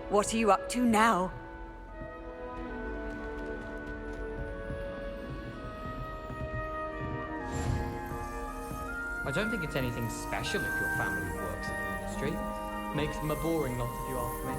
What are you up to now? I don't think it's anything special if your family works in the ministry. Makes them a boring lot if you ask me.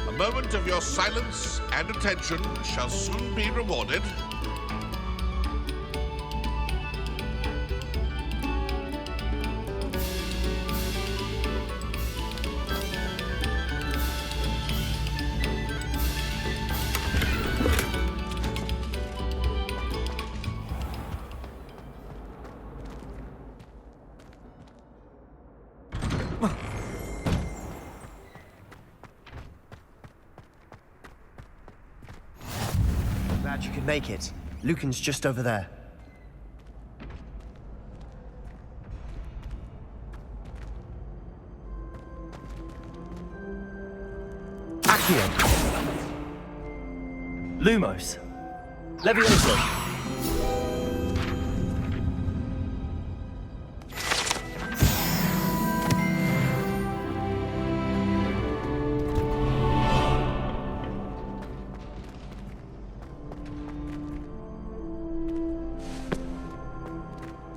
A moment of your silence and attention shall soon be rewarded. Glad you could make it. Lucan's just over there. Accio. Lumos. Levioso.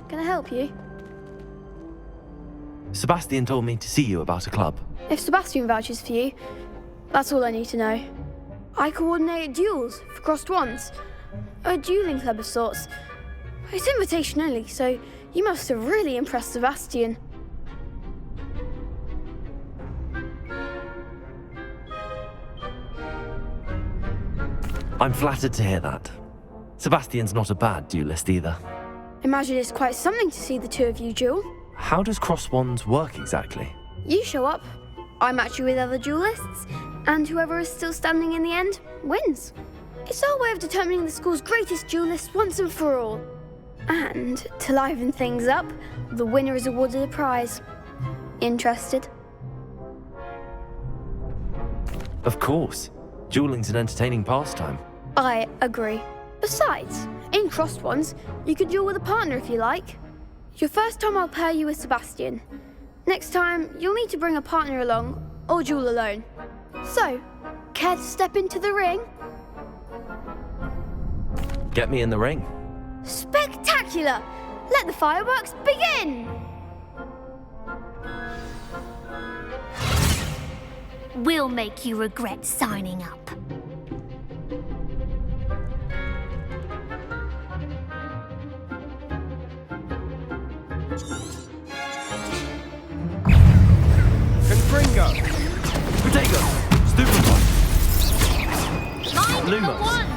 Can I help you? Sebastian told me to see you about a club. If Sebastian vouches for you, that's all I need to know. I coordinate duels for crossed wands. A dueling club of sorts. It's invitation only, so you must have really impressed Sebastian. I'm flattered to hear that. Sebastian's not a bad duelist either. Imagine it's quite something to see the two of you duel. How does cross wands work exactly? You show up, I match you with other duelists, and whoever is still standing in the end wins. It's our way of determining the school's greatest duelist once and for all. And to liven things up, the winner is awarded a prize. Interested? Of course. Dueling's an entertaining pastime. I agree. Besides, in crossed ones, you could duel with a partner if you like. Your first time I'll pair you with Sebastian. Next time, you'll need to bring a partner along, or duel alone. So, care to step into the ring? Get me in the ring. Spectacular! Let the fireworks begin! We'll make you regret signing up. Confringo! Protego! Stupefy! Line number Lumos. one!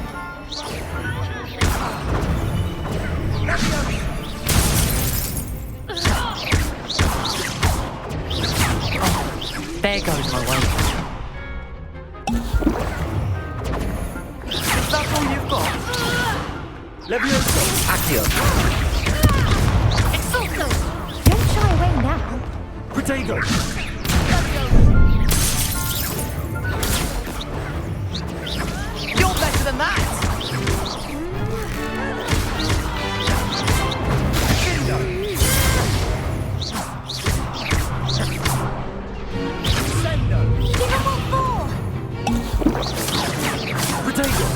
Here goes my way. Is that all you've got? Levioso, Accio. Exulto! Don't shy away now. Protego! You're better than that! Shindo! Sendo! Give him what for! Protego!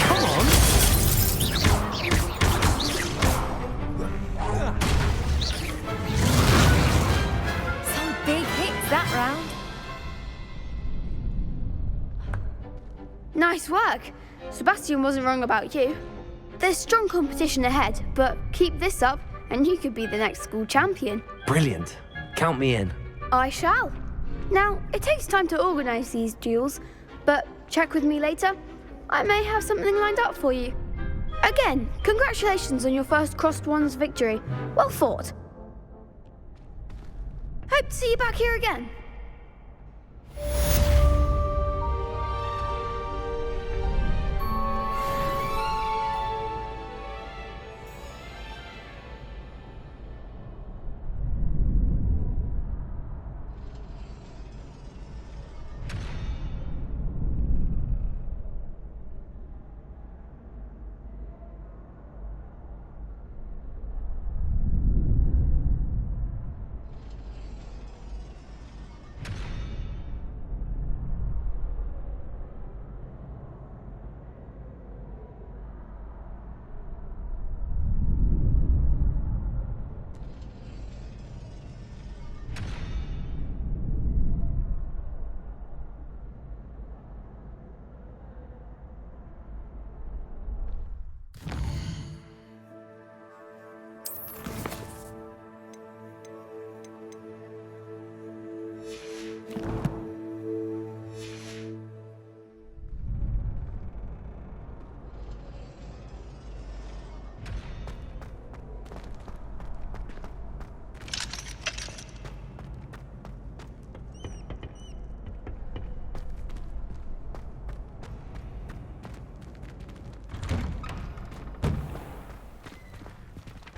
Come on! Some big hits that round. Nice work. Sebastian wasn't wrong about you. There's strong competition ahead, but keep this up and you could be the next school champion. Brilliant. Count me in. I shall. Now, it takes time to organise these duels, but check with me later. I may have something lined up for you. Again, congratulations on your first Crossed Wands victory. Well fought. Hope to see you back here again.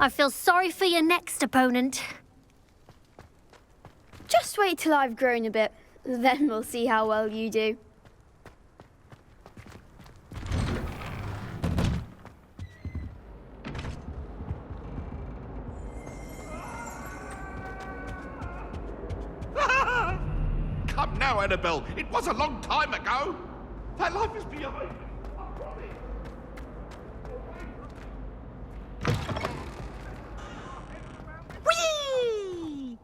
I feel sorry for your next opponent. Just wait till I've grown a bit, then we'll see how well you do. Come now, Annabelle. It was a long time ago. That life is behind me. I promise. Whee!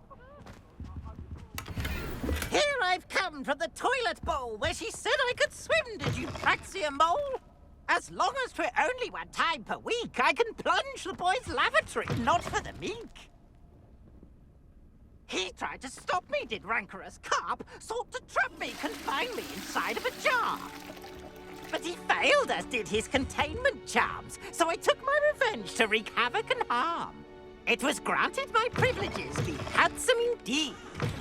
Here I've come from the toilet bowl where she said I could swim, did you praxia mole? As long as 'twere only one time per week, I can plunge the boy's lavatory, not for the meek. He tried to stop me, did rancorous carp, sought to trap me, confine me inside of a jar. But he failed, as did his containment charms, so I took my revenge to wreak havoc and harm. It was granted my privileges be handsome indeed,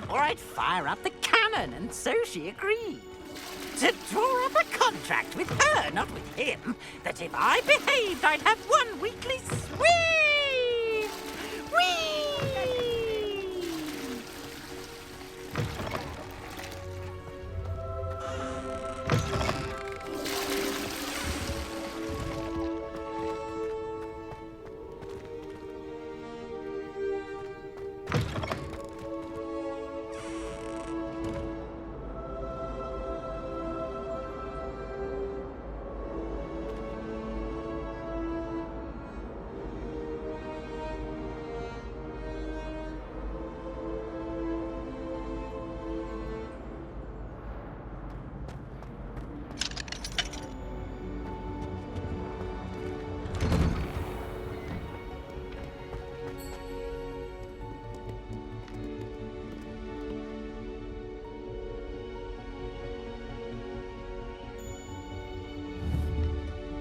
or I'd fire up the cannon, and so she agreed. To draw up a contract with her, not with him, that if I behaved, I'd have one weekly swim! Whee!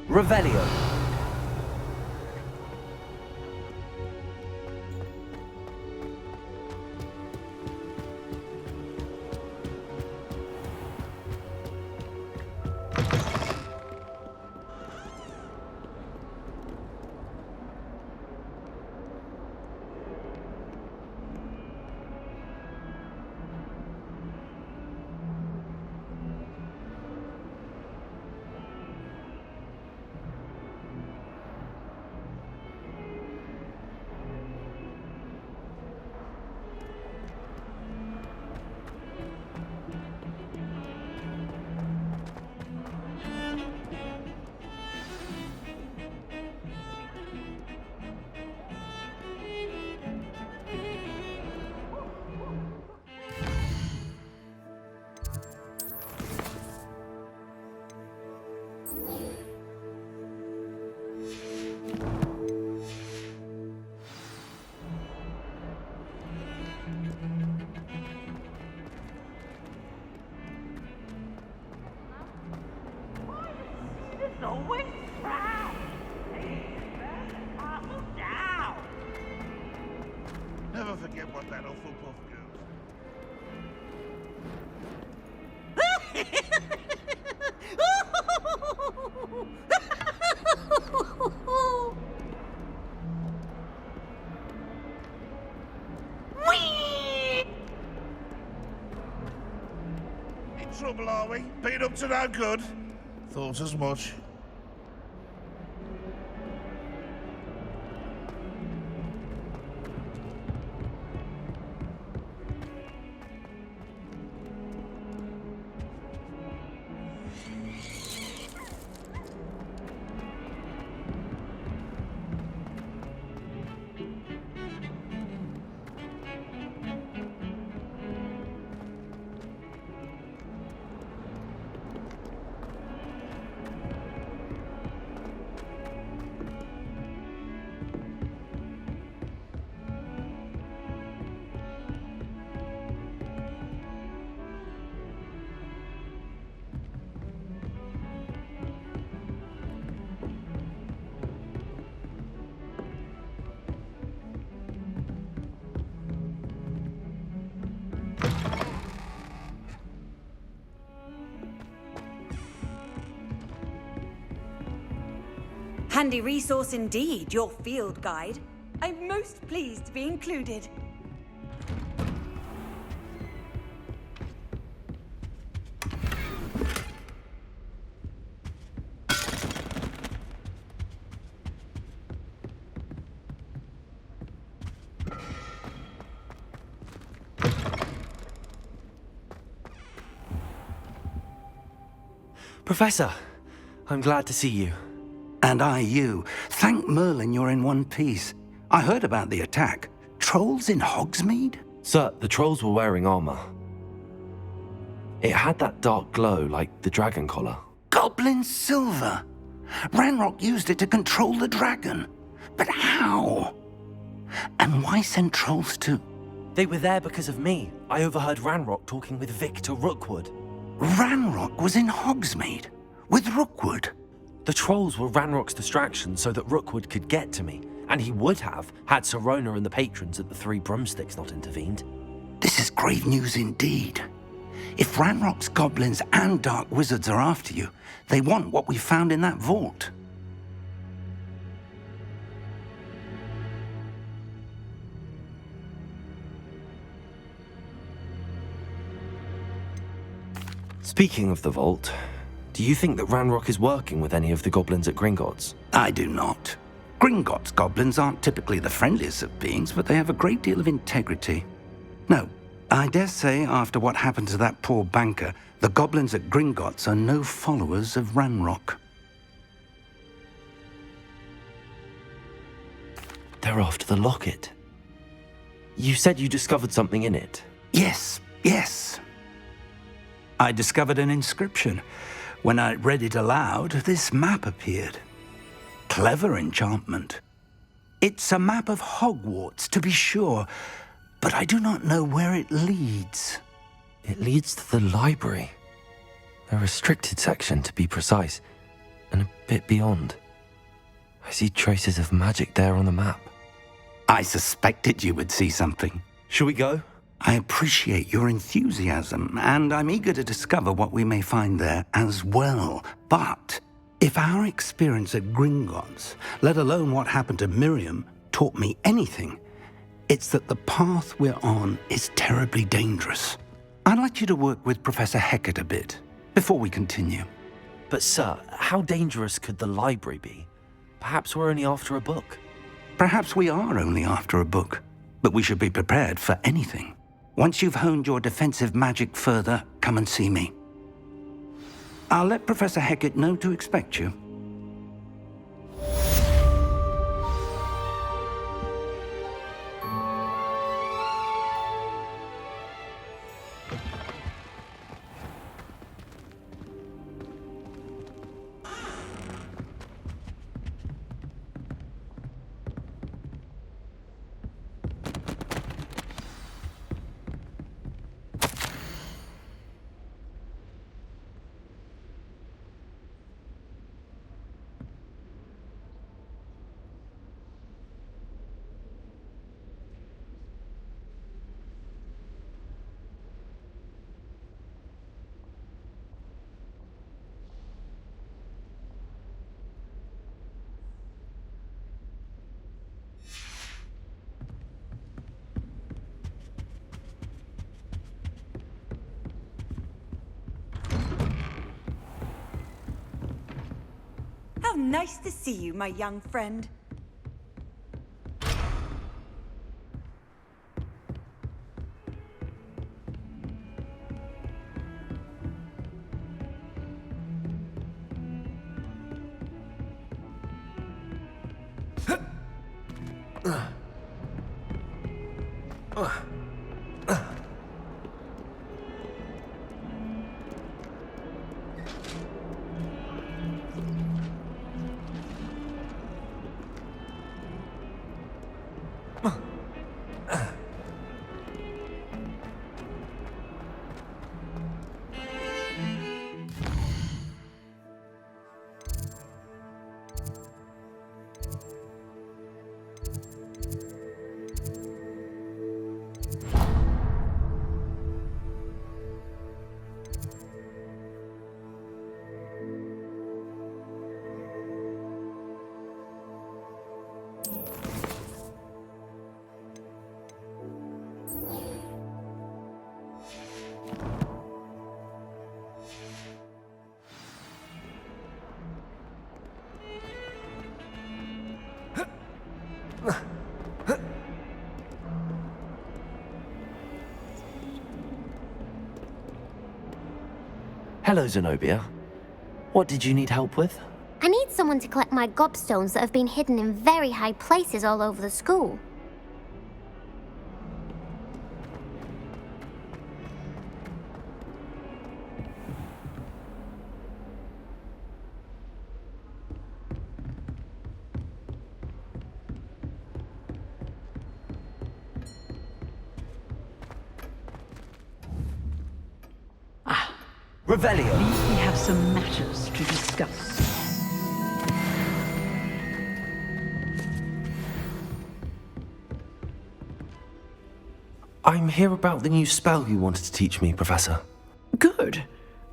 Revelio. It's always round. Please, burn the castle down. Never forget what that Hufflepuff goes. Whee! In trouble, are we? Been up to no good? Thought as much. Handy resource indeed, your field guide. I'm most pleased to be included. Professor, I'm glad to see you. And I you. Thank Merlin you're in one piece. I heard about the attack. Trolls in Hogsmeade? Sir, the trolls were wearing armor. It had that dark glow like the dragon collar. Goblin silver! Ranrock used it to control the dragon. But how? And why send trolls to... They were there because of me. I overheard Ranrock talking with Victor Rookwood. Ranrock was in Hogsmeade? With Rookwood? The trolls were Ranrock's distraction so that Rookwood could get to me, and he would have had Sirona and the patrons at the Three Broomsticks not intervened. This is grave news indeed. If Ranrock's goblins and dark wizards are after you, they want what we found in that vault. Speaking of the vault, do you think that Ranrock is working with any of the goblins at Gringotts? I do not. Gringotts goblins aren't typically the friendliest of beings, but they have a great deal of integrity. No, I dare say after what happened to that poor banker, the goblins at Gringotts are no followers of Ranrock. They're after the locket. You said you discovered something in it. Yes. I discovered an inscription. When I read it aloud, this map appeared. Clever enchantment. It's a map of Hogwarts, to be sure, but I do not know where it leads. It leads to the library. A restricted section, to be precise, and a bit beyond. I see traces of magic there on the map. I suspected you would see something. Shall we go? I appreciate your enthusiasm, and I'm eager to discover what we may find there as well. But if our experience at Gringotts, let alone what happened to Miriam, taught me anything, it's that the path we're on is terribly dangerous. I'd like you to work with Professor Hecat a bit before we continue. But sir, how dangerous could the library be? Perhaps we're only after a book. Perhaps we are only after a book, but we should be prepared for anything. Once you've honed your defensive magic further, come and see me. I'll let Professor Hecat know to expect you. How nice to see you, my young friend. Hello, Zenobia. What did you need help with? I need someone to collect my gobstones that have been hidden in very high places all over the school. Revelio. We have some matters to discuss. I'm here about the new spell you wanted to teach me, Professor. Good.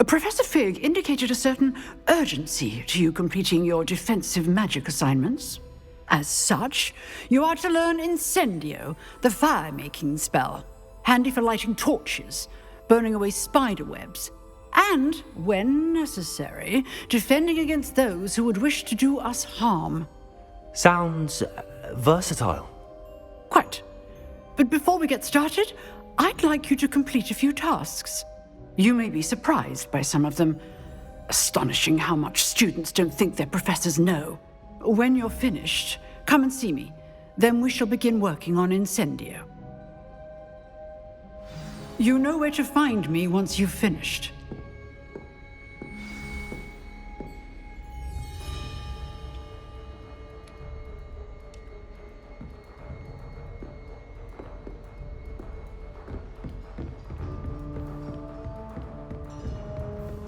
Professor Fig indicated a certain urgency to you completing your defensive magic assignments. As such, you are to learn Incendio, the fire-making spell, handy for lighting torches, burning away spider webs, and, when necessary, defending against those who would wish to do us harm. Sounds versatile. Quite. But before we get started, I'd like you to complete a few tasks. You may be surprised by some of them. Astonishing how much students don't think their professors know. When you're finished, come and see me. Then we shall begin working on Incendio. You know where to find me once you've finished.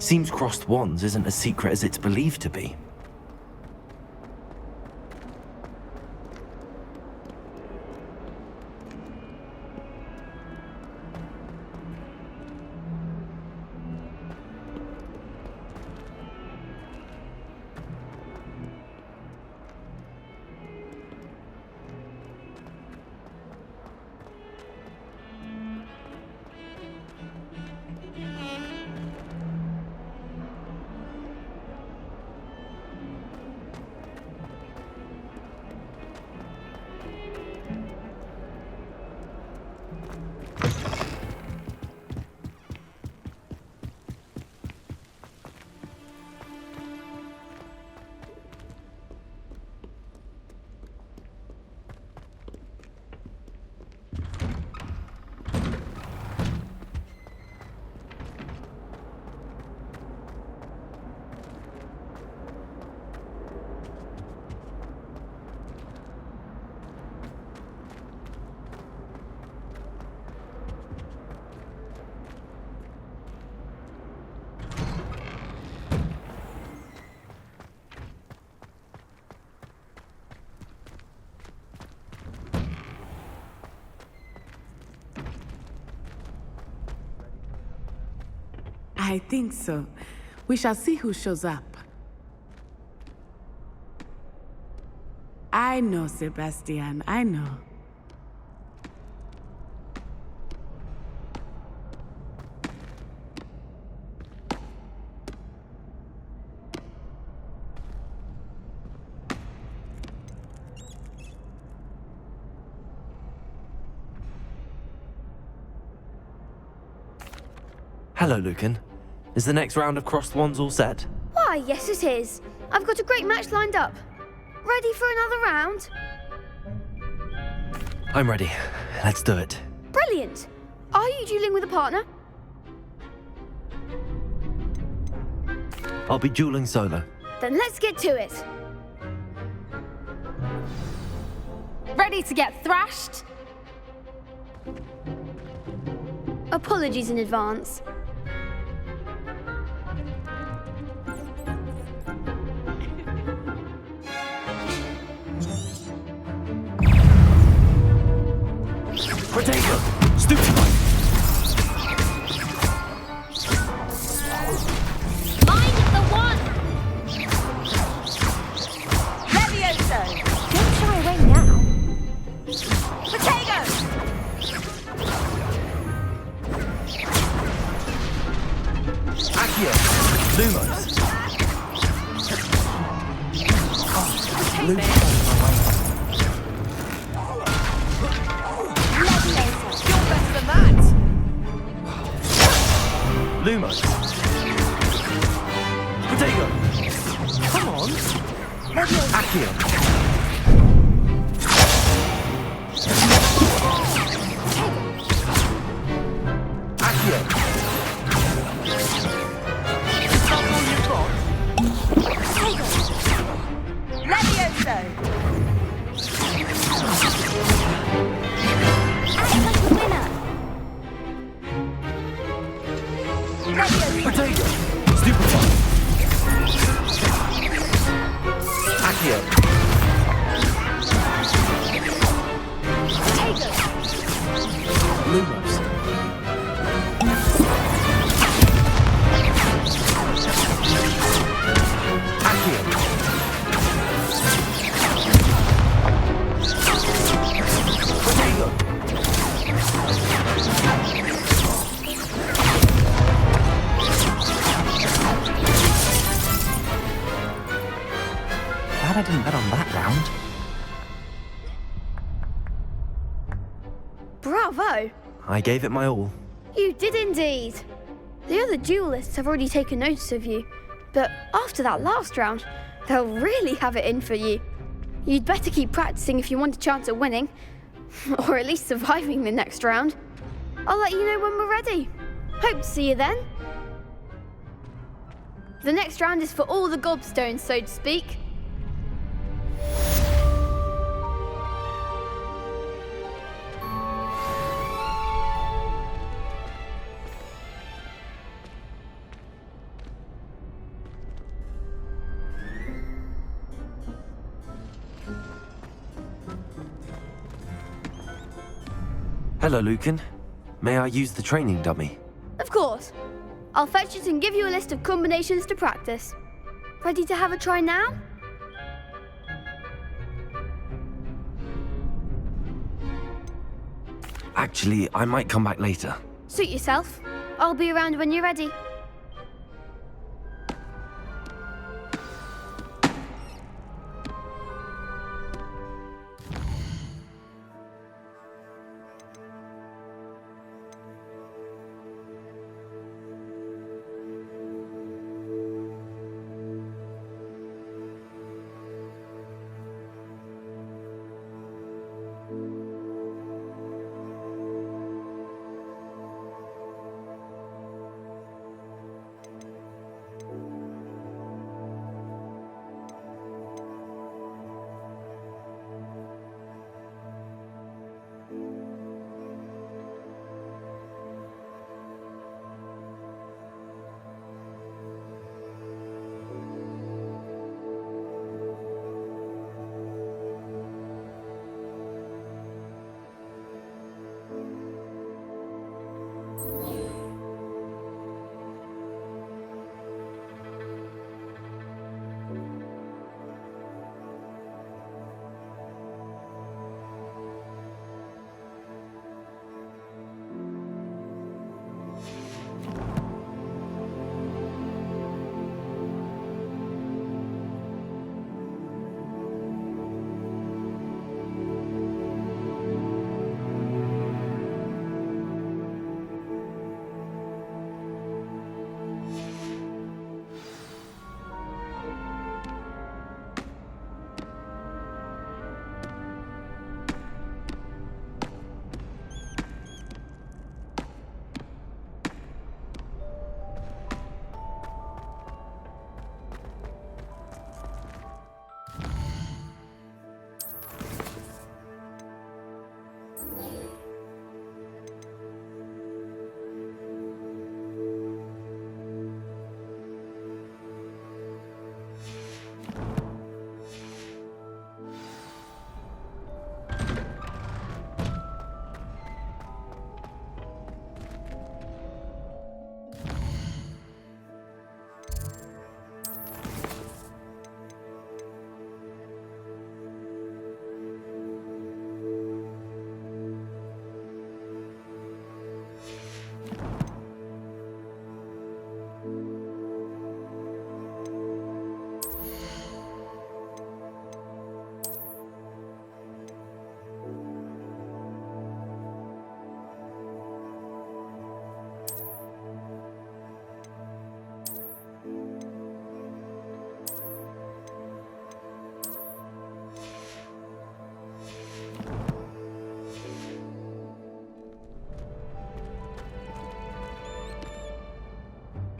Seems crossed wands isn't as secret as it's believed to be. I think so. We shall see who shows up. I know, Sebastian, I know. Hello, Lucan. Is the next round of crossed wands all set? Why, yes it is. I've got a great match lined up. Ready for another round? I'm ready. Let's do it. Brilliant. Are you dueling with a partner? I'll be dueling solo. Then let's get to it. Ready to get thrashed? Apologies in advance. Potato! Stupefy! Mind the one! Levioso! Don't shy away now. Potato! Accio! Lumos! Lumos! You're better than that! Lumos! Potato! Come on! Accio! Accio! That's all you've got? Levioso! Act like a winner. Potato! Stupefy! Accio! Lumos! Accio! Potato! Glad I didn't bet on that round. Bravo! I gave it my all. You did indeed. The other duelists have already taken notice of you, but after that last round, they'll really have it in for you. You'd better keep practicing if you want a chance at winning, or at least surviving the next round. I'll let you know when we're ready. Hope to see you then. The next round is for all the gobstones, so to speak. Hello, Lucan. May I use the training dummy? Of course. I'll fetch it and give you a list of combinations to practice. Ready to have a try now? Actually, I might come back later. Suit yourself. I'll be around when you're ready.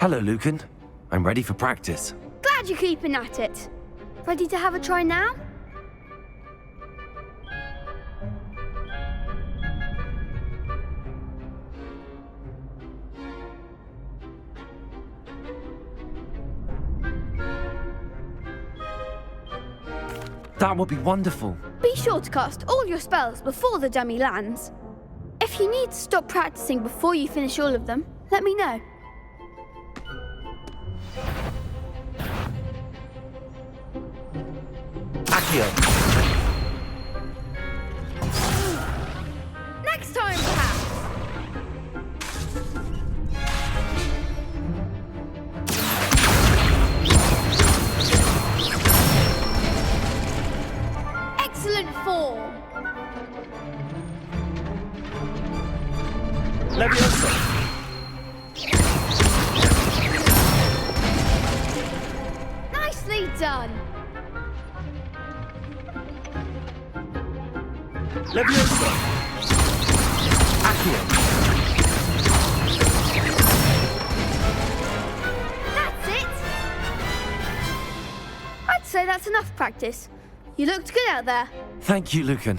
Hello, Lucan. I'm ready for practice. Glad you're keeping at it. Ready to have a try now? That would be wonderful. Be sure to cast all your spells before the dummy lands. If you need to stop practicing before you finish all of them, let me know. Accio. Next time, perhaps. Excellent form. Leviosa. Nicely done. Leviosa. Accio. That's it. I'd say that's enough practice. You looked good out there. Thank you, Lucan.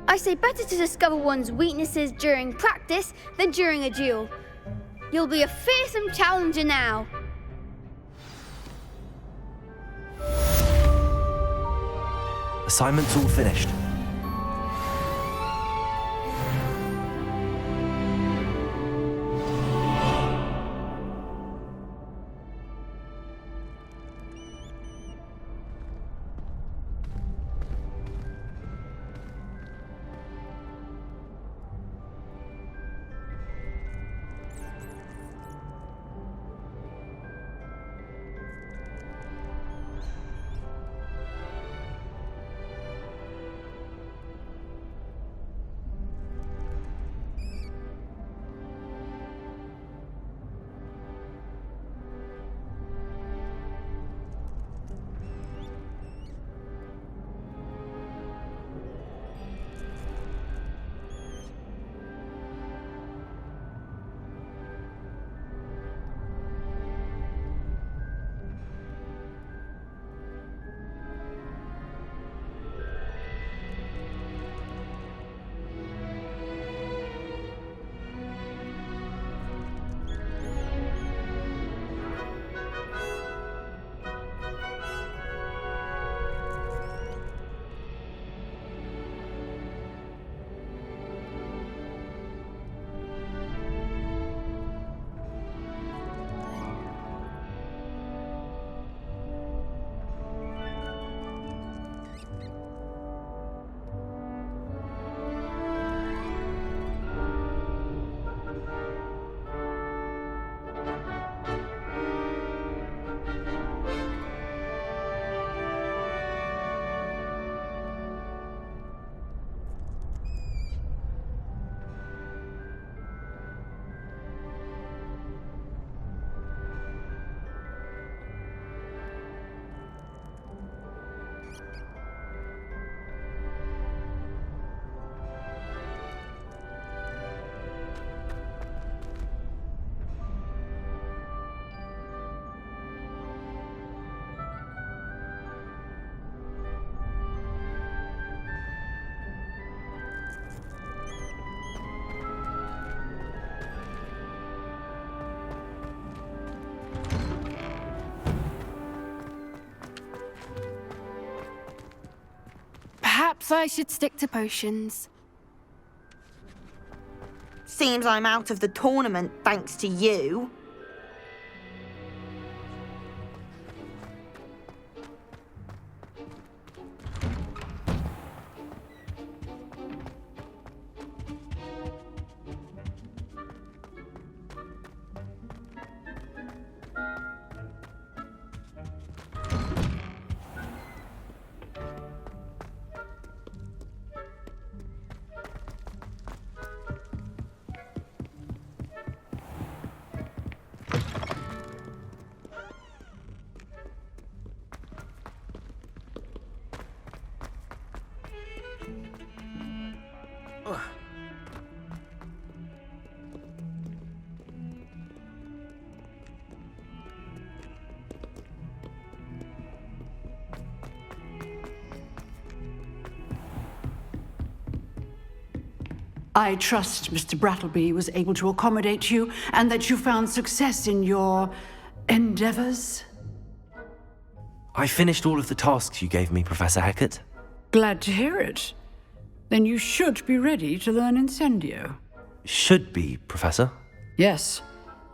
I say better to discover one's weaknesses during practice than during a duel. You'll be a fearsome challenger now. Assignment's all finished. Perhaps I should stick to potions. Seems I'm out of the tournament thanks to you. I trust Mr. Brattleby was able to accommodate you and that you found success in your endeavors. I finished all of the tasks you gave me, Professor Hecat. Glad to hear it. Then you should be ready to learn Incendio. Should be, Professor. Yes.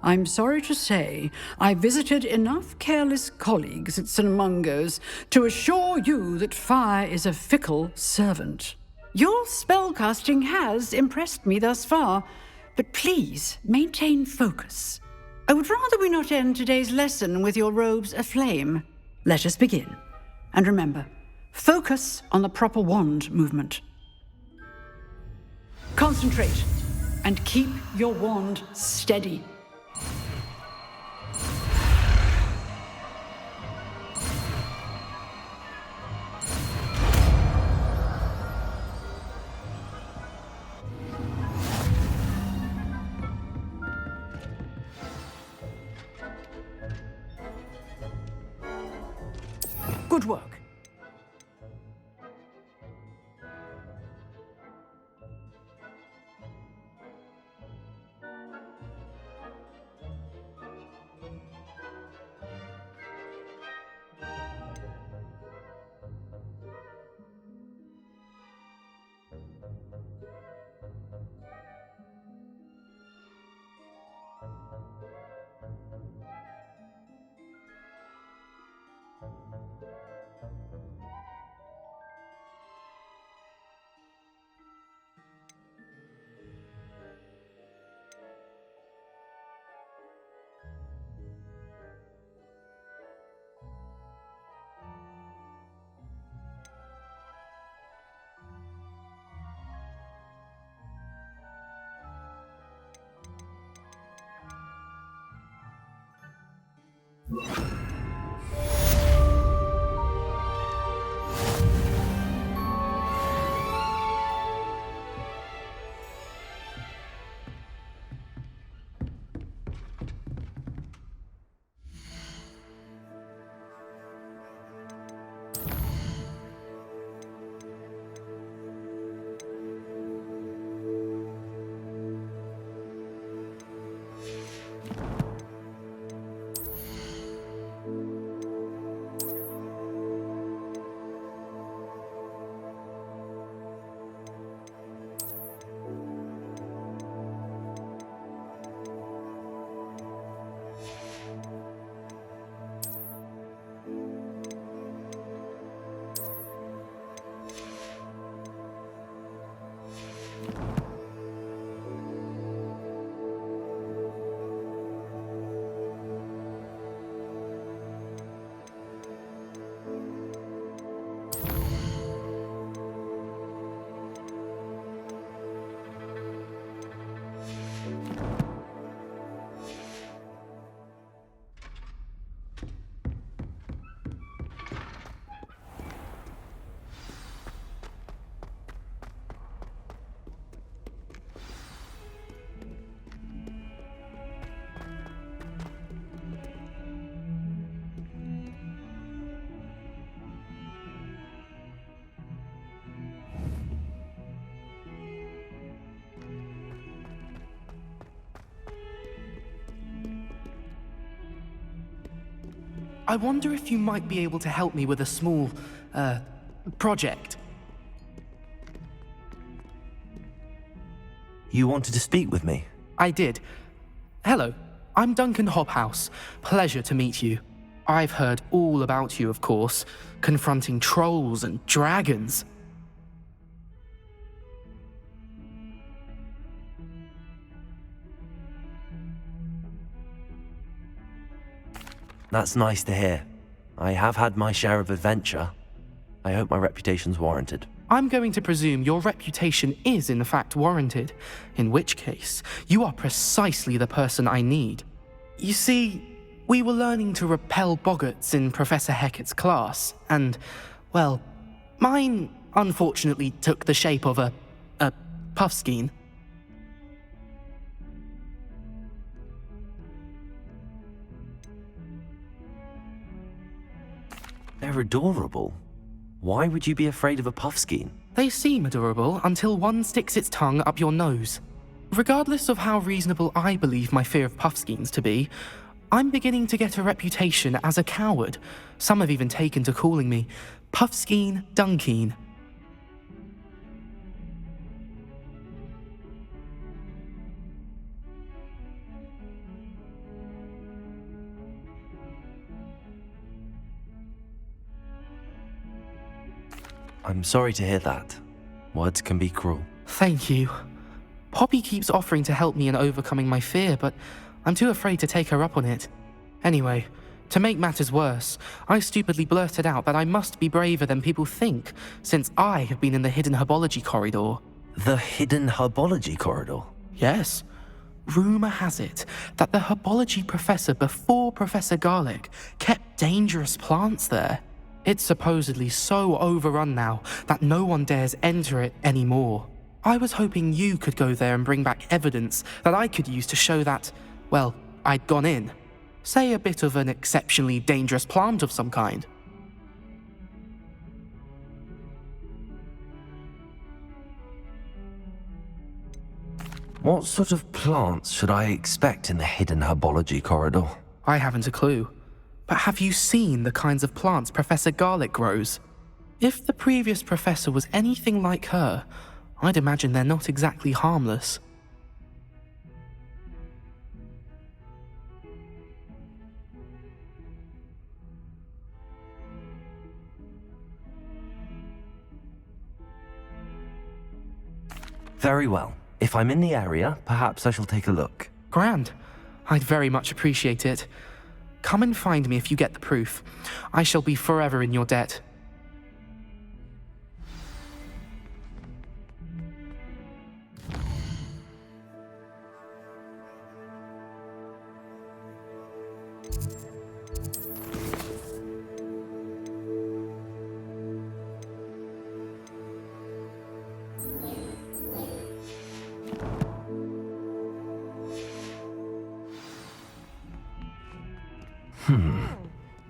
I'm sorry to say, I visited enough careless colleagues at St. Mungo's to assure you that fire is a fickle servant. Your spellcasting has impressed me thus far, but please maintain focus. I would rather we not end today's lesson with your robes aflame. Let us begin. And remember, focus on the proper wand movement. Concentrate, and keep your wand steady. Good work. I wonder if you might be able to help me with a small, project. You wanted to speak with me? I did. Hello, I'm Duncan Hobhouse. Pleasure to meet you. I've heard all about you, of course, confronting trolls and dragons. That's nice to hear. I have had my share of adventure. I hope my reputation's warranted. I'm going to presume your reputation is in fact warranted, in which case, you are precisely the person I need. You see, we were learning to repel boggarts in Professor Hecat's class, and, well, mine unfortunately took the shape of a puffskein. They're adorable. Why would you be afraid of a puffskein? They seem adorable until one sticks its tongue up your nose. Regardless of how reasonable I believe my fear of puffskeins to be, I'm beginning to get a reputation as a coward. Some have even taken to calling me Puffskeen Dunkeen. I'm sorry to hear that. Words can be cruel. Thank you. Poppy keeps offering to help me in overcoming my fear, but I'm too afraid to take her up on it. Anyway, to make matters worse, I stupidly blurted out that I must be braver than people think, since I have been in the hidden herbology corridor. The hidden herbology corridor? Yes. Rumour has it that the herbology professor before Professor Garlic kept dangerous plants there. It's supposedly so overrun now that no one dares enter it anymore. I was hoping you could go there and bring back evidence that I could use to show that, well, I'd gone in. Say a bit of an exceptionally dangerous plant of some kind. What sort of plants should I expect in the hidden herbology corridor? I haven't a clue. But have you seen the kinds of plants Professor Garlic grows? If the previous professor was anything like her, I'd imagine they're not exactly harmless. Very well. If I'm in the area, perhaps I shall take a look. Grand. I'd very much appreciate it. Come and find me if you get the proof. I shall be forever in your debt.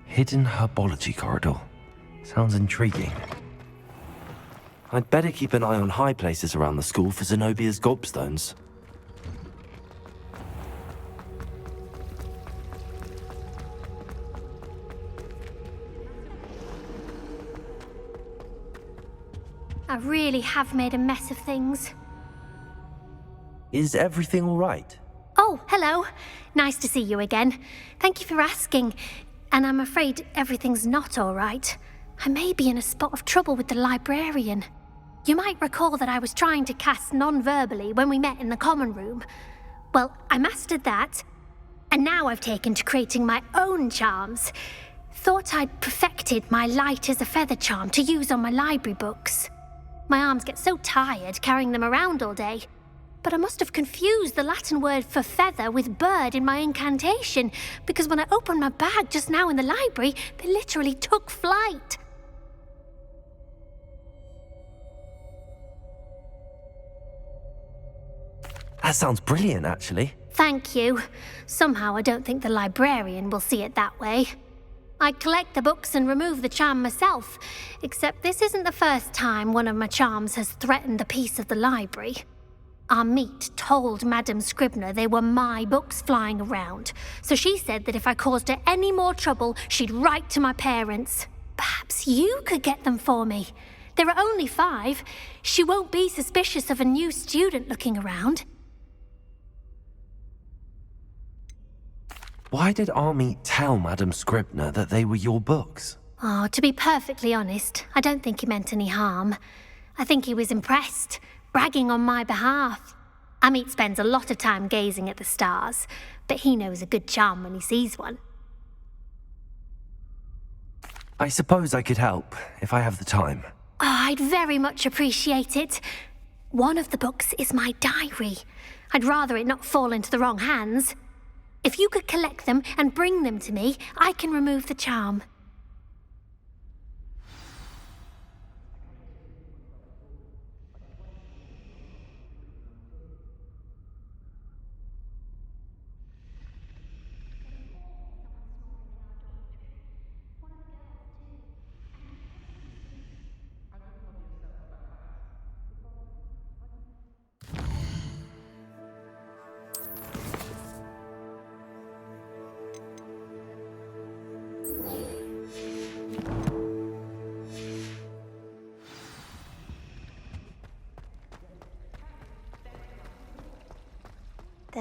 Hidden herbology corridor. Sounds intriguing. I'd better keep an eye on high places around the school for Zenobia's gobstones. I really have made a mess of things. Is everything all right? Oh, hello. Nice to see you again. Thank you for asking. And I'm afraid everything's not all right. I may be in a spot of trouble with the librarian. You might recall that I was trying to cast non-verbally when we met in the common room. Well, I mastered that, and now I've taken to creating my own charms. Thought I'd perfected my light as a feather charm to use on my library books. My arms get so tired carrying them around all day. But I must have confused the Latin word for feather with bird in my incantation, because when I opened my bag just now in the library, they literally took flight. That sounds brilliant, actually. Thank you. Somehow I don't think the librarian will see it that way. I collect the books and remove the charm myself, except this isn't the first time one of my charms has threatened a piece of the library. Our meet told Madame Scribner they were my books flying around, so she said that if I caused her any more trouble, she'd write to my parents. Perhaps you could get them for me. There are only 5. She won't be suspicious of a new student looking around. Why did Army tell Madame Scribner that they were your books? Oh, to be perfectly honest, I don't think he meant any harm. I think he was impressed, bragging on my behalf. Amit spends a lot of time gazing at the stars, but he knows a good charm when he sees one. I suppose I could help, if I have the time. Oh, I'd very much appreciate it. One of the books is my diary. I'd rather it not fall into the wrong hands. If you could collect them and bring them to me, I can remove the charm.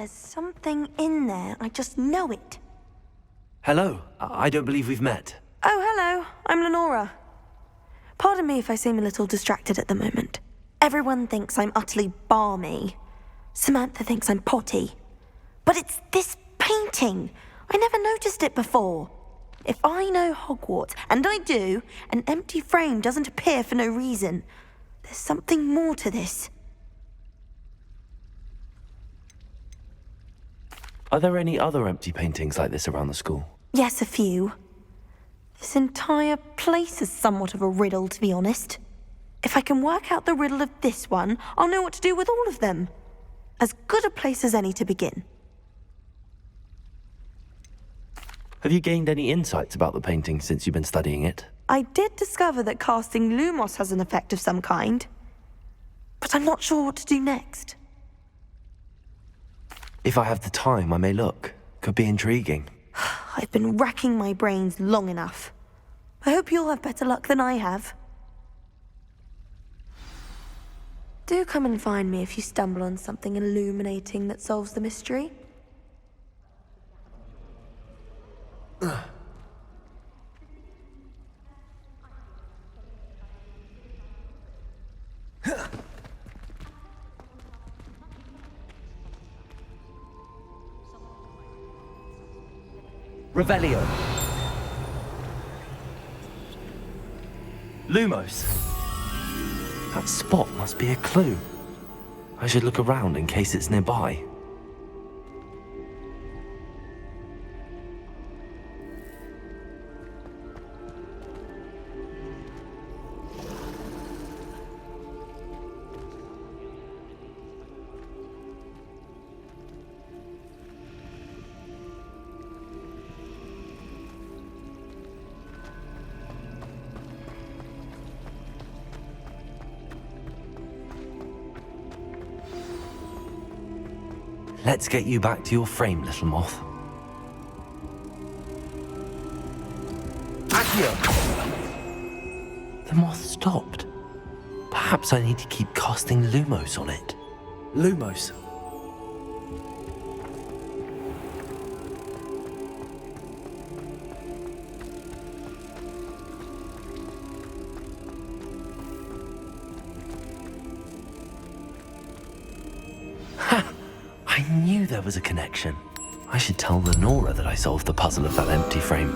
There's something in there. I just know it. Hello. I don't believe we've met. Oh, hello. I'm Lenora. Pardon me if I seem a little distracted at the moment. Everyone thinks I'm utterly balmy. Samantha thinks I'm potty. But it's this painting. I never noticed it before. If I know Hogwarts, and I do, an empty frame doesn't appear for no reason. There's something more to this. Are there any other empty paintings like this around the school? Yes, a few. This entire place is somewhat of a riddle, to be honest. If I can work out the riddle of this one, I'll know what to do with all of them. As good a place as any to begin. Have you gained any insights about the painting since you've been studying it? I did discover that casting Lumos has an effect of some kind. But I'm not sure what to do next. If I have the time, I may look. Could be intriguing. I've been racking my brains long enough. I hope you'll have better luck than I have. Do come and find me if you stumble on something illuminating that solves the mystery. Revelio. Lumos. That spot must be a clue. I should look around in case it's nearby. Let's get you back to your frame, little moth. Accio! The moth stopped. Perhaps I need to keep casting Lumos on it. Lumos. I knew there was a connection. I should tell Lenora that I solved the puzzle of that empty frame.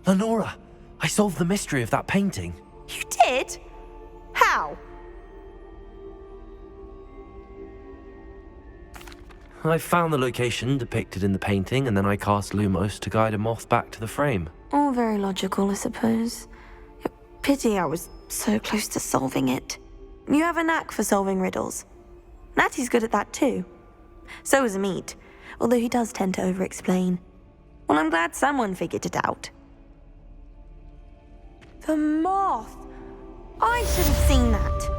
Lenora, I solved the mystery of that painting. You did? How? I found the location depicted in the painting, and then I cast Lumos to guide a moth back to the frame. All very logical, I suppose. Pity I was so close to solving it. You have a knack for solving riddles. Natty's good at that too. So is Amit, although he does tend to over-explain. Well, I'm glad someone figured it out. The moth! I should have seen that.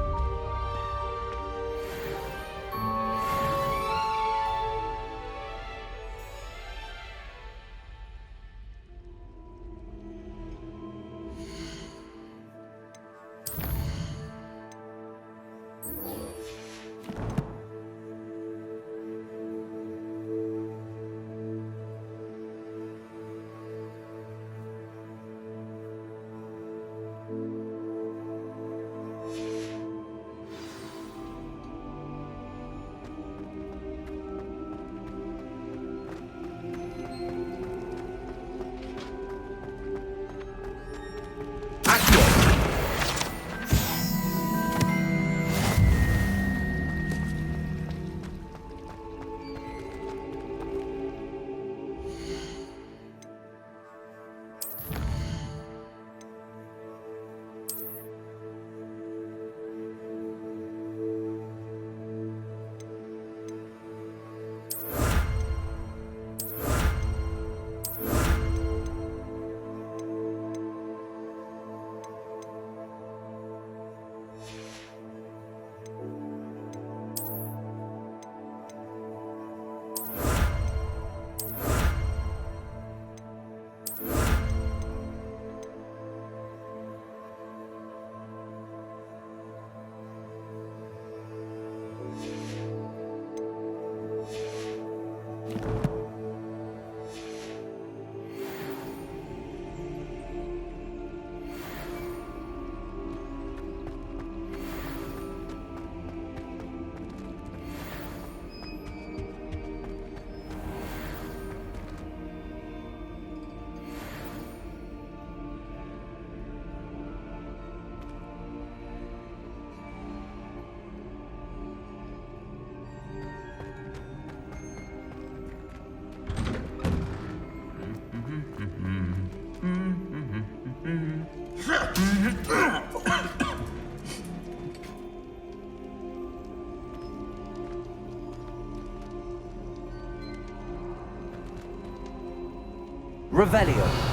Revelio.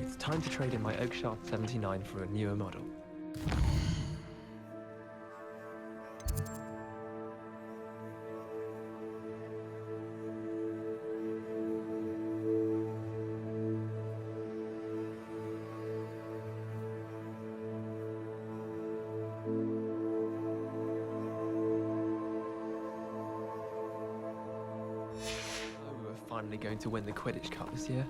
It's time to trade in my Oakshaft 79 for a newer model. We're finally going to win the Quidditch Cup this year.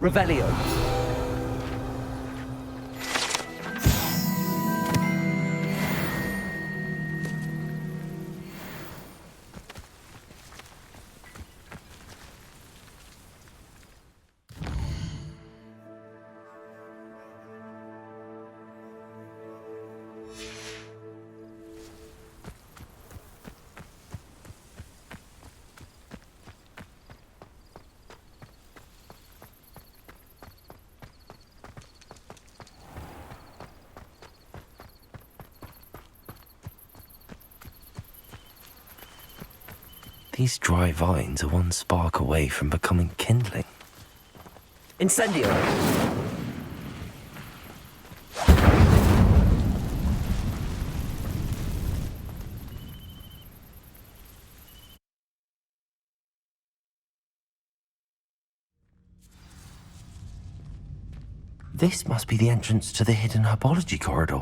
Revelio. These dry vines are one spark away from becoming kindling. Incendio! This must be the entrance to the hidden herbology corridor.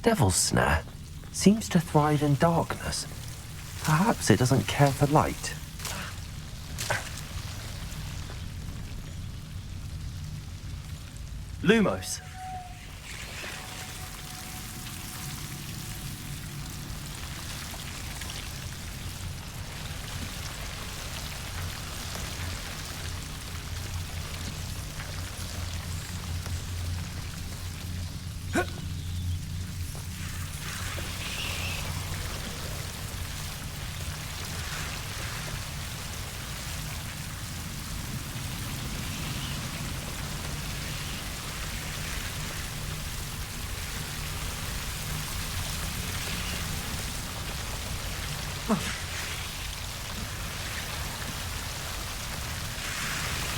Devil's Snare seems to thrive in darkness. Perhaps it doesn't care for light. Lumos.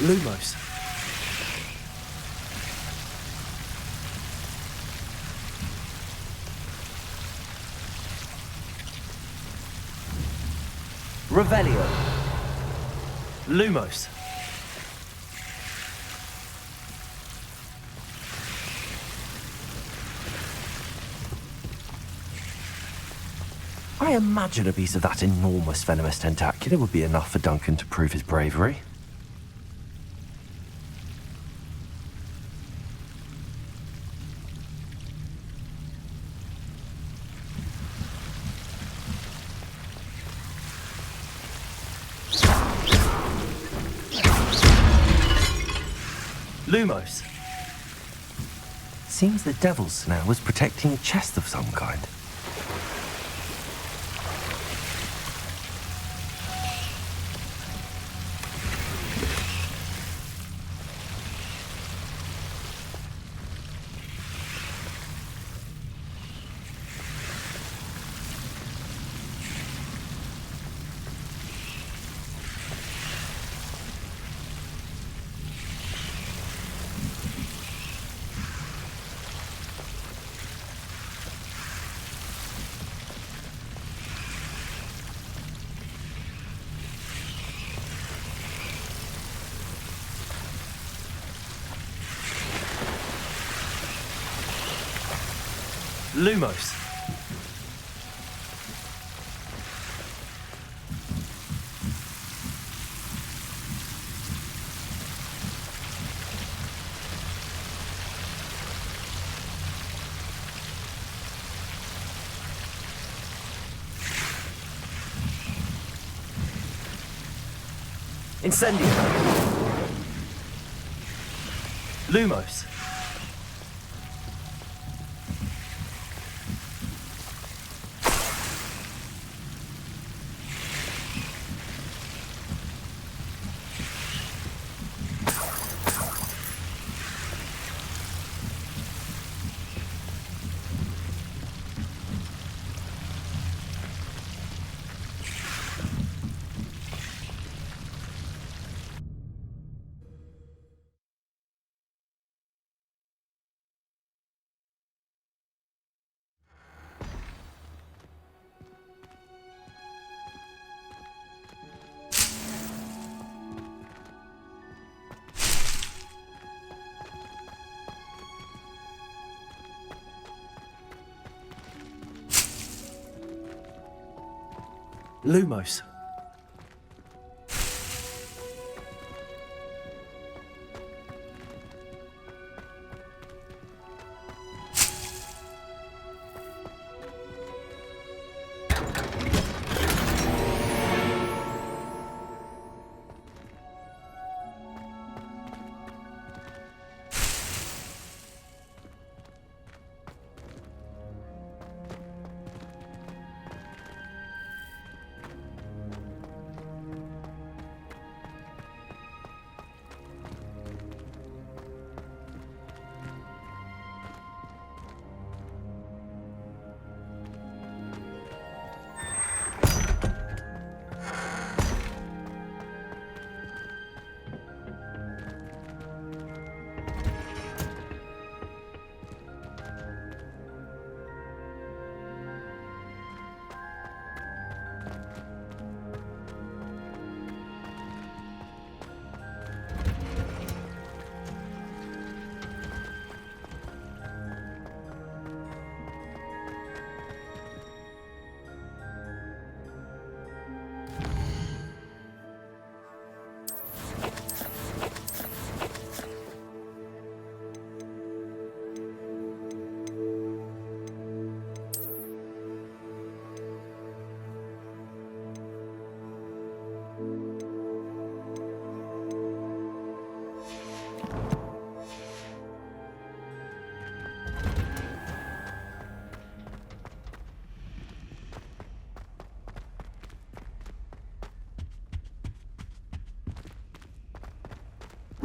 Lumos. Revelio. Lumos. I imagine a piece of that enormous venomous tentacula would be enough for Duncan to prove his bravery. Lumos. Seems the Devil's Snare was protecting a chest of some kind. Lumos. Incendio. Lumos. Lumos.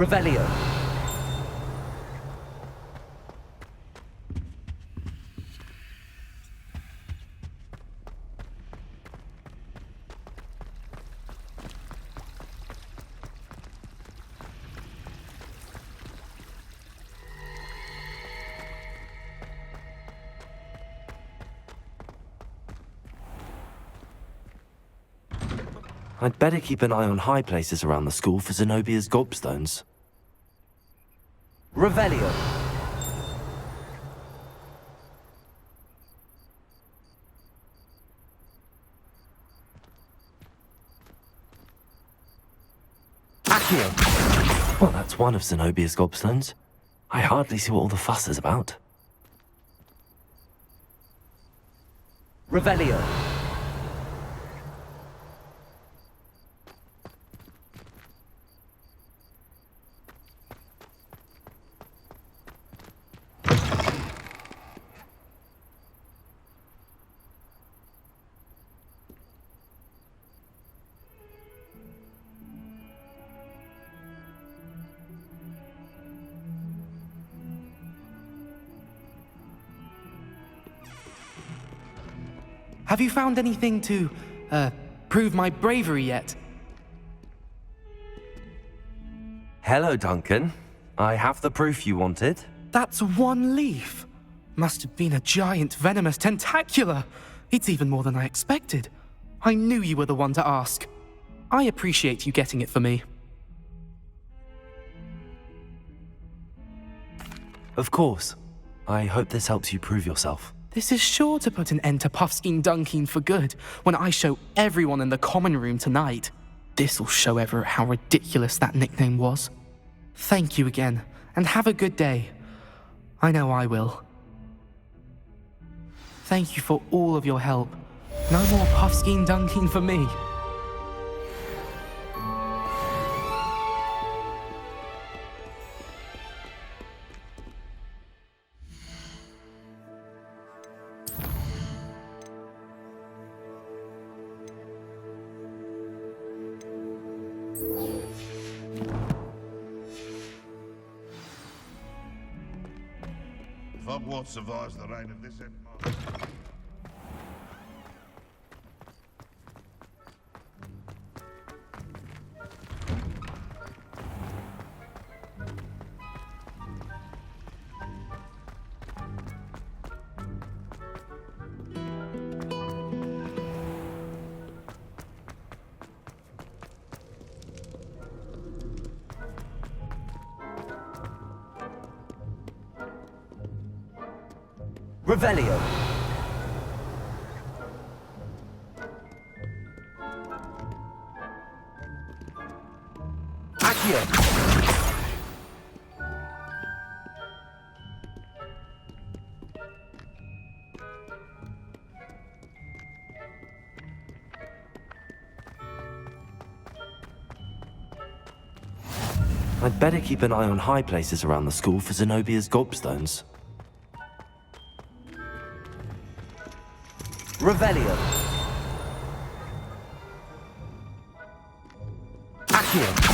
Revelio. I'd better keep an eye on high places around the school for Zenobia's gobstones. Revelio. Accio. Well, that's one of Zenobia's gobstones. I hardly see what all the fuss is about. Revelio. Have you found anything to, prove my bravery yet? Hello, Duncan. I have the proof you wanted. That's one leaf. Must have been a giant venomous tentacula. It's even more than I expected. I knew you were the one to ask. I appreciate you getting it for me. Of course. I hope this helps you prove yourself. This is sure to put an end to Puffskein Dunkeen for good when I show everyone in the common room tonight. This'll show Everett how ridiculous that nickname was. Thank you again, and have a good day. I know I will. Thank you for all of your help. No more Puffskein Dunkeen for me. If Hogwarts survives the reign of this empire... Revelio. Accio. I'd better keep an eye on high places around the school for Zenobia's gobstones. Revelio. Accio.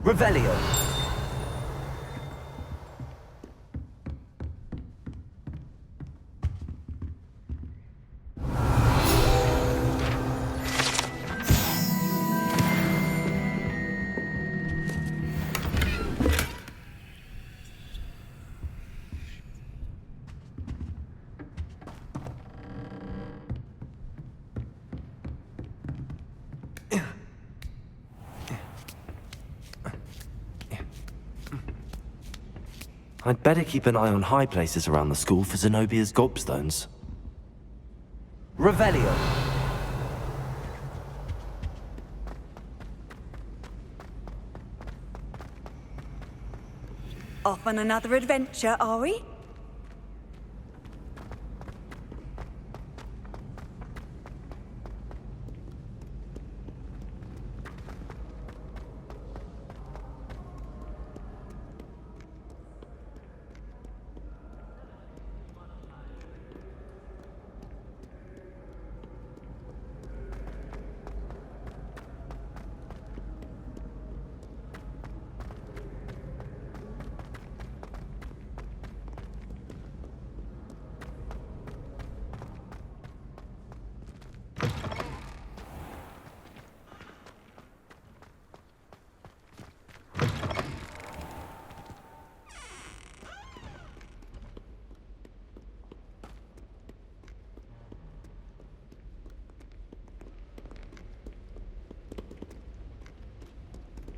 Revelio. I'd better keep an eye on high places around the school for Zenobia's gobstones. Revelio. Off on another adventure, are we?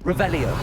Revelio.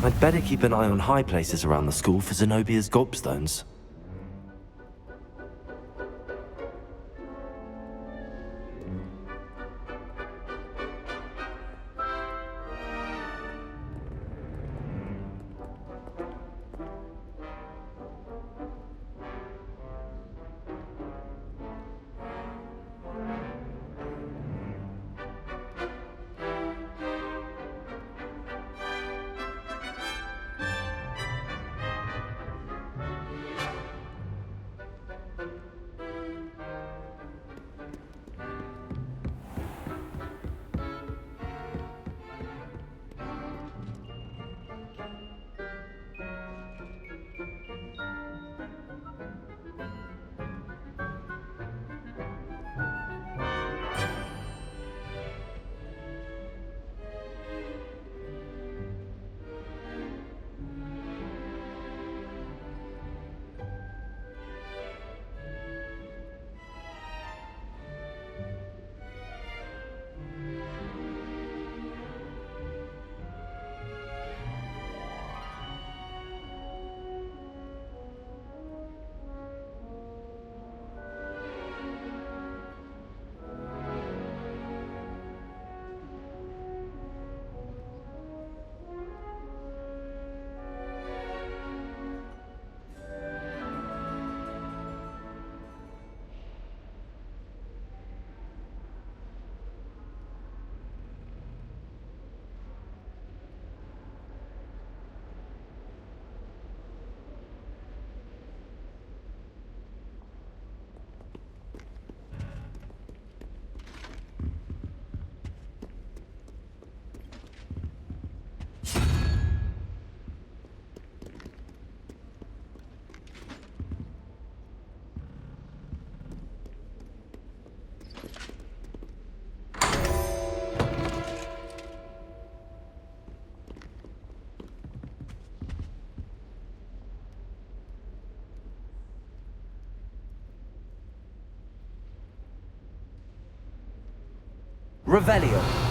I'd better keep an eye on high places around the school for Zenobia's gobstones. Revelio.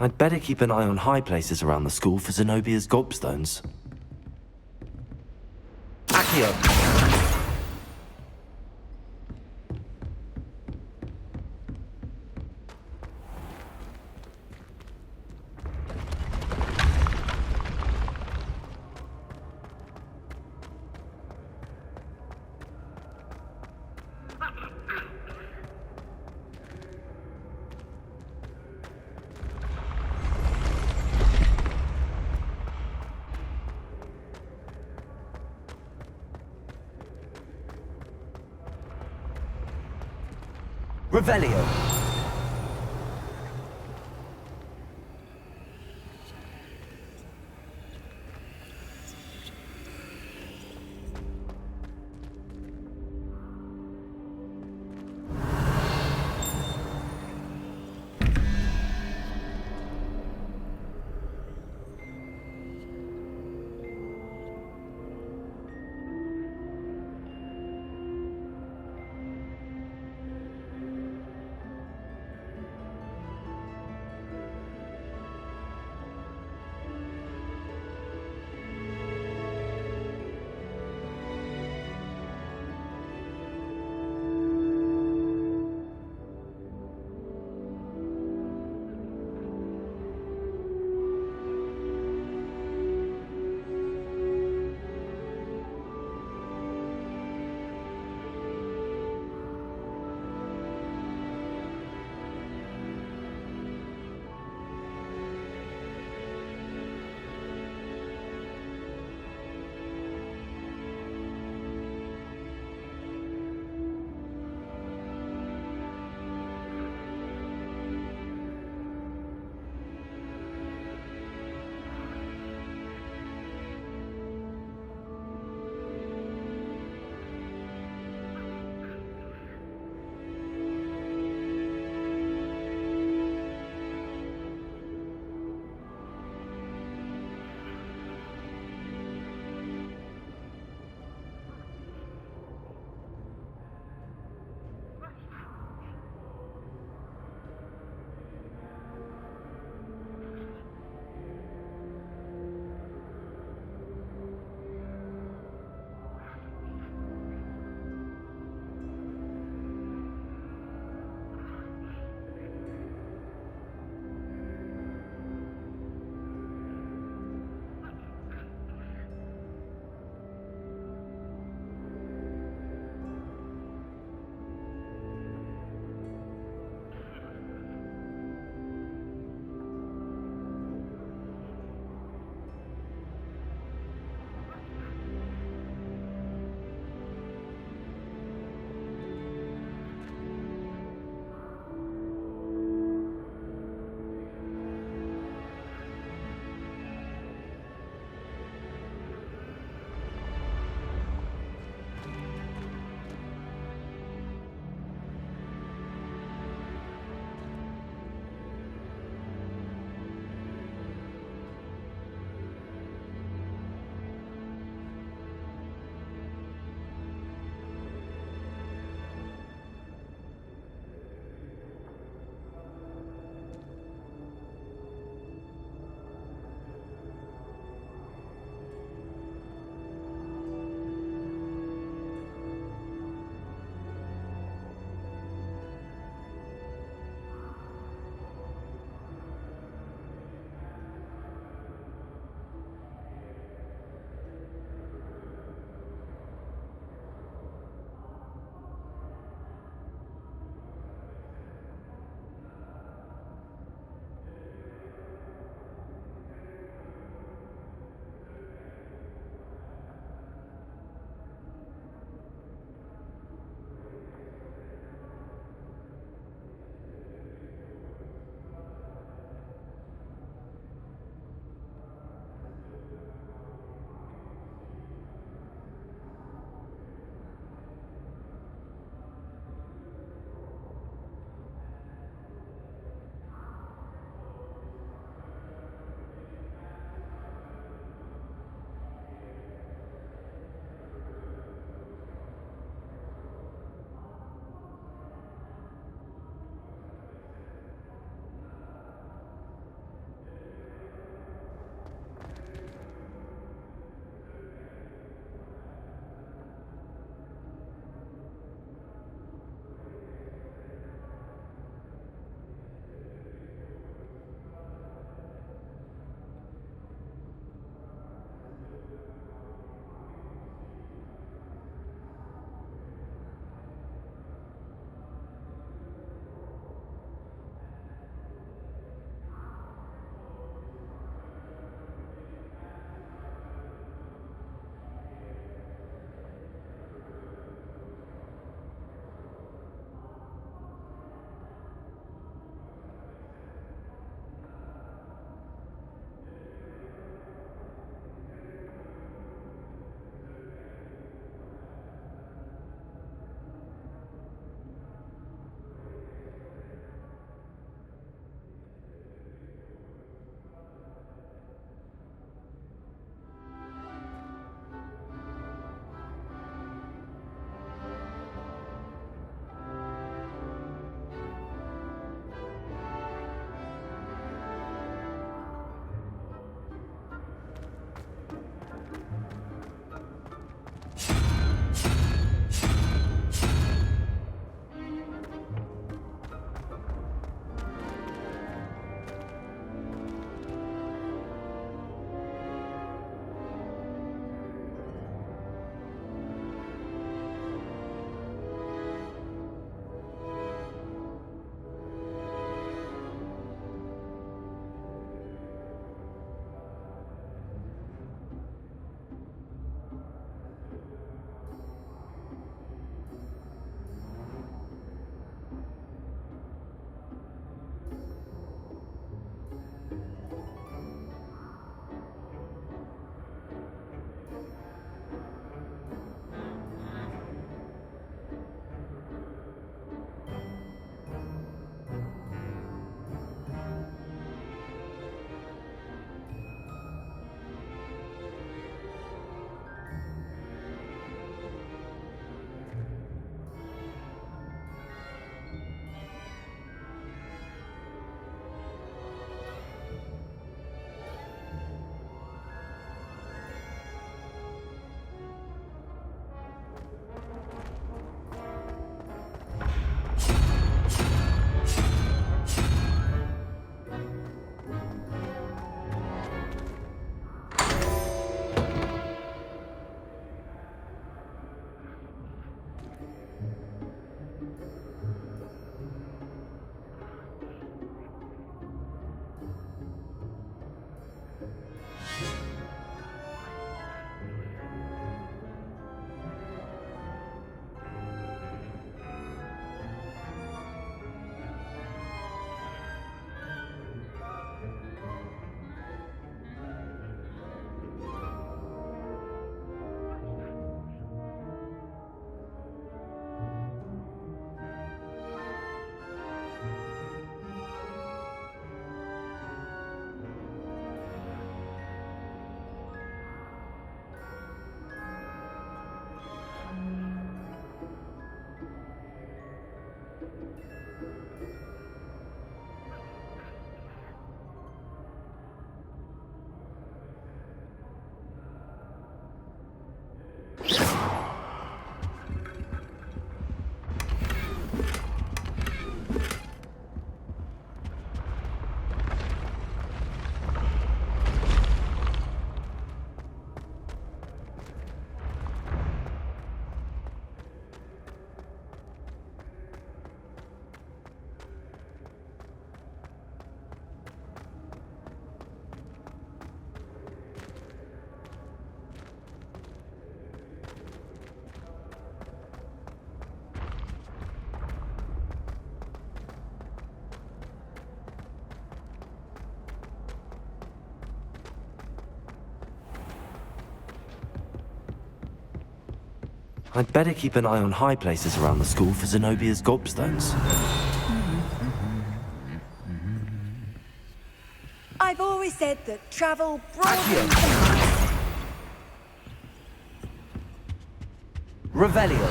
I'd better keep an eye on high places around the school for Zenobia's gobstones. Accio! Revelio. I'd better keep an eye on high places around the school for Zenobia's gobstones. I've always said that travel broadens Revelio.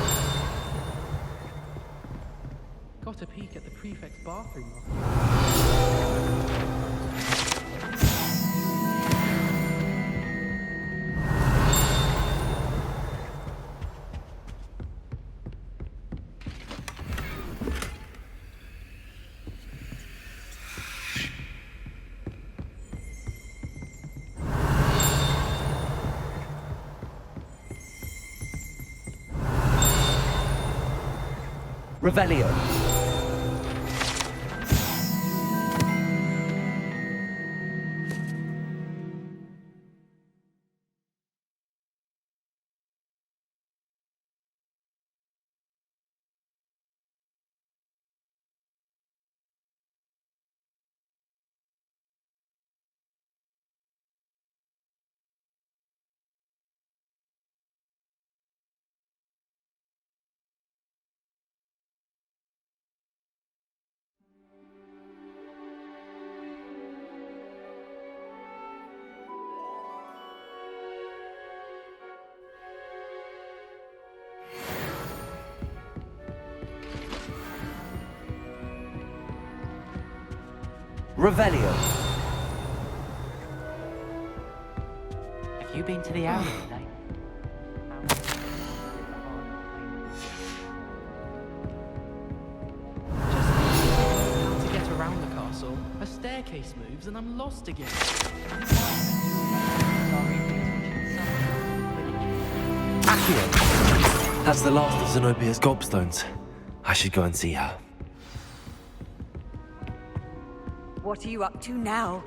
Got a peek at the prefect's bathroom. Revelio. Revelio. Have you been to the alley today? To get around the castle, a staircase moves and I'm lost again. Accio. That's the last of Zenobia's gobstones. I should go and see her. What are you up to now?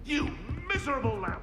You miserable lamb!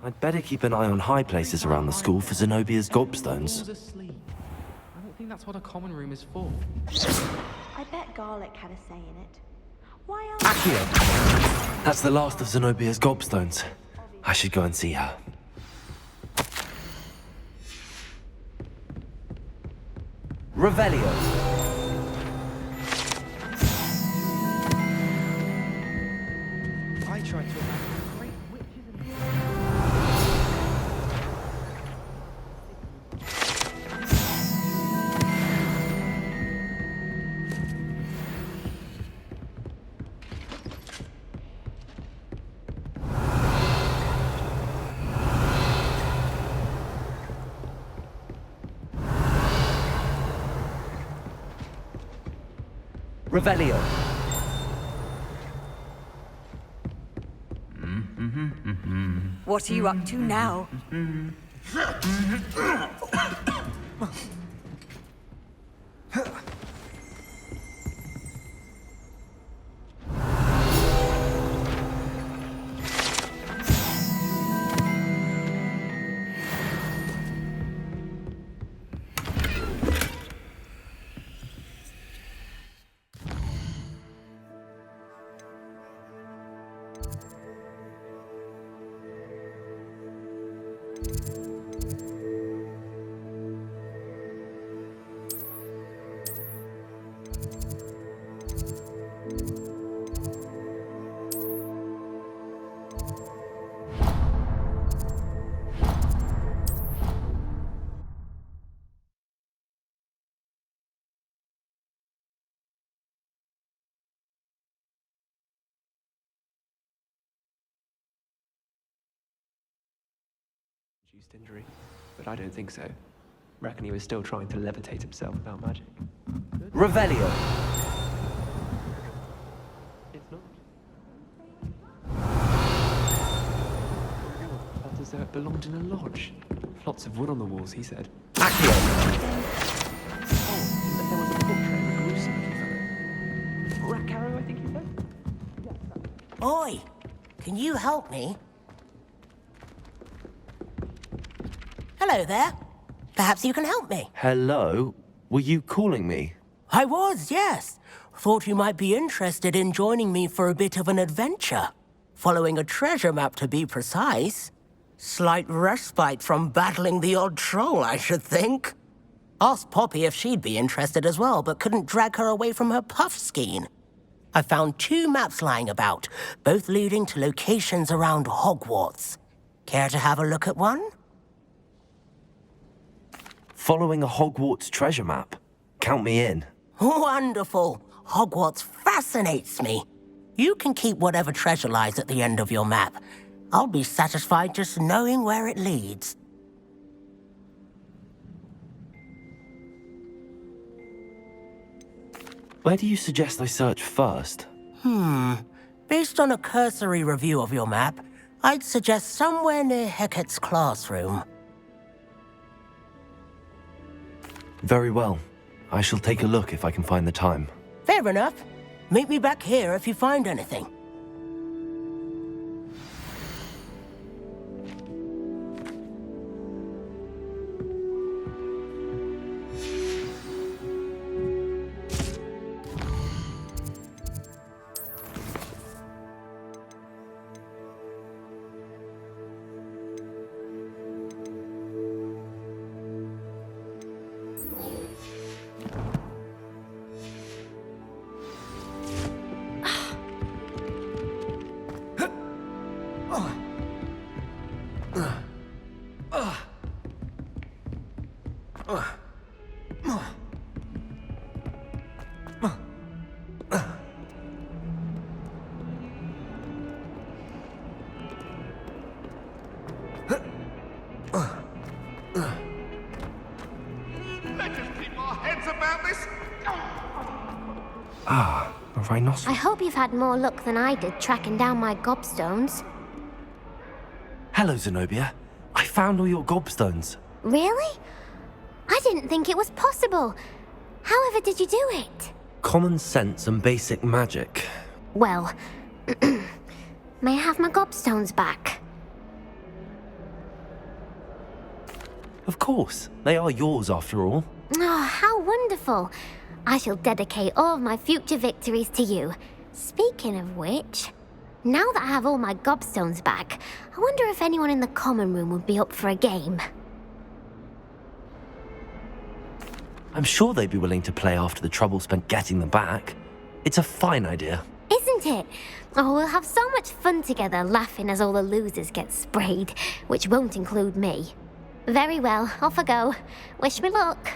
I'd better keep an eye on high places around the school for Zenobia's gobstones. I don't think that's what a common room is for. I bet Garlic had a say in it. Why else? Accio. That's the last of Zenobia's gobstones. I should go and see her. Revelio. I tried to imagine great witches and... Revelio. What are you up to now? Induced injury, but I don't think so. Reckon he was still trying to levitate himself without magic. Revelio. It's not. Felt as though it belonged in a lodge. Lots of wood on the walls, he said. Accio. Oh, and there was a portrait of a gruesome looking fellow. Raccaro, I think he said? Oi, can you help me? Hello there. Perhaps you can help me. Hello? Were you calling me? I was, yes. Thought you might be interested in joining me for a bit of an adventure. Following a treasure map, to be precise. Slight respite from battling the odd troll, I should think. Asked Poppy if she'd be interested as well, but couldn't drag her away from her puff skein. I found 2 maps lying about, both leading to locations around Hogwarts. Care to have a look at one? Following a Hogwarts treasure map. Count me in. Wonderful. Hogwarts fascinates me. You can keep whatever treasure lies at the end of your map. I'll be satisfied just knowing where it leads. Where do you suggest I search first? Based on a cursory review of your map, I'd suggest somewhere near Hecat's classroom. Very well. I shall take a look if I can find the time. Fair enough. Meet me back here if you find anything. Let's just keep our heads about this. Ah, a rhinoceros. I hope you've had more luck than I did tracking down my gobstones. Hello, Zenobia. I found all your gobstones. Really? I didn't think it was possible. However did you do it? Common sense and basic magic. Well, may I have my gobstones back? Of course. They are yours after all. Oh, how wonderful. I shall dedicate all of my future victories to you. Speaking of which, now that I have all my gobstones back, I wonder if anyone in the common room would be up for a game. I'm sure they'd be willing to play after the trouble spent getting them back. It's a fine idea. Isn't it? Oh, we'll have so much fun together laughing as all the losers get sprayed, which won't include me. Very well, off I go. Wish me luck.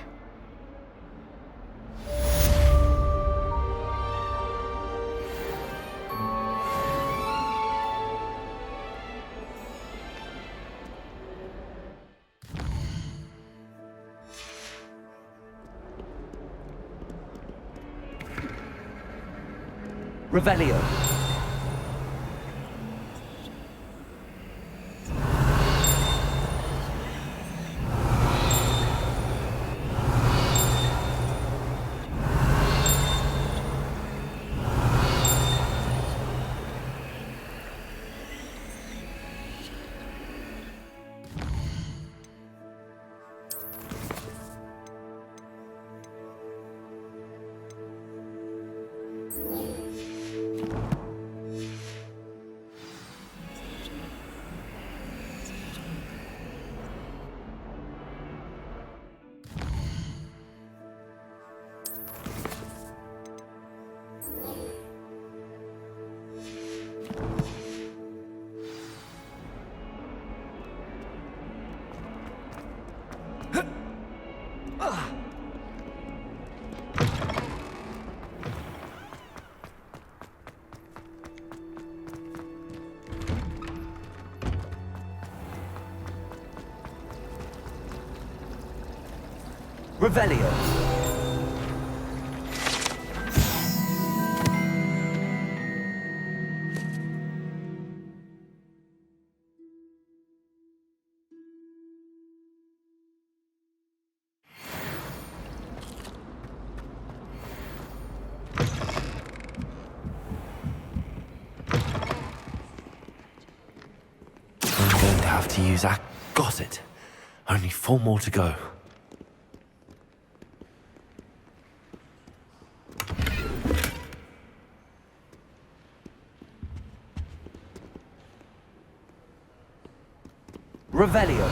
Revelio. Revelio. I'm going to have to use that. Got it. Only 4 more to go. Revelio.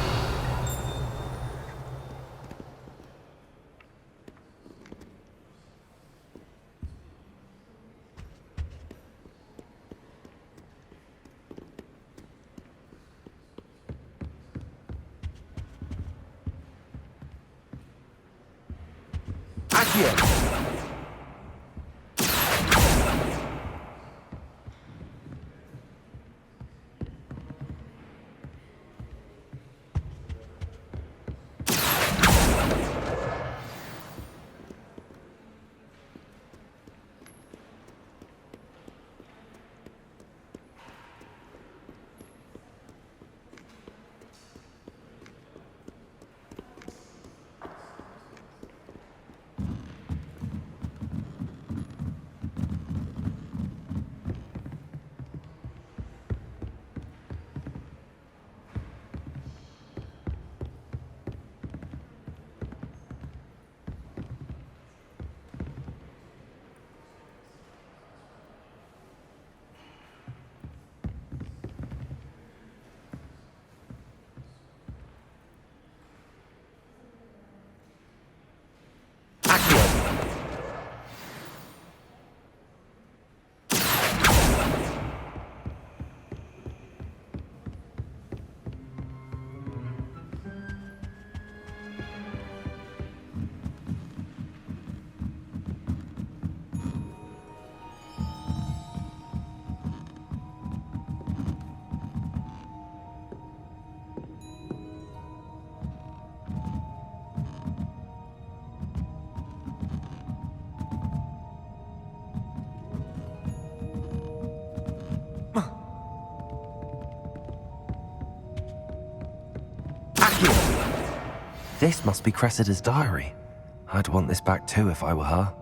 Accio. This must be Cressida's diary. I'd want this back too if I were her.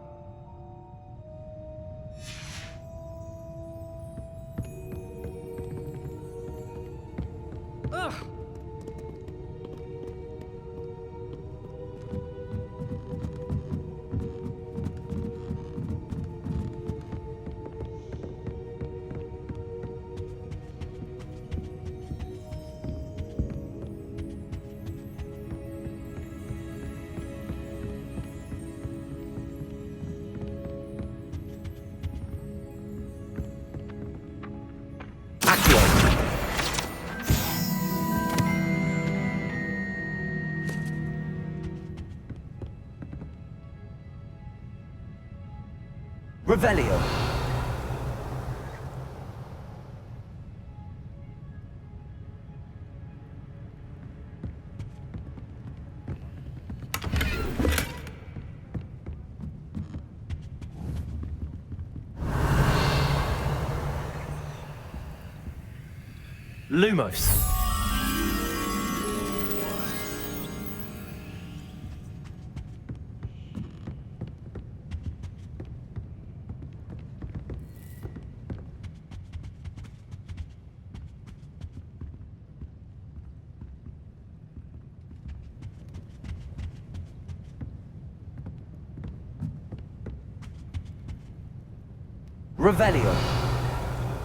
Revelio. Lumos. Revelio.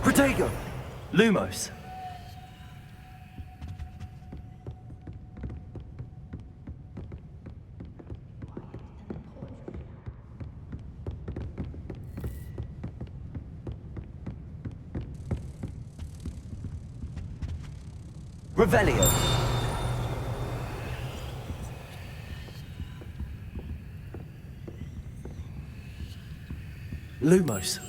Protego. Lumos. Revelio. Lumos.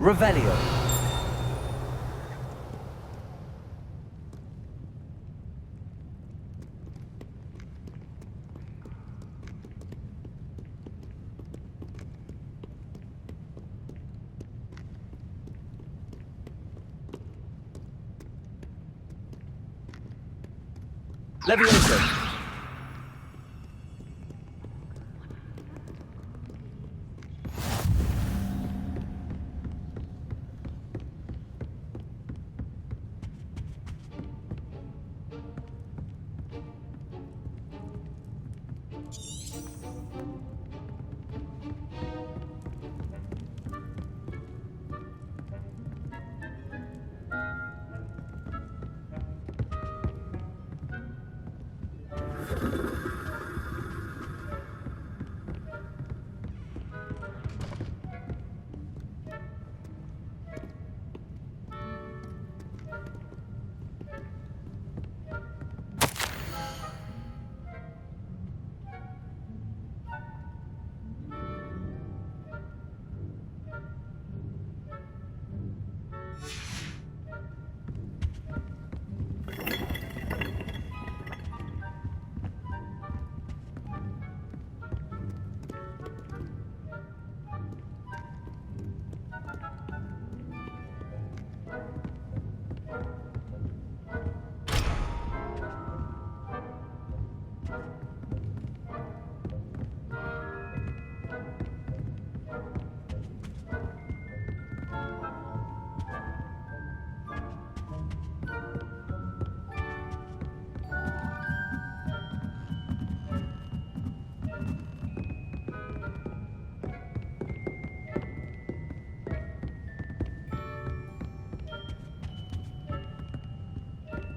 Revelio. Levioso.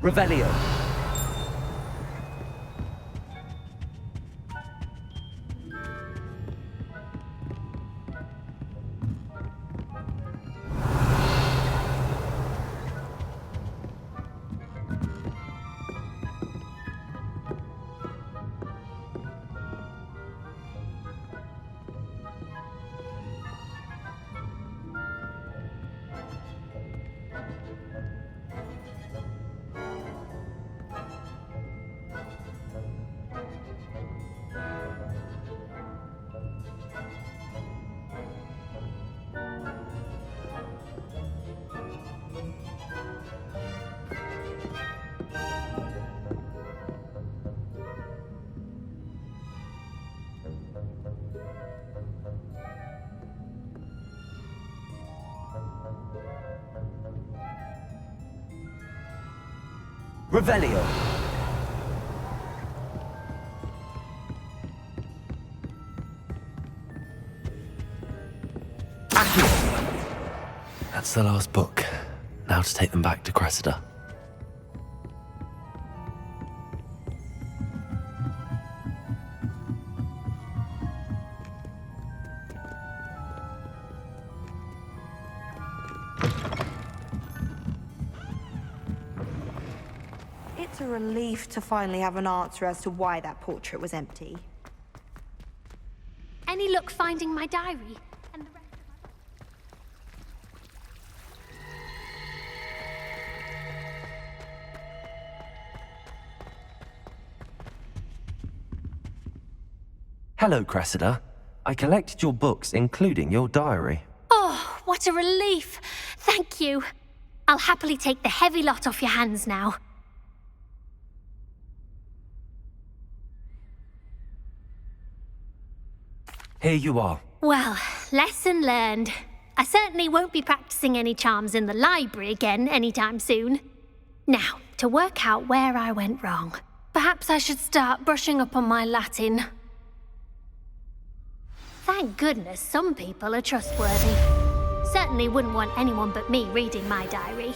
Revelio. Revelio. That's the last book. Now to take them back to Cressida. It's a relief to finally have an answer as to why that portrait was empty. Any luck finding my diary? And the rest of Hello, Cressida. I collected your books, including your diary. Oh, what a relief! Thank you. I'll happily take the heavy lot off your hands now. Here you are. Well, lesson learned. I certainly won't be practicing any charms in the library again anytime soon. Now, to work out where I went wrong. Perhaps I should start brushing up on my Latin. Thank goodness some people are trustworthy. Certainly wouldn't want anyone but me reading my diary.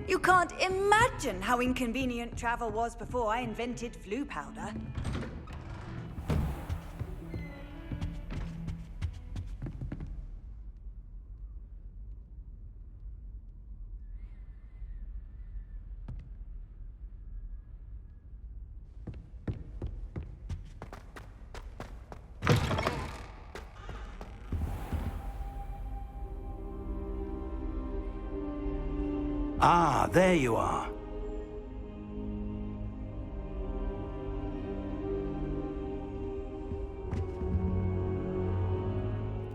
You can't imagine how inconvenient travel was before I invented flu powder. Ah, there you are.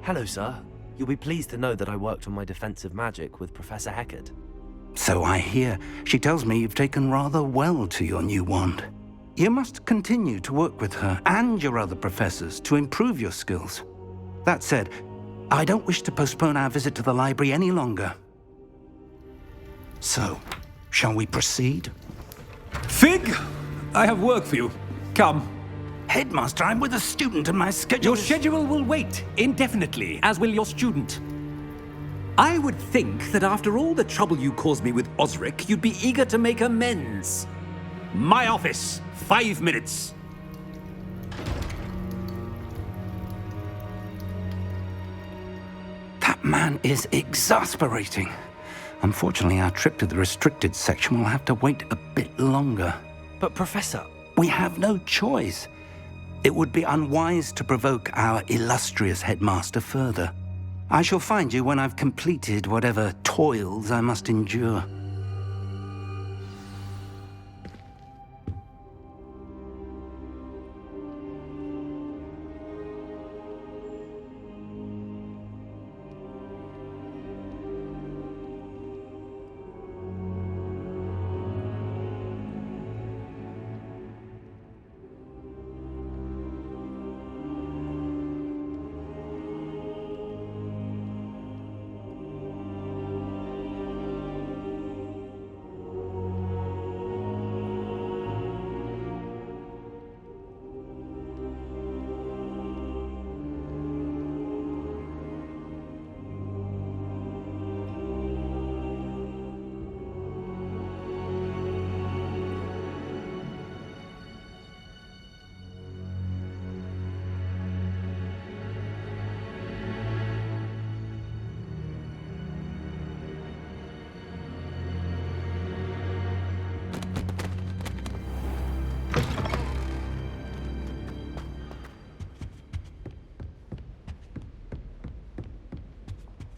Hello, sir. You'll be pleased to know that I worked on my defensive magic with Professor Heckard. So I hear. She tells me you've taken rather well to your new wand. You must continue to work with her and your other professors to improve your skills. That said, I don't wish to postpone our visit to the library any longer. So, shall we proceed? Fig, I have work for you. Come. Headmaster, I'm with a student and my schedule Your schedule will wait indefinitely, as will your student. I would think that after all the trouble you caused me with Osric, you'd be eager to make amends. My office. 5 minutes. That man is exasperating. Unfortunately, our trip to the restricted section will have to wait a bit longer. But Professor... We have no choice. It would be unwise to provoke our illustrious headmaster further. I shall find you when I've completed whatever toils I must endure.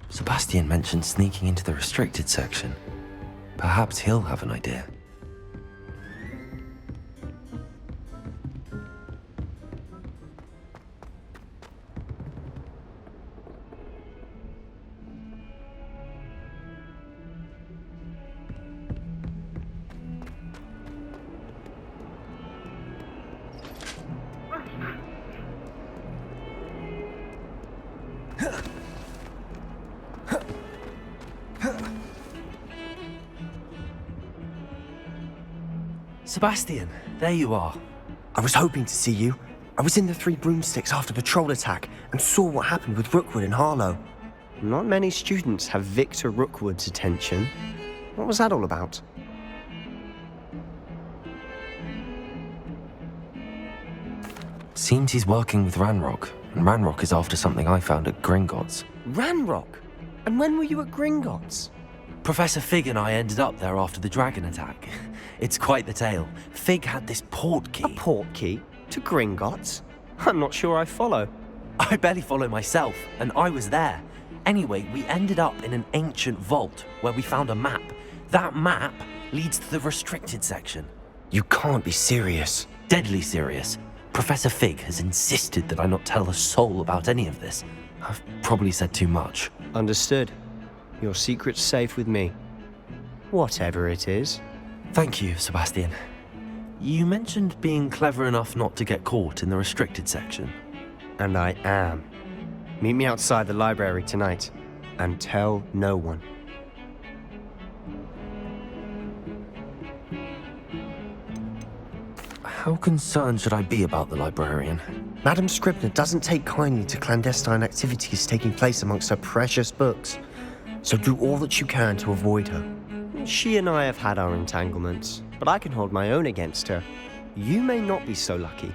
Sebastian mentioned sneaking into the restricted section. Perhaps he'll have an idea. Sebastian, there you are. I was hoping to see you. I was in the Three Broomsticks after the troll attack and saw what happened with Rookwood and Harlow. Not many students have Victor Rookwood's attention. What was that all about? Seems he's working with Ranrock, and Ranrock is after something I found at Gringotts. Ranrock? And when were you at Gringotts? Professor Fig and I ended up there after the dragon attack. It's quite the tale. Fig had this port key. A port key? To Gringotts? I'm not sure I follow. I barely follow myself, and I was there. Anyway, we ended up in an ancient vault where we found a map. That map leads to the restricted section. You can't be serious. Deadly serious. Professor Fig has insisted that I not tell a soul about any of this. I've probably said too much. Understood. Your secret's safe with me. Whatever it is. Thank you, Sebastian. You mentioned being clever enough not to get caught in the restricted section. And I am. Meet me outside the library tonight, and tell no one. How concerned should I be about the librarian? Madam Scribner doesn't take kindly to clandestine activities taking place amongst her precious books. So do all that you can to avoid her. She and I have had our entanglements, but I can hold my own against her. You may not be so lucky.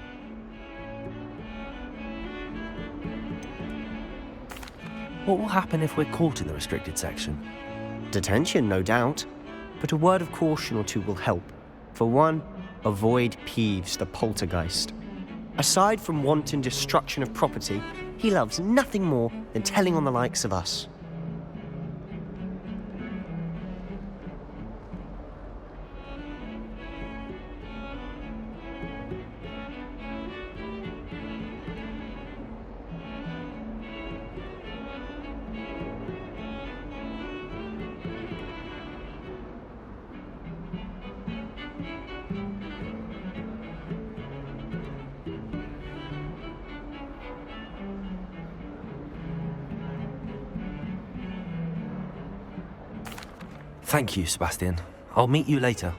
What will happen if we're caught in the restricted section? Detention, no doubt. But a word of caution or two will help. For one, avoid Peeves, the poltergeist. Aside from wanton destruction of property, he loves nothing more than telling on the likes of us. Thank you, Sebastian. I'll meet you later.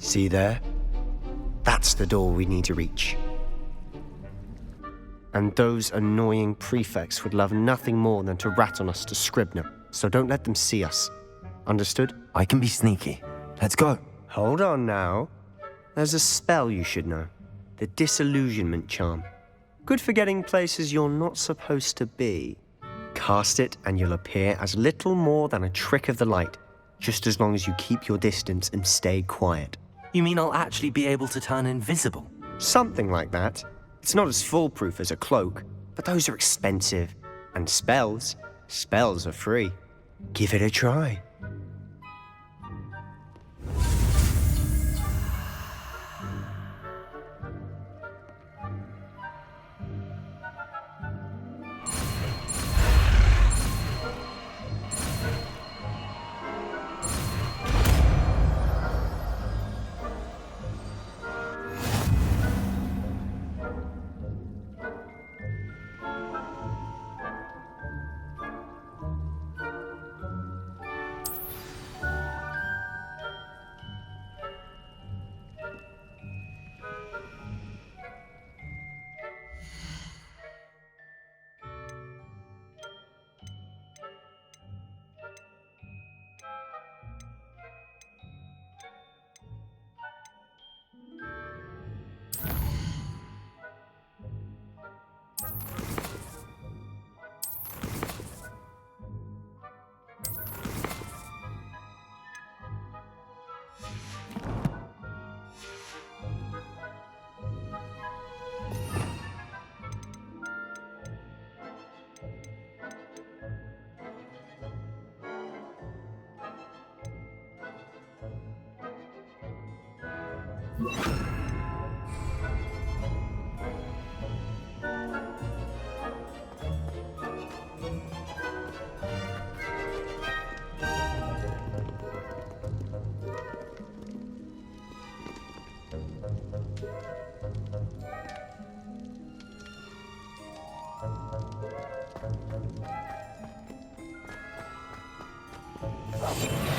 See there? That's the door we need to reach. And those annoying prefects would love nothing more than to rat on us to Scribner, so don't let them see us. Understood? I can be sneaky. Let's go. Hold on now. There's a spell you should know. The Disillusionment Charm. Good for getting places you're not supposed to be. Cast it and you'll appear as little more than a trick of the light, just as long as you keep your distance and stay quiet. You mean I'll actually be able to turn invisible? Something like that. It's not as foolproof as a cloak, but those are expensive. And spells are free. Give it a try.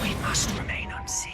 We must remain unseen.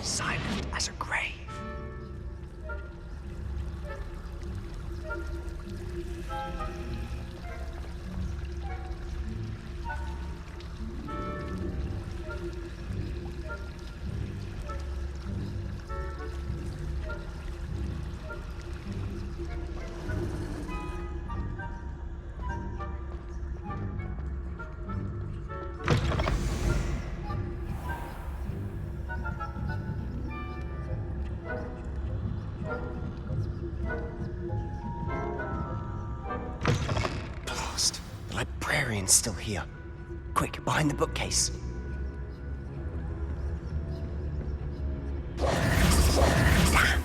Silent as a grave. Blast. The librarian's still here. Quick, behind the bookcase. Damn!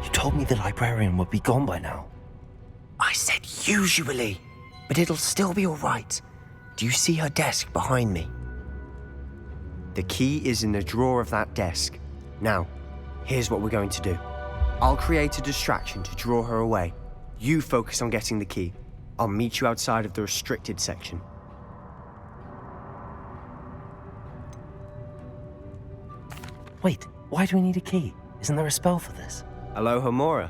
You told me the librarian would be gone by now. I said usually, but it'll still be all right. Do you see her desk behind me? The key is in the drawer of that desk. Now, here's what we're going to do. I'll create a distraction to draw her away. You focus on getting the key. I'll meet you outside of the restricted section. Wait, why do we need a key? Isn't there a spell for this? Alohomora.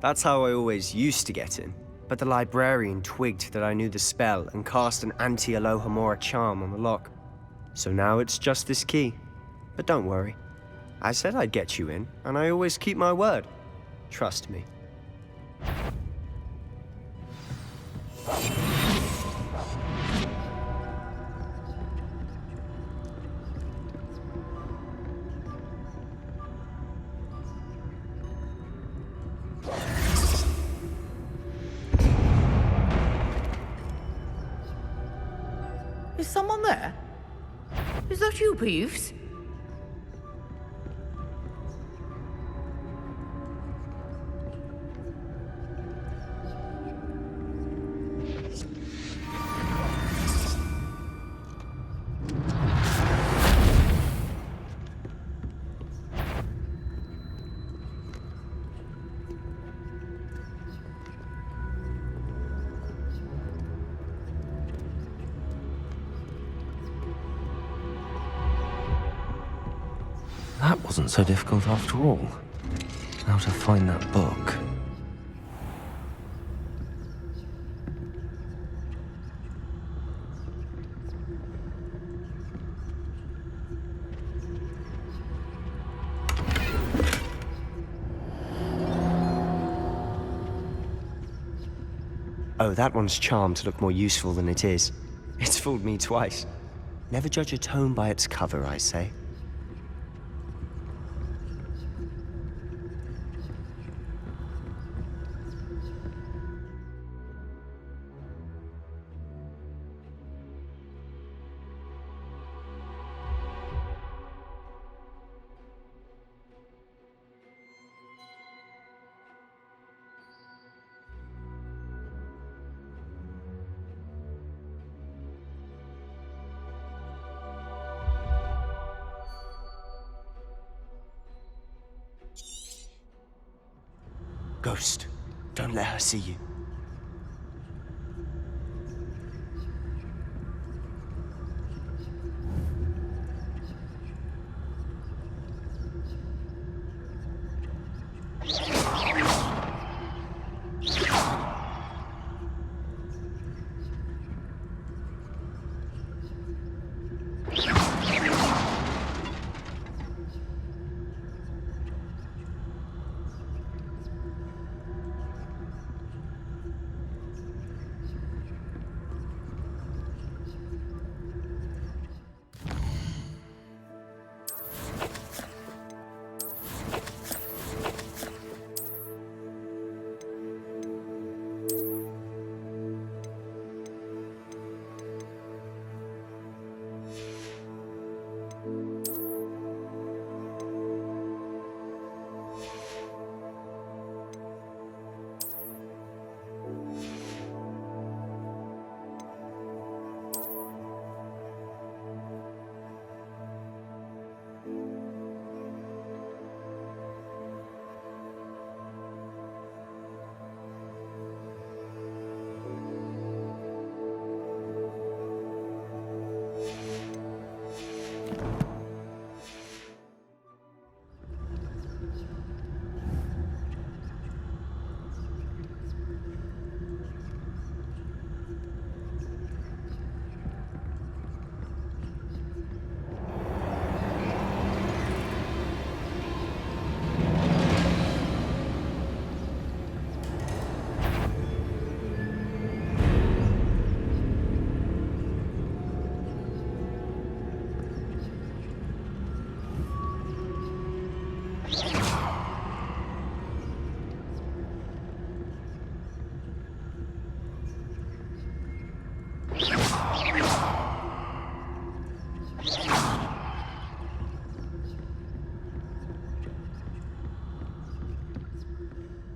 That's how I always used to get in. But the librarian twigged that I knew the spell and cast an anti-Alohomora charm on the lock. So now it's just this key. But don't worry. I said I'd get you in, and I always keep my word. Trust me. someone there? Is that you, Peeves? That wasn't so difficult after all. How to find that book. Oh, that one's charmed to look more useful than it is. It's fooled me twice. Never judge a tome by its cover, I say. Ghost, don't let her see you.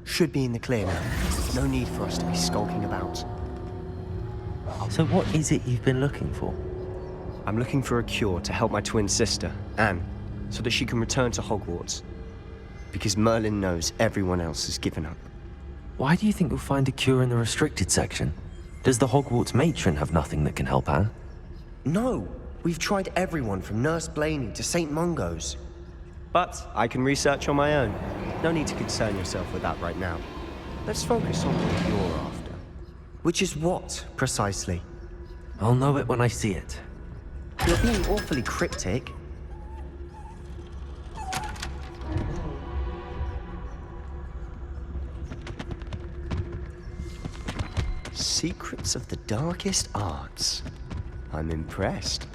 Should be in the clear now. No need for us to be skulking about. So what is it you've been looking for? I'm looking for a cure to help my twin sister, Anne, so that she can return to Hogwarts. Because Merlin knows everyone else has given up. Why do you think you'll find a cure in the restricted section? Does the Hogwarts matron have nothing that can help Anne? No! We've tried everyone from Nurse Blaney to St. Mungo's. But I can research on my own. No need to concern yourself with that right now. Let's focus on what you're after. Which is what, precisely? I'll know it when I see it. You're being awfully cryptic. Secrets of the darkest arts. I'm impressed.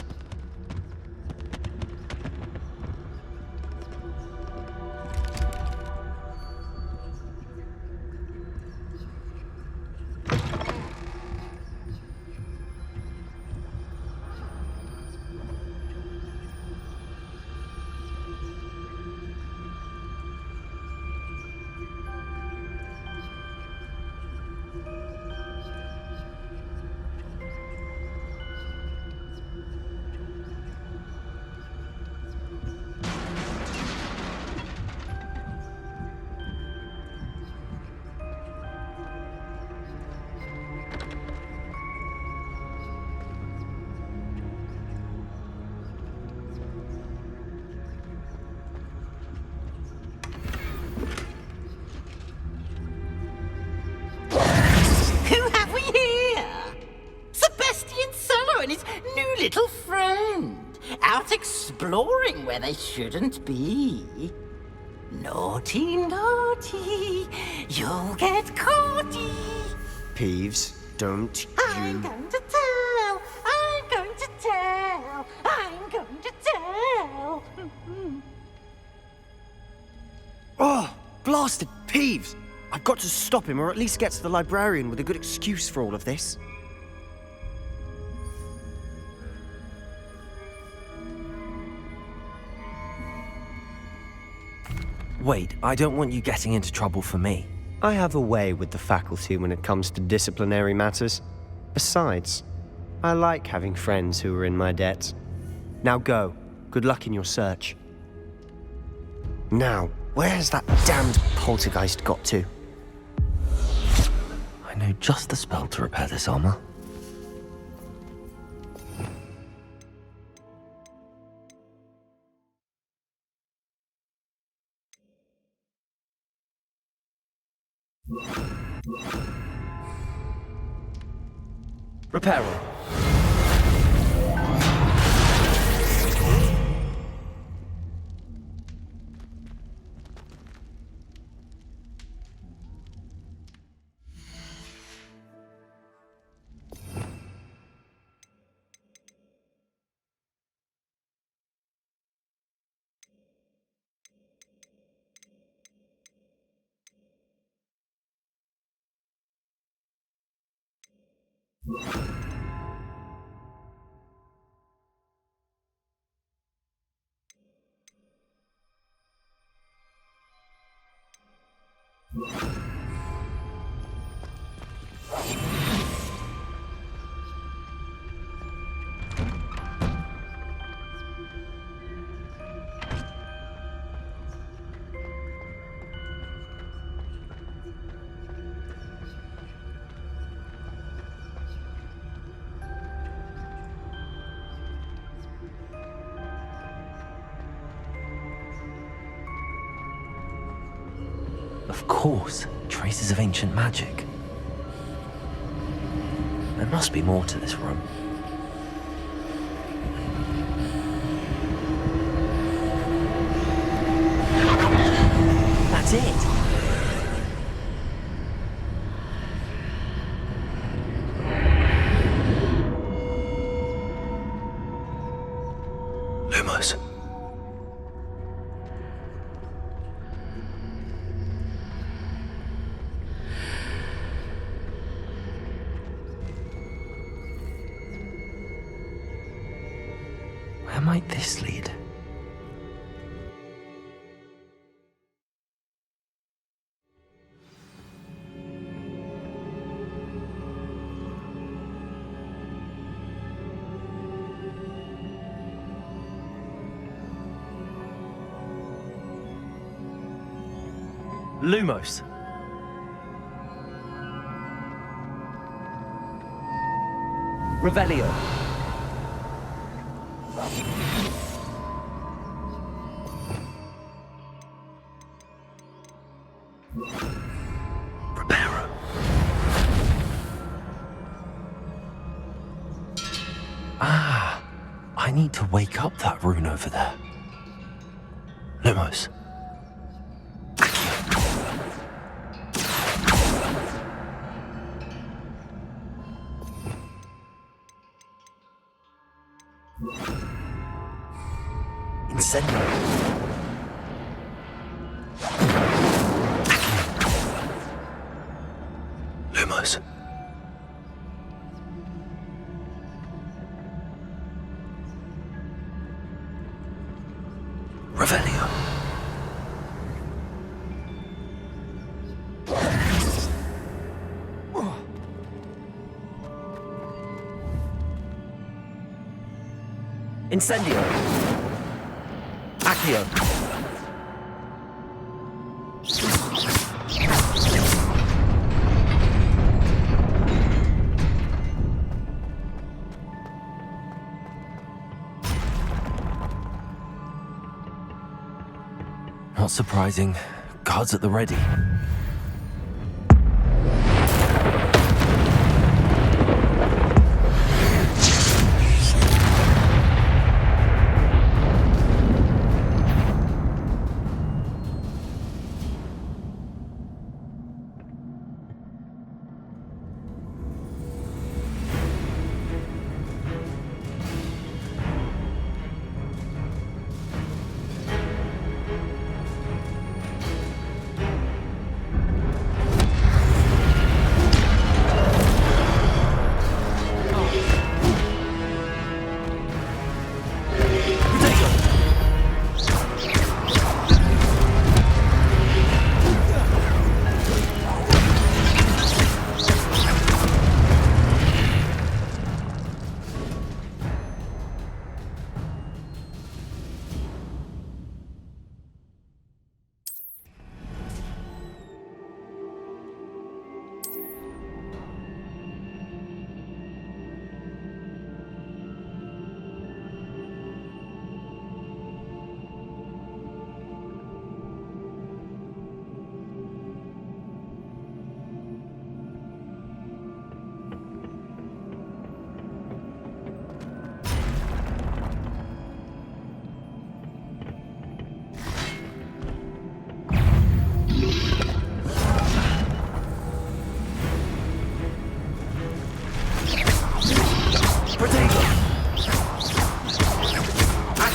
out exploring where they shouldn't be. Naughty, naughty, you'll get caughty. Peeves, don't I'm going to tell, I'm going to tell, I'm going to tell. Oh, blasted Peeves! I've got to stop him, or at least get to the librarian with a good excuse for all of this. Wait, I don't want you getting into trouble for me. I have a way with the faculty when it comes to disciplinary matters. Besides, I like having friends who are in my debt. Now go. Good luck in your search. Now, where's that damned poltergeist got to? I know just the spell to repair this armor. Repairer. Of course, traces of ancient magic. There must be more to this room. That's it. Lumos. Where might this lead? Lumos. Revelio. Reparo. Ah, I need to wake up that rune over there. Lumos. Incendio. Lumos. Revelio. Incendio. Accio. Not surprising. Guards at the ready.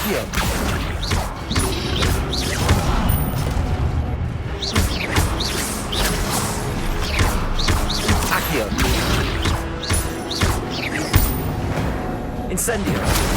Accio. Accio. Incendio.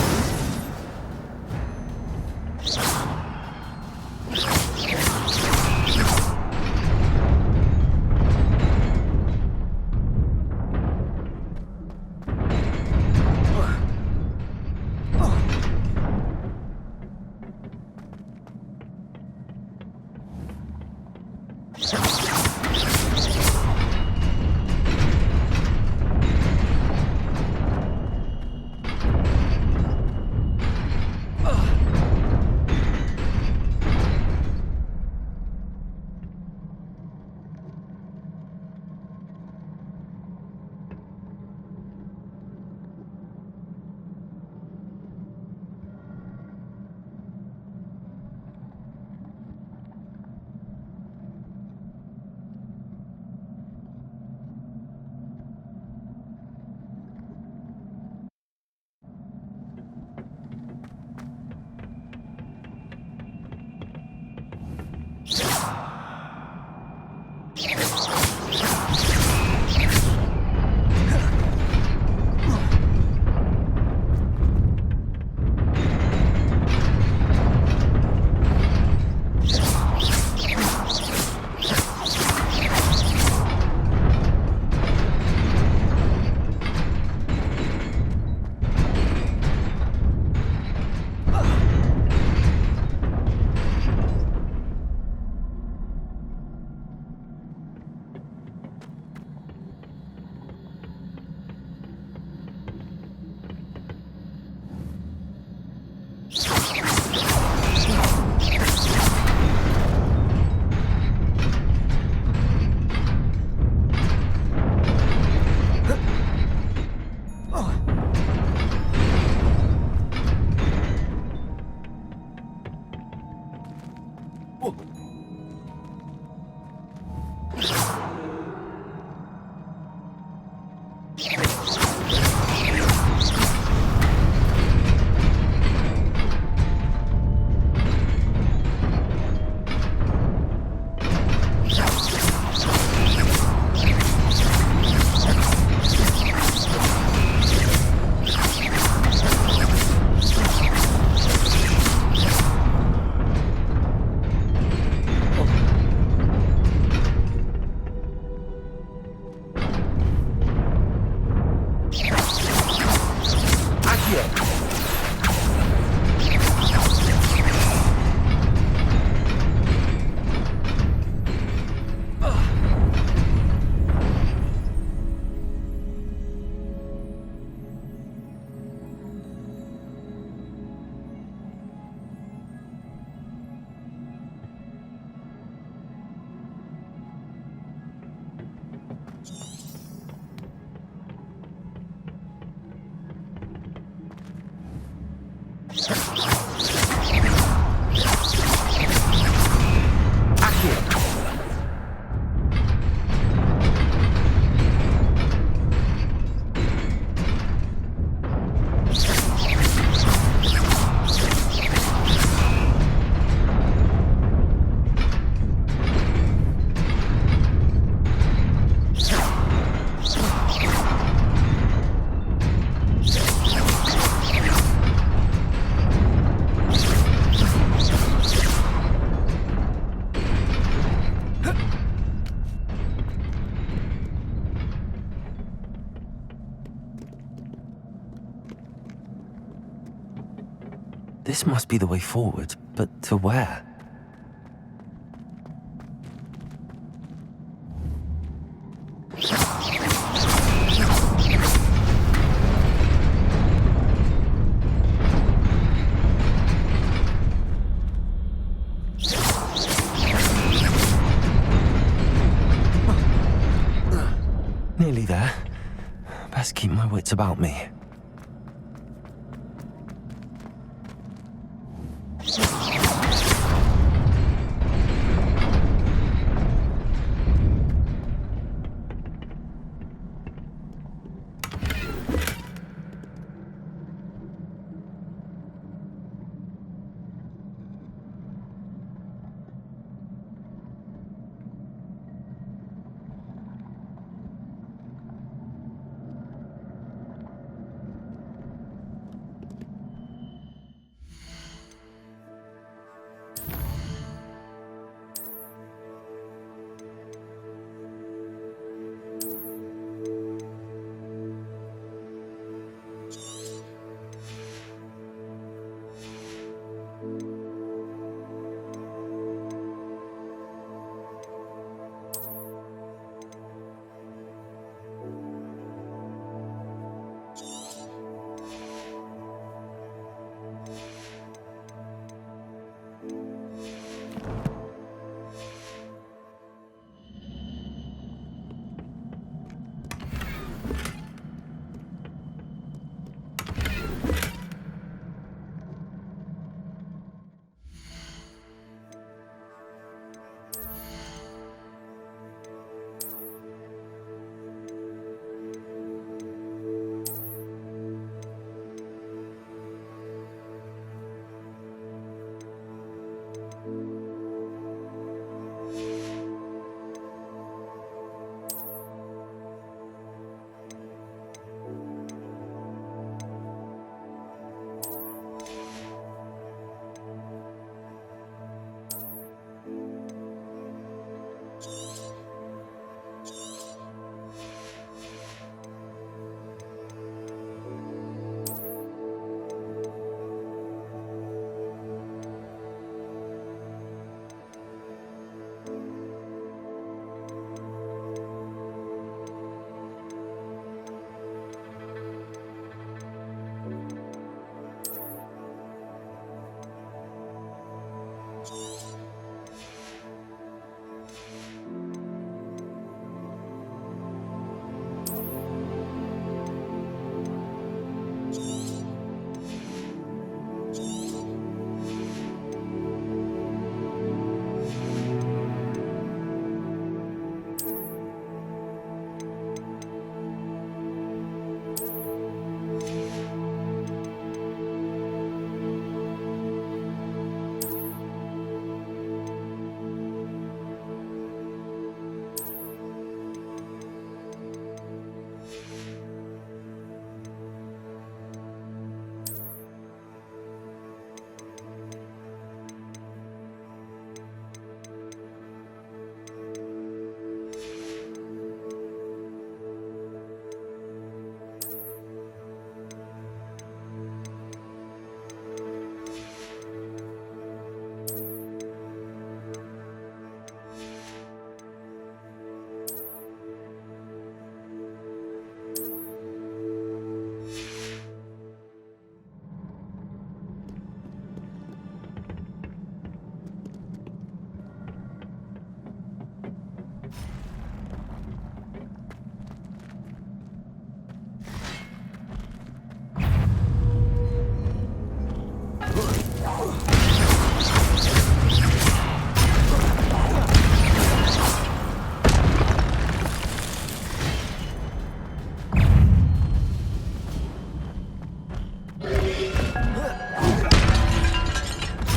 This must be the way forward, but to where? Nearly there. Best keep my wits about me.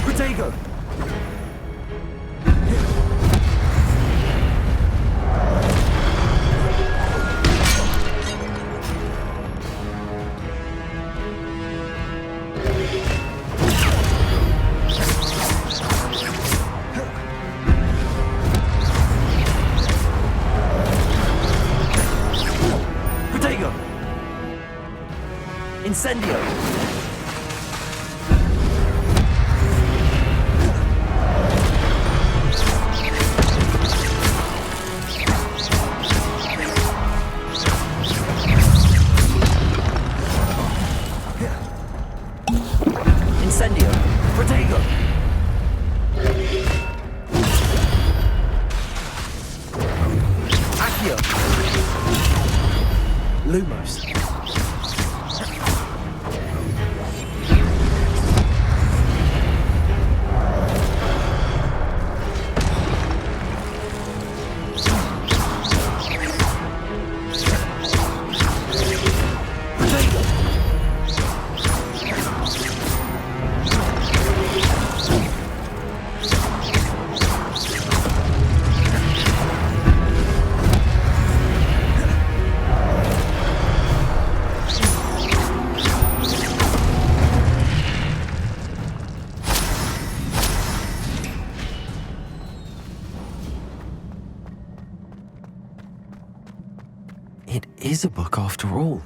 Protego! Protego! Incendio! Incendio! Protego! Accio! Lumos! It is a book after all.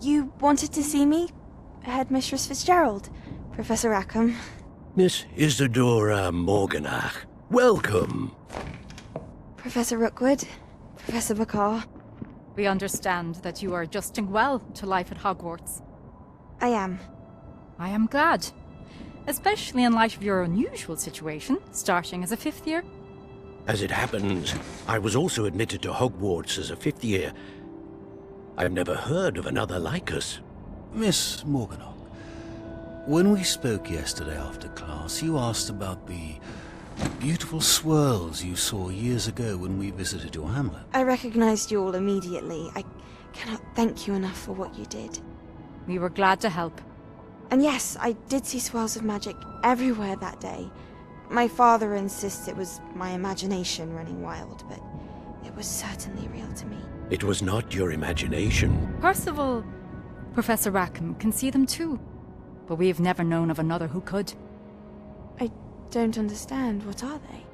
You wanted to see me? Headmistress Fitzgerald? Professor Rackham? Miss Isadora Morganach, welcome. Professor Rookwood? Professor Bakar? We understand that you are adjusting well to life at Hogwarts. I am. I am glad. Especially in light of your unusual situation, starting as a 5th year. As it happens, I was also admitted to Hogwarts as a 5th year. I've never heard of another like us. Miss Morganach, when we spoke yesterday after class, you asked about the beautiful swirls you saw years ago when we visited your hamlet. I recognized you all immediately. I cannot thank you enough for what you did. We were glad to help. And yes, I did see swirls of magic everywhere that day. My father insists it was my imagination running wild, but it was certainly real to me. It was not your imagination. Percival, Professor Rackham can see them too. But we have never known of another who could. I don't understand. What are they?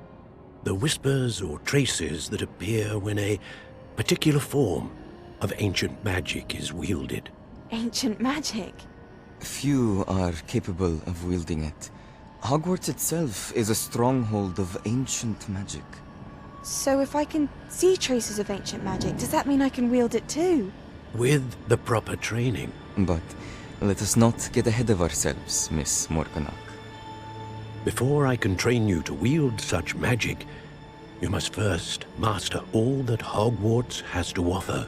The whispers or traces that appear when a particular form of ancient magic is wielded. Ancient magic? Few are capable of wielding it. Hogwarts itself is a stronghold of ancient magic. So if I can see traces of ancient magic, does that mean I can wield it too? With the proper training. But let us not get ahead of ourselves, Miss Morganach. Before I can train you to wield such magic, you must first master all that Hogwarts has to offer.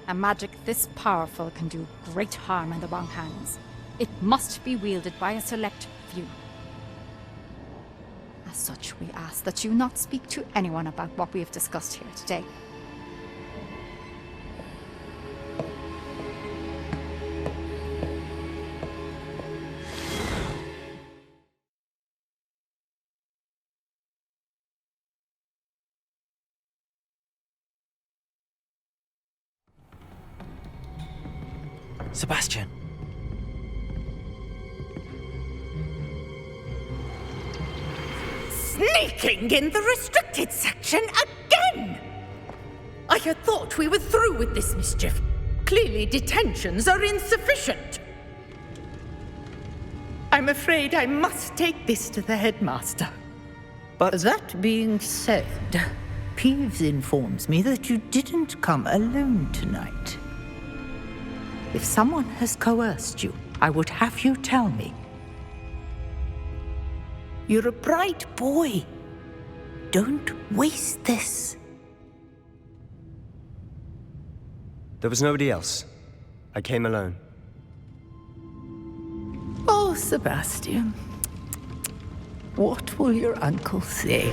A magic this powerful can do great harm in the wrong hands. It must be wielded by a select few. As such, we ask that you not speak to anyone about what we have discussed here today. Sebastian. Sneaking in the restricted section again! I had thought we were through with this mischief. Clearly detentions are insufficient. I'm afraid I must take this to the headmaster. But that being said, Peeves informs me that you didn't come alone tonight. If someone has coerced you, I would have you tell me. You're a bright boy. Don't waste this. There was nobody else. I came alone. Oh, Sebastian. What will your uncle say?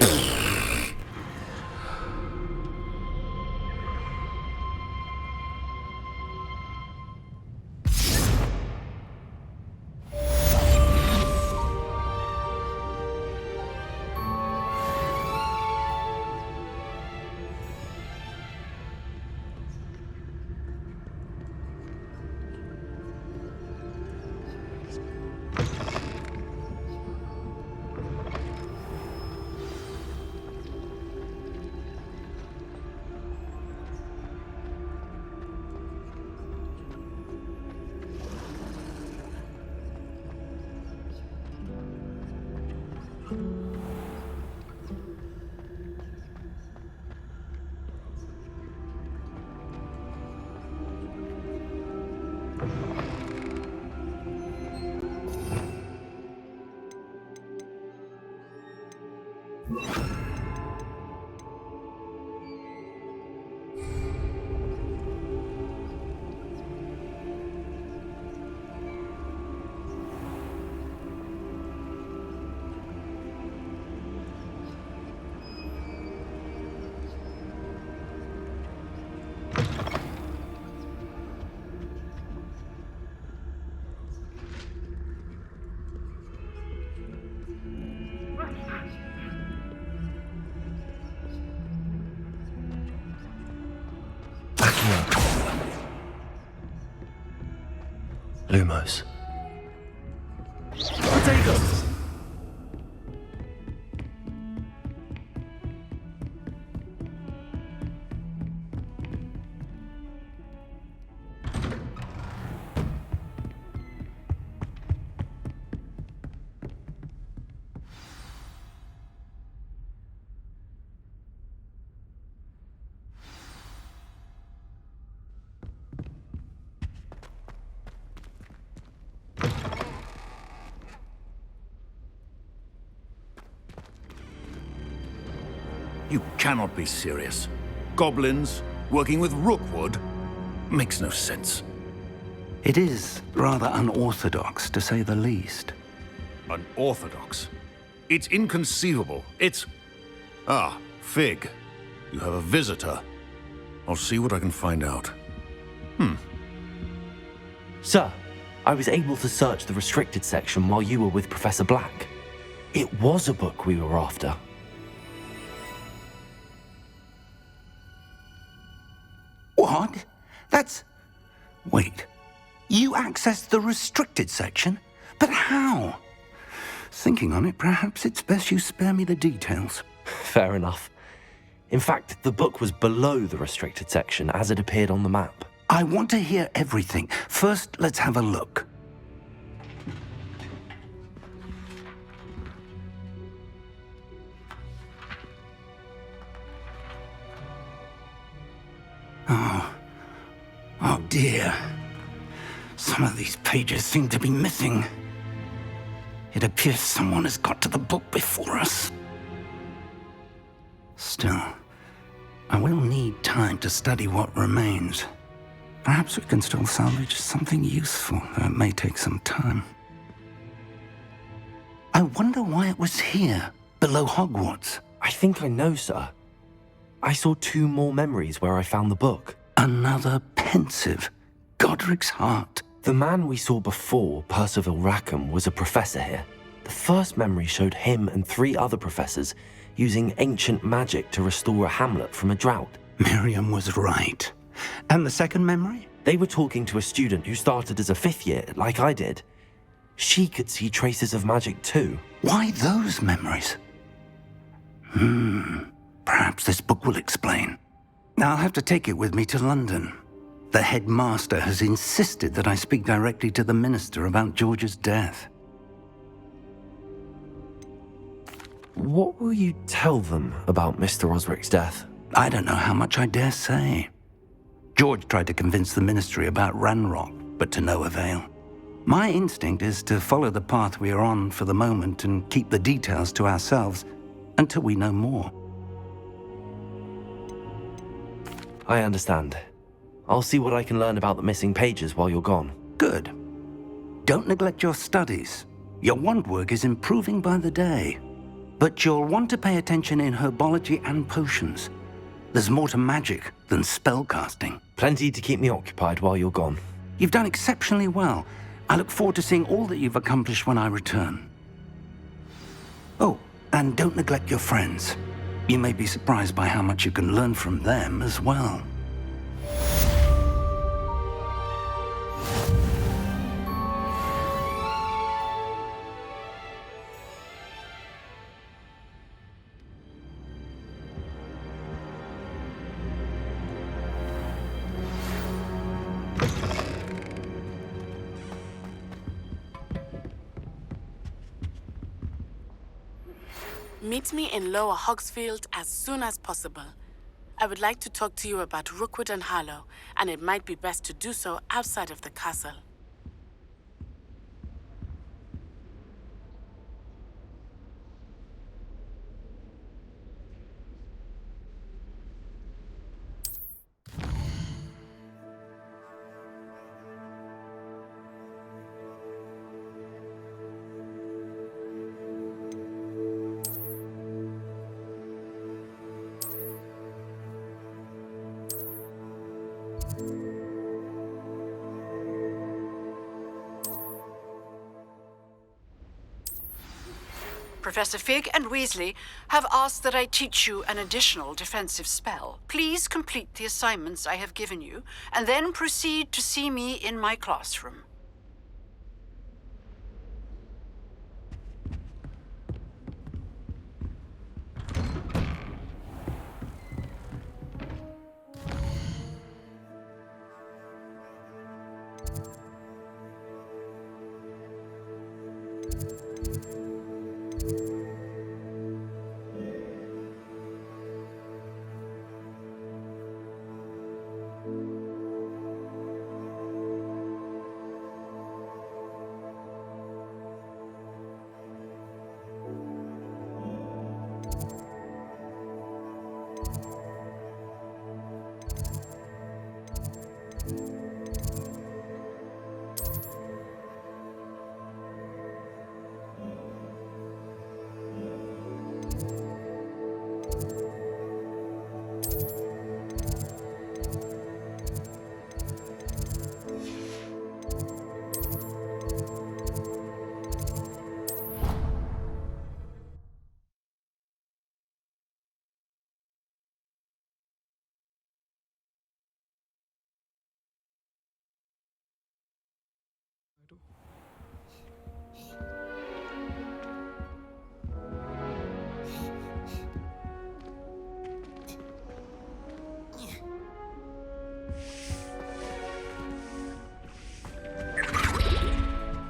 Lumos. You cannot be serious. Goblins working with Rookwood makes no sense. It is rather unorthodox, to say the least. Unorthodox? It's inconceivable. It's... Ah, Fig. You have a visitor. I'll see what I can find out. Sir, I was able to search the restricted section while you were with Professor Black. It was a book we were after. What? That's... Wait. You accessed the restricted section? But how? Thinking on it, perhaps it's best you spare me the details. Fair enough. In fact, the book was below the restricted section as it appeared on the map. I want to hear everything. First, let's have a look. Oh dear. Some of these pages seem to be missing. It appears someone has got to the book before us. Still, I will need time to study what remains. Perhaps we can still salvage something useful, though it may take some time. I wonder why it was here, below Hogwarts. I think I know, sir. I saw 2 more memories where I found the book. Another pensive. Godric's heart. The man we saw before, Percival Rackham, was a professor here. The first memory showed him and 3 other professors using ancient magic to restore a hamlet from a drought. Miriam was right. And the second memory? They were talking to a student who started as a 5th year, like I did. She could see traces of magic too. Why those memories? Perhaps this book will explain. I'll have to take it with me to London. The headmaster has insisted that I speak directly to the minister about George's death. What will you tell them about Mr. Osric's death? I don't know how much I dare say. George tried to convince the ministry about Ranrock, but to no avail. My instinct is to follow the path we are on for the moment and keep the details to ourselves until we know more. I understand. I'll see what I can learn about the missing pages while you're gone. Good. Don't neglect your studies. Your wand work is improving by the day. But you'll want to pay attention in herbology and potions. There's more to magic than spellcasting. Plenty to keep me occupied while you're gone. You've done exceptionally well. I look forward to seeing all that you've accomplished when I return. Oh, and don't neglect your friends. You may be surprised by how much you can learn from them as well. Meet me in Lower Hogsfield as soon as possible. I would like to talk to you about Rookwood and Harlow, and it might be best to do so outside of the castle. Professor Fig and Weasley have asked that I teach you an additional defensive spell. Please complete the assignments I have given you, and then proceed to see me in my classroom.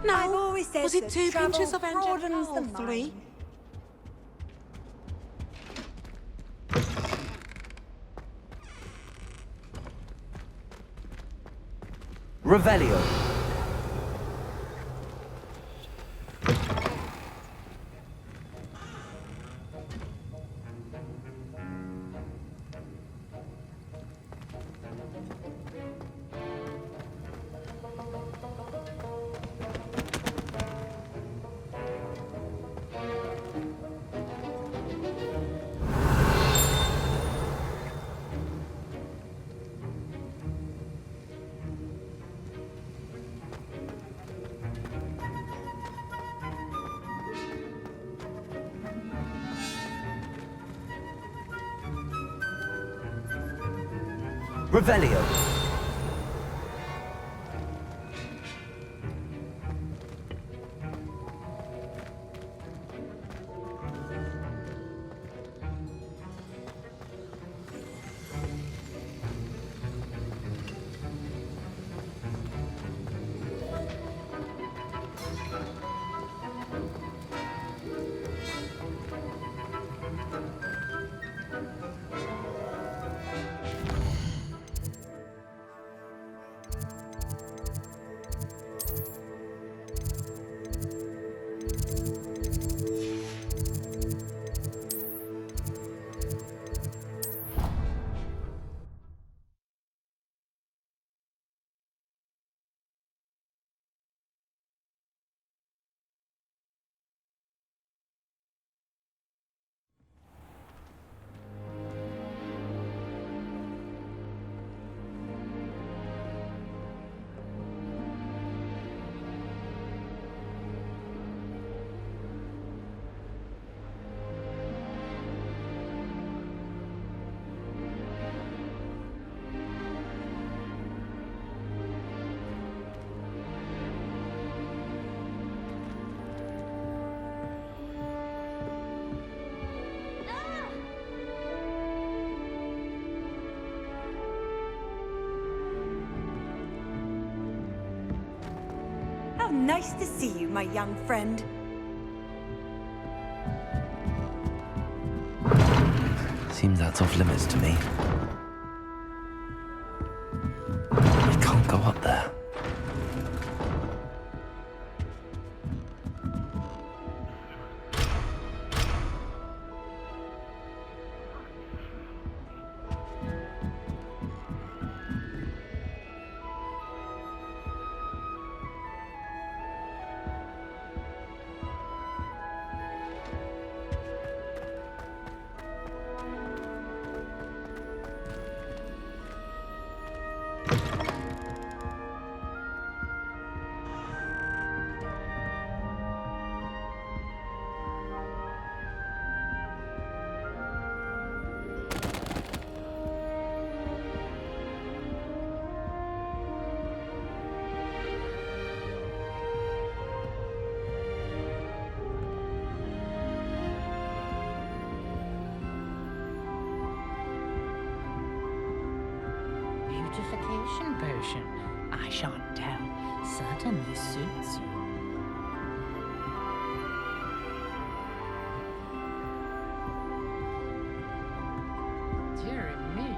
No. I've always said Was it that 2 travel pinches of broadens the angelic? 3? mind. Revelio. Revelio. How nice to see you, my young friend. Seems that's off limits to me. I can't go up there. Beautification potion. I shan't tell. Certainly suits you. Dear me,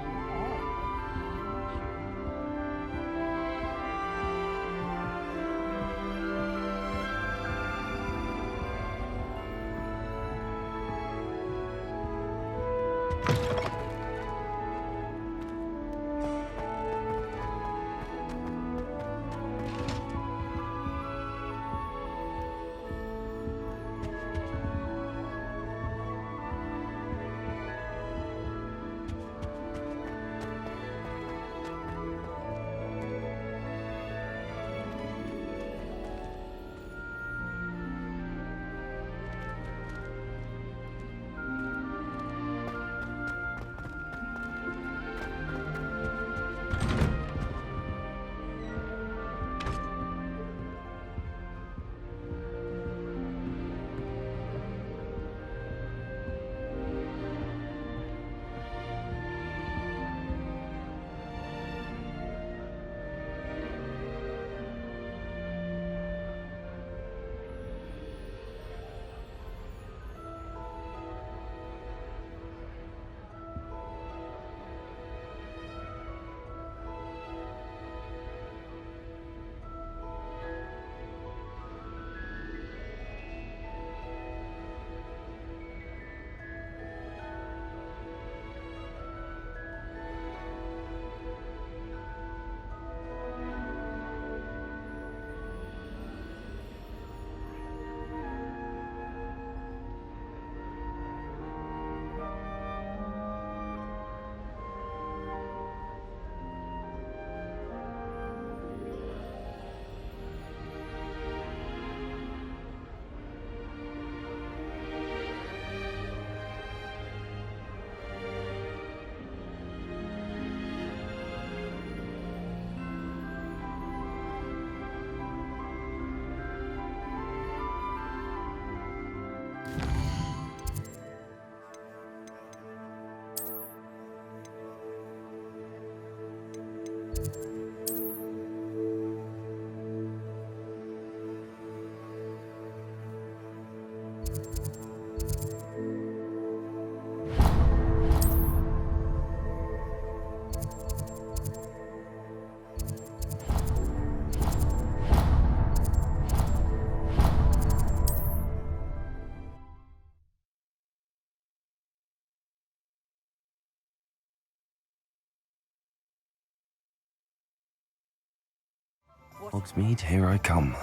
Hogsmeade, here I come.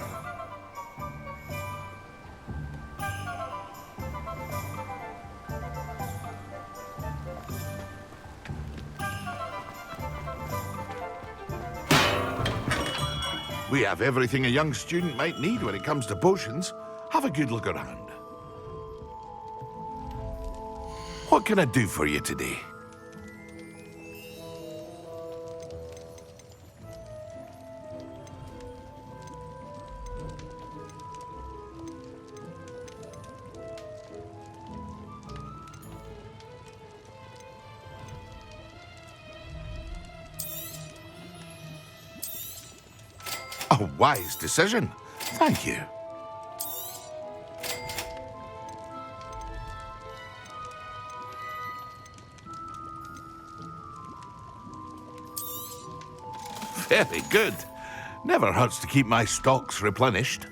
We have everything a young student might need when it comes to potions. Have a good look around. What can I do for you today? A wise decision. Thank you. Very good. Never hurts to keep my stocks replenished.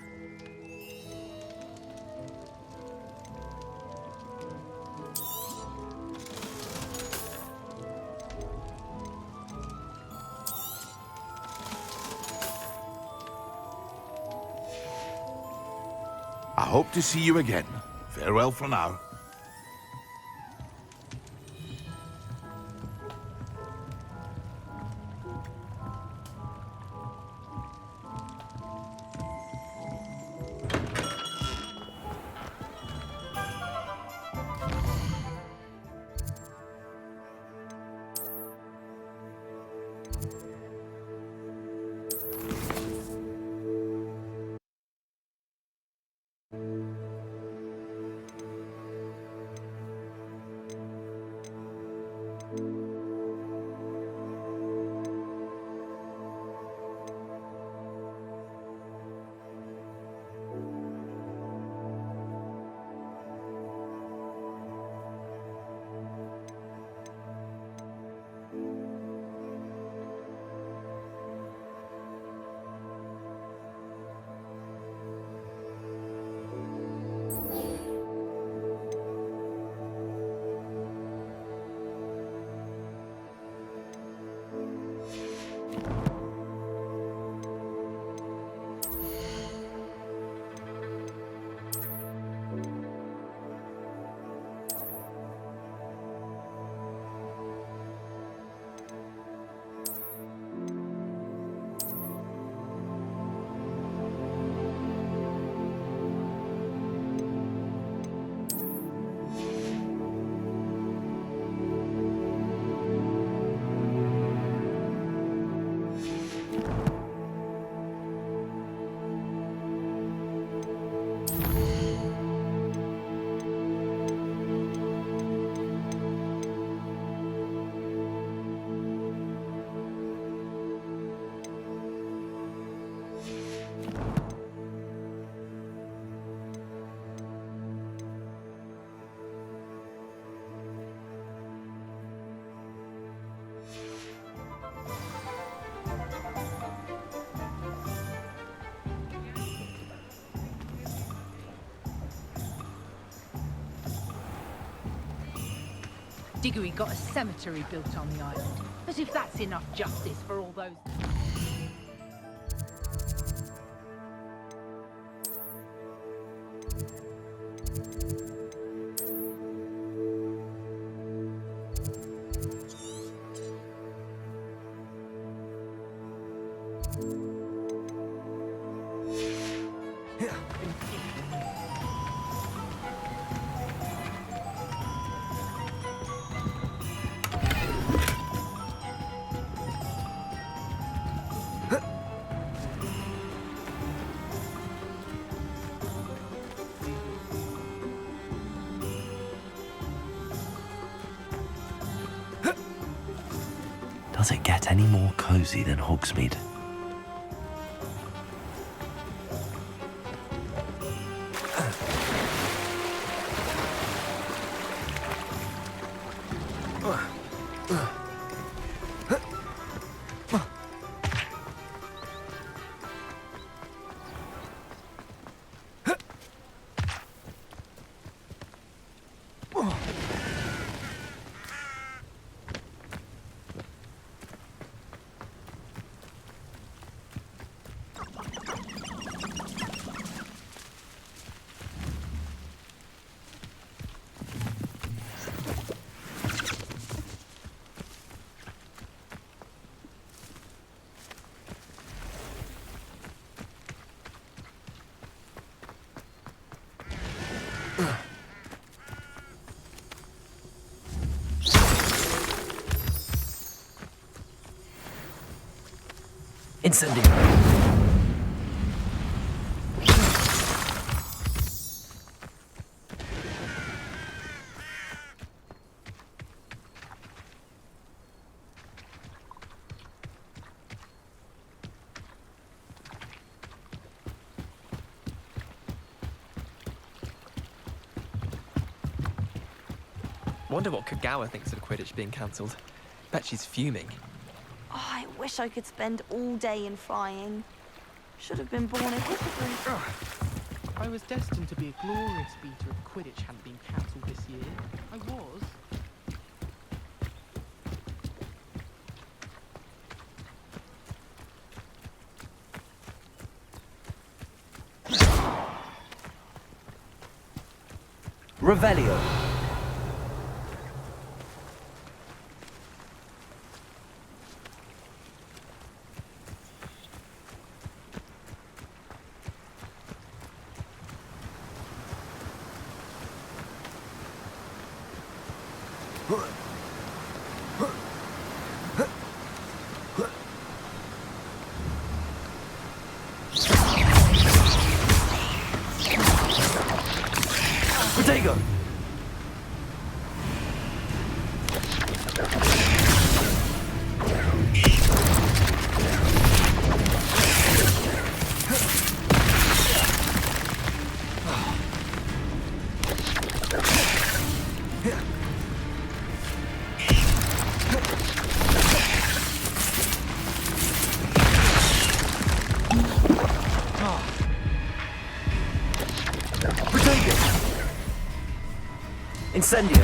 I hope to see you again. Farewell for now. Diggory got a cemetery built on the island. But if that's enough justice for all those... Does it get any more cozy than Hogsmeade? Incendio. Wonder what Kagawa thinks of Quidditch being cancelled. Bet she's fuming. Oh, I wish I could spend all day in flying. Should have been born a hippogriff. I was destined to be a glorious beater if Quidditch hadn't been cancelled this year. I was. Revelio. Protego! Incendio.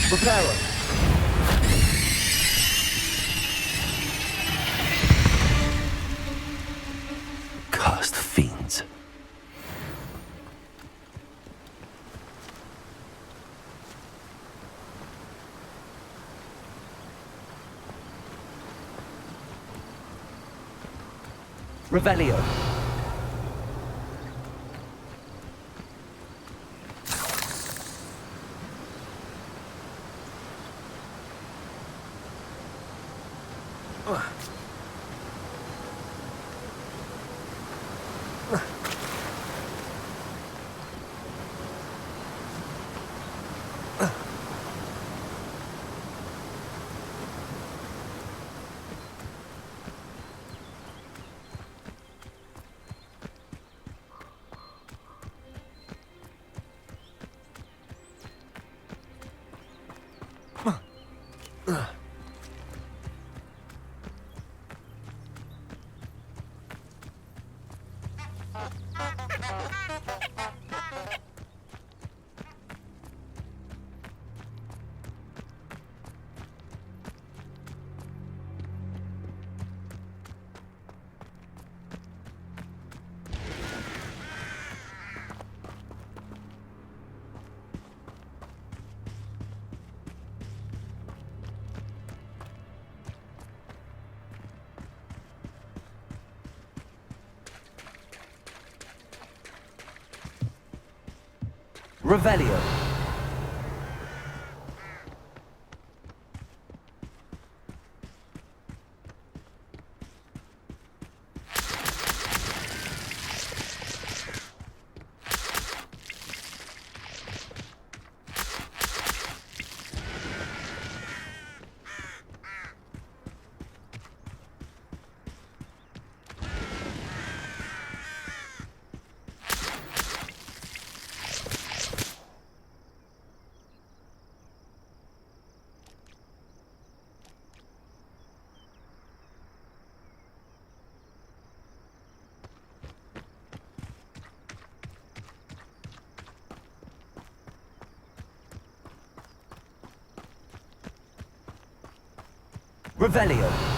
Reparo. Cursed fiends. Revelio. Revelio. Revelio.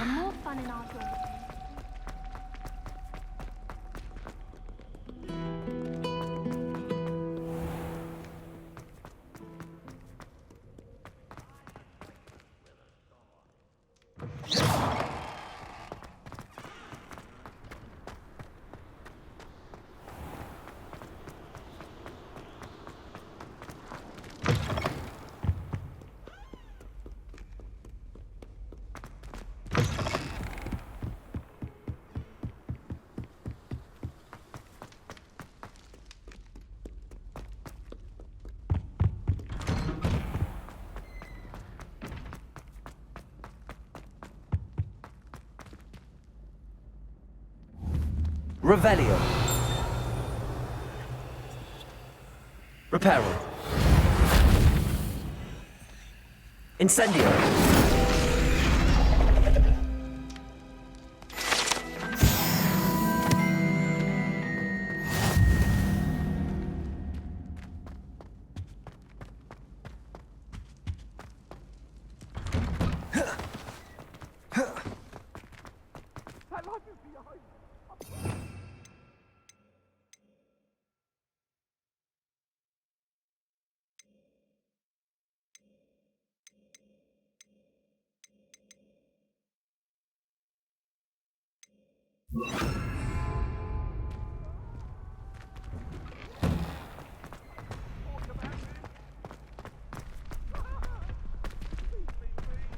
More fun in our game. Revelio. Reparo. Incendio.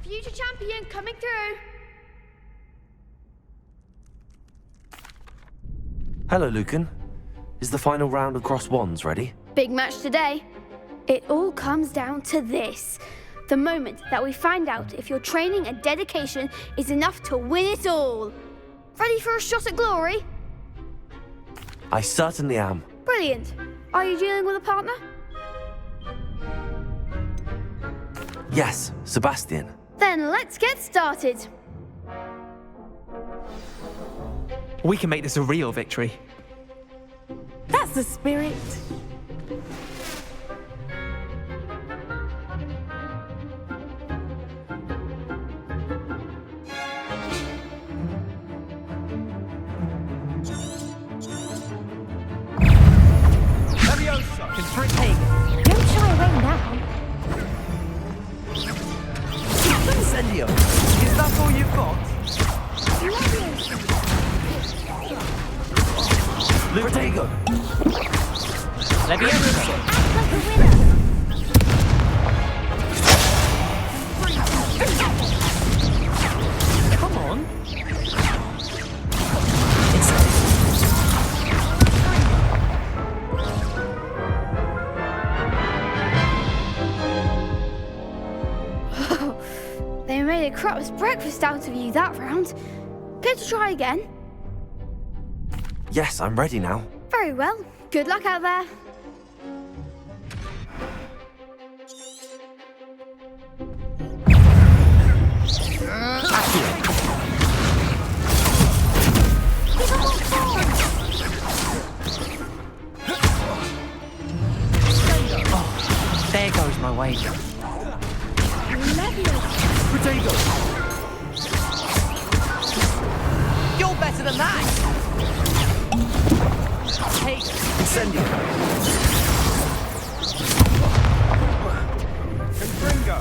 Future champion coming through. Hello, Lucan. Is the final round of Cross Wands ready? Big match today. It all comes down to this. The moment that we find out if your training and dedication is enough to win it all. Ready for a shot at glory? I certainly am. Brilliant. Are you dealing with a partner? Yes, Sebastian. Then let's get started. We can make this a real victory. That's the spirit. Don't shy away now. Incendio! Is that all you've got? Protego! Come on! They made a crap's breakfast out of you that round. Care to try again? Yes, I'm ready now. Very well. Good luck out there. Oh, there goes my wager. Protego! You're better than that! Hey, Incendio! Confringo!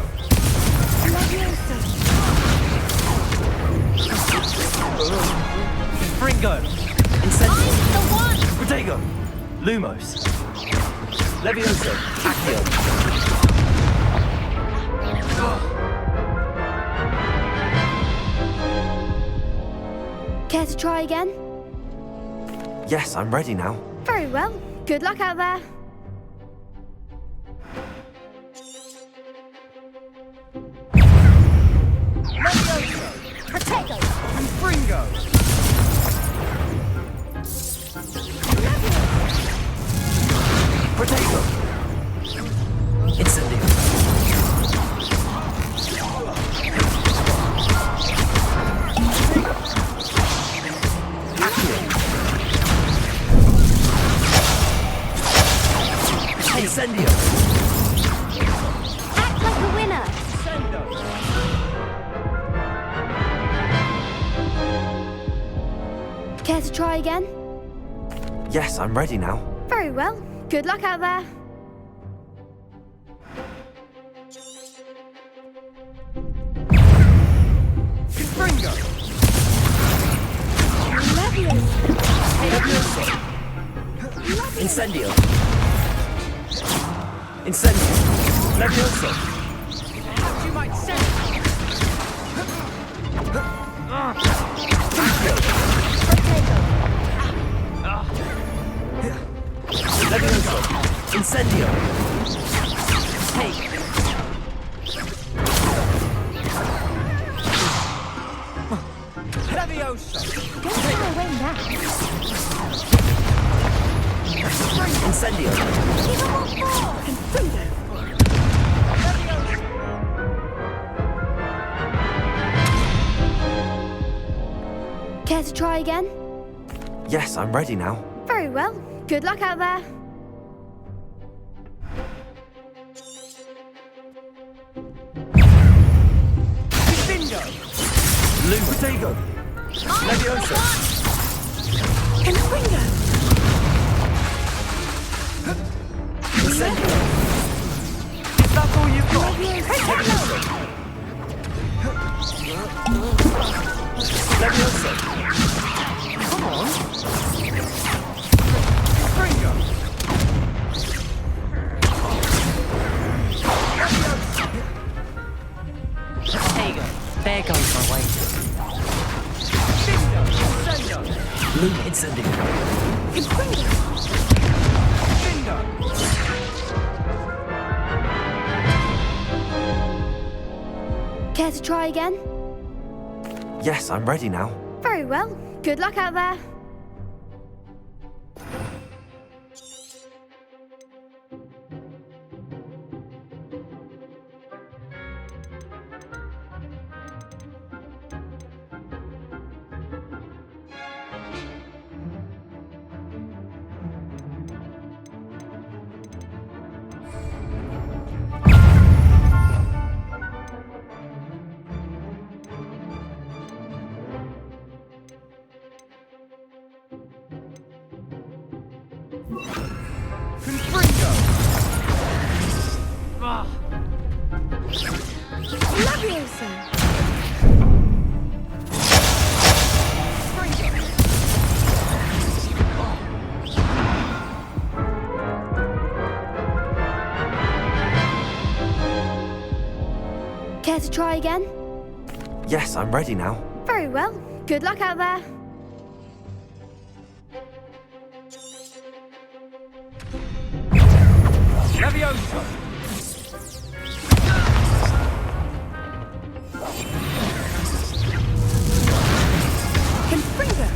Lumos. Levioso. Accio. Care to try again? Yes, I'm ready now. Very well. Good luck out there. Levioso, Protego, and Fringo. Protego. Incendio. Incendio. Act like a winner. Care to try again? Yes, I'm ready now. Very well. Good luck out there. Fringo. Levioso. Incendio. Incendio. Levioso. Perhaps you might say it. Levioso. Incendio. Take. Levioso. Don't shy away now. Incendio. Care to try again? Yes, I'm ready now. Very well. Good luck out there. Bingo. Protego. Levioso. And Fringo. Incendio. Is that all you've got? Levioso. Come on. Fringo. Protego. There goes my way. Bingo. Sendo. Luma Incendio. Bingo. Care to try again? Yes, I'm ready now. Very well. Good luck out there. Fringo. Levioso. Care to try again? Yes, I'm ready now. Very well. Good luck out there. Levioso. Confringo.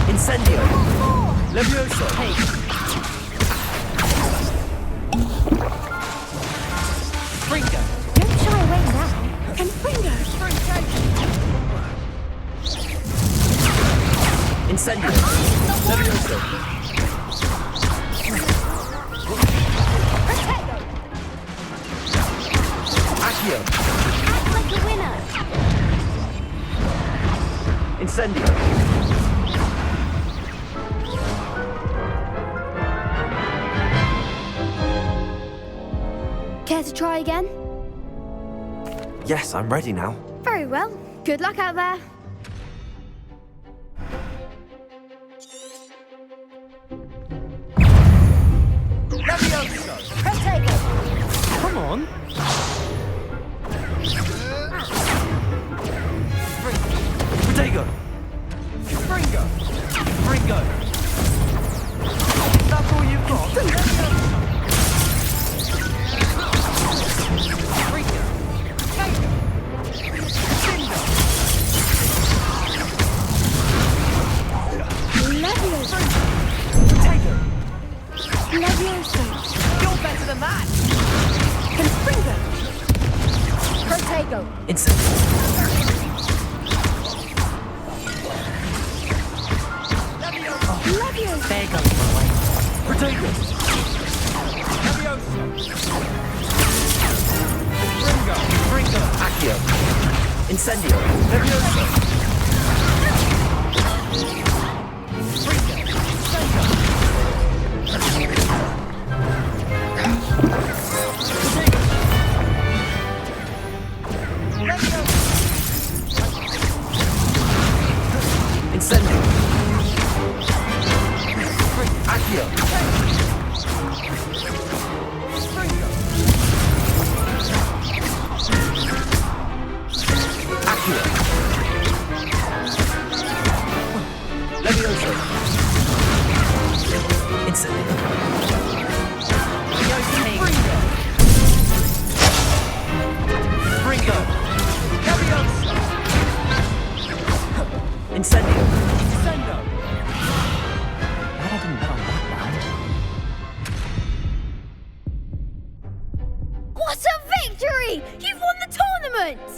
Incendio. Levioso. Fringo. Don't shy away now. Confringo. Incendio. Levioso. Accio. Act like a winner. Incendio. Care to try again? Yes, I'm ready now. Very well. Good luck out there. Incendio! Levioso! Incendio! Accio! Accio! Levioso! Incendio! Fringo! Fringo! Levioso! Incendio! Incendo! Glad I didn't bet on that round. What a victory! You've won the tournament!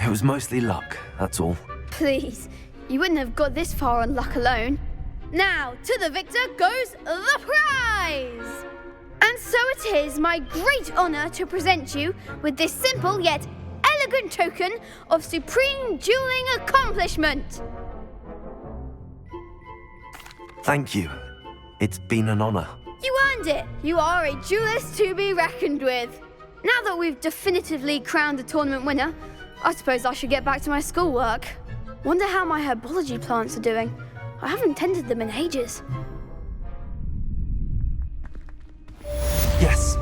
It was mostly luck, that's all. Please, you wouldn't have got this far on luck alone. Now, to the victor goes the prize! And so it is my great honour to present you with this simple yet elegant token of supreme dueling accomplishment. Thank you. It's been an honor. You earned it. You are a duelist to be reckoned with. Now that we've definitively crowned the tournament winner, I suppose I should get back to my schoolwork. Wonder how my herbology plants are doing. I haven't tended them in ages. Yes.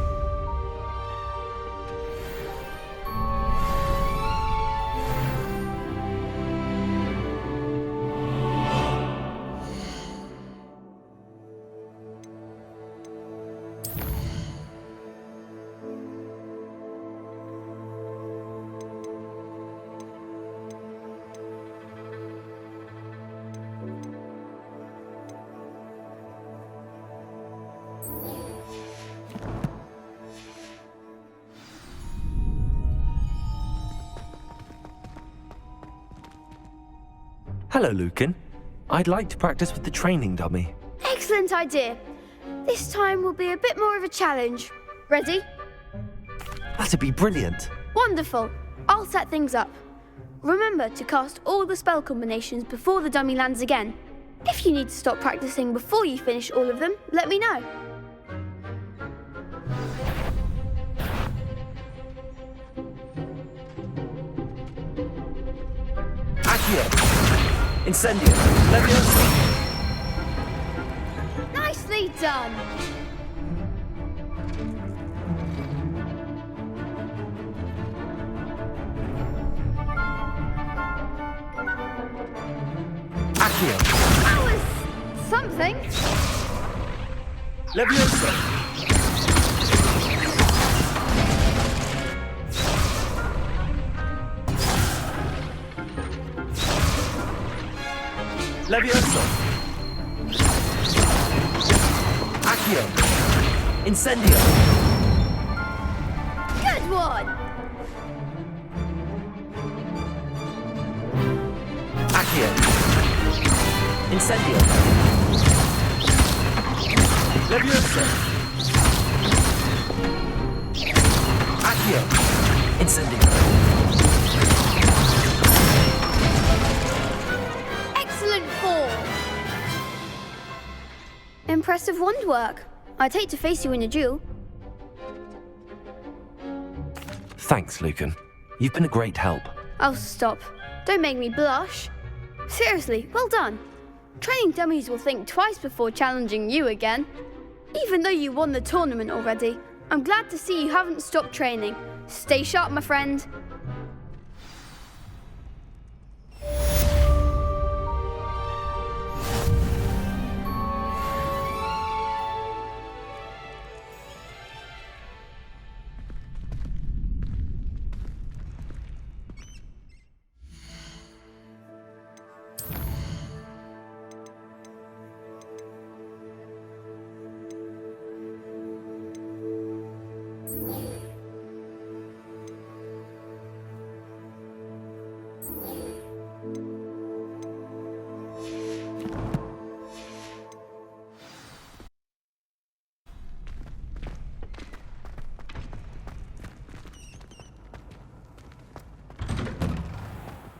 Hello, Lucan. I'd like to practice with the training dummy. Excellent idea. This time will be a bit more of a challenge. Ready? That'd be brilliant. Wonderful. I'll set things up. Remember to cast all the spell combinations before the dummy lands again. If you need to stop practicing before you finish all of them, let me know. Accio! Incendio! Levioso! Nicely done! Accio! That was something. Levioso! Levioso! Accio! Incendio! Good one! Accio! Incendio! Levioso! Accio! Incendio! Excellent form! Impressive wand work. I'd hate to face you in a duel. Thanks, Lucan. You've been a great help. Oh, stop. Don't make me blush. Seriously, well done. Training dummies will think twice before challenging you again. Even though you won the tournament already, I'm glad to see you haven't stopped training. Stay sharp, my friend.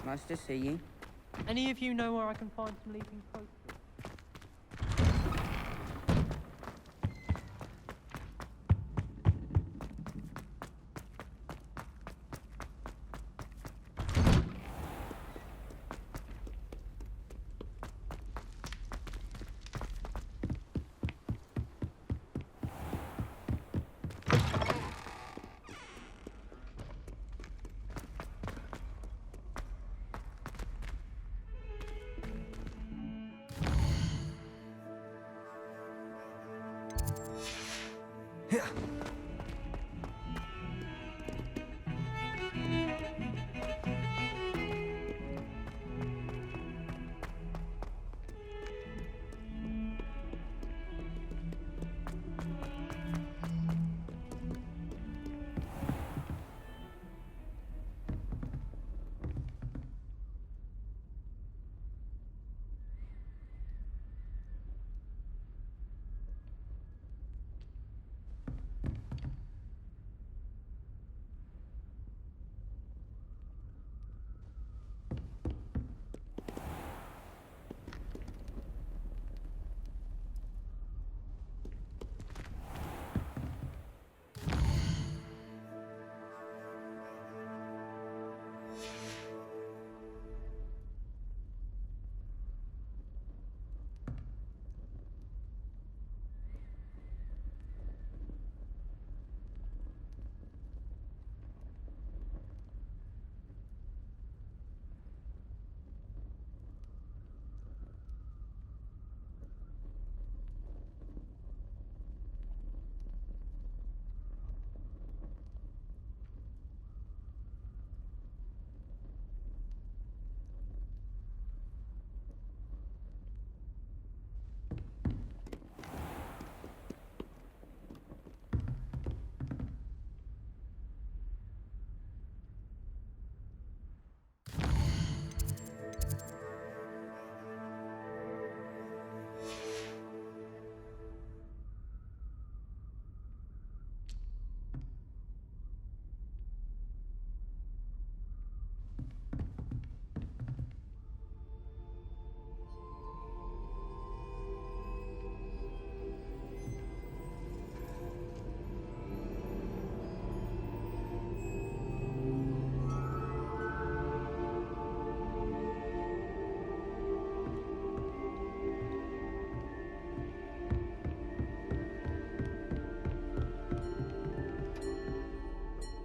Nice to see you. Any of you know where I can find some leaping posters?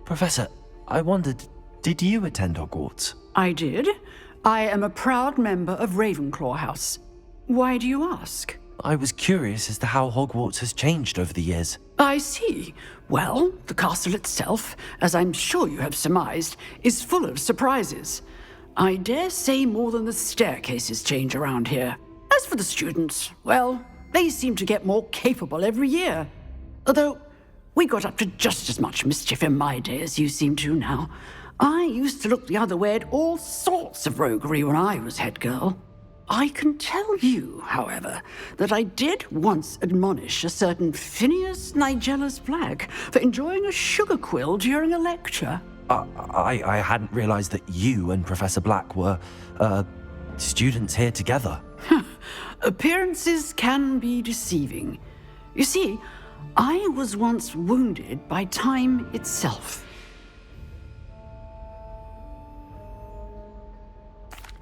Professor, I wondered, did you attend Hogwarts? I did. I am a proud member of Ravenclaw House. Why do you ask? I was curious as to how Hogwarts has changed over the years. I see. Well, the castle itself, as I'm sure you have surmised, is full of surprises. I dare say more than the staircases change around here. As for the students, well, they seem to get more capable every year. Although, we got up to just as much mischief in my day as you seem to now. I used to look the other way at all sorts of roguery when I was head girl. I can tell you, however, that I did once admonish a certain Phineas Nigellus Black for enjoying a sugar quill during a lecture. I hadn't realized that you and Professor Black were, students here together. Appearances can be deceiving. You see, I was once wounded by time itself.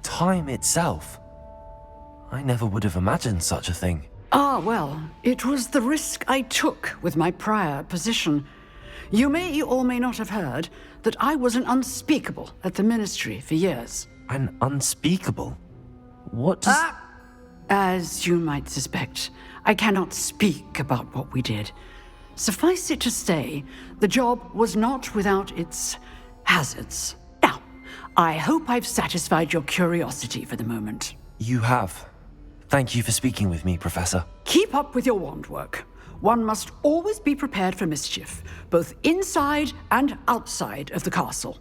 Time itself? I never would have imagined such a thing. Ah, well, it was the risk I took with my prior position. You may or may not have heard that I was an unspeakable at the Ministry for years. An unspeakable? What does... As you might suspect, I cannot speak about what we did. Suffice it to say, the job was not without its hazards. Now, I hope I've satisfied your curiosity for the moment. You have. Thank you for speaking with me, Professor. Keep up with your wand work. one must always be prepared for mischief, both inside and outside of the castle.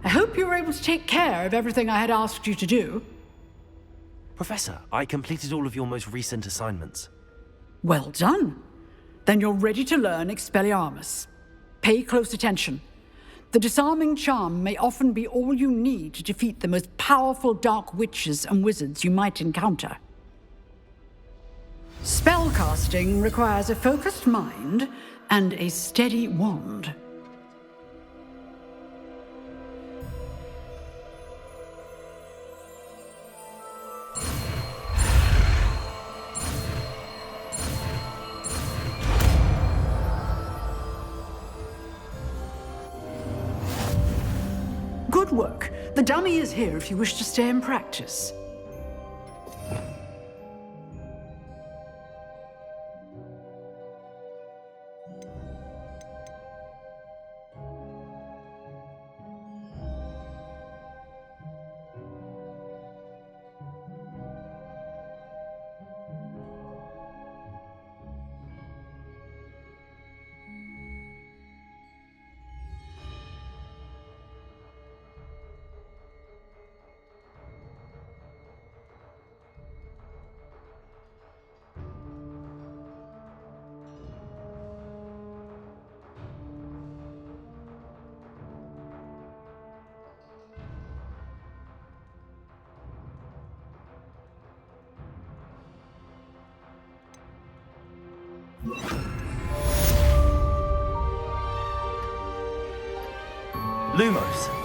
I hope you were able to take care of everything I had asked you to do. Professor, I completed all of your most recent assignments. Well done. Then you're ready to learn Expelliarmus. Pay close attention. The disarming charm may often be all you need to defeat the most powerful dark witches and wizards you might encounter. Spellcasting requires a focused mind and a steady wand. Good work. The dummy is here if you wish to stay and practice. Lumos!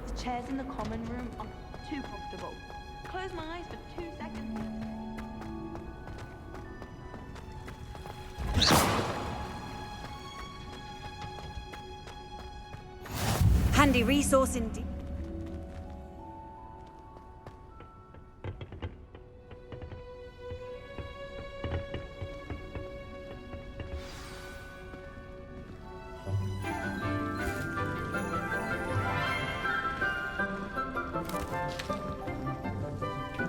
The chairs in the common room are too comfortable. Close my eyes for 2 seconds. Handy resource indeed.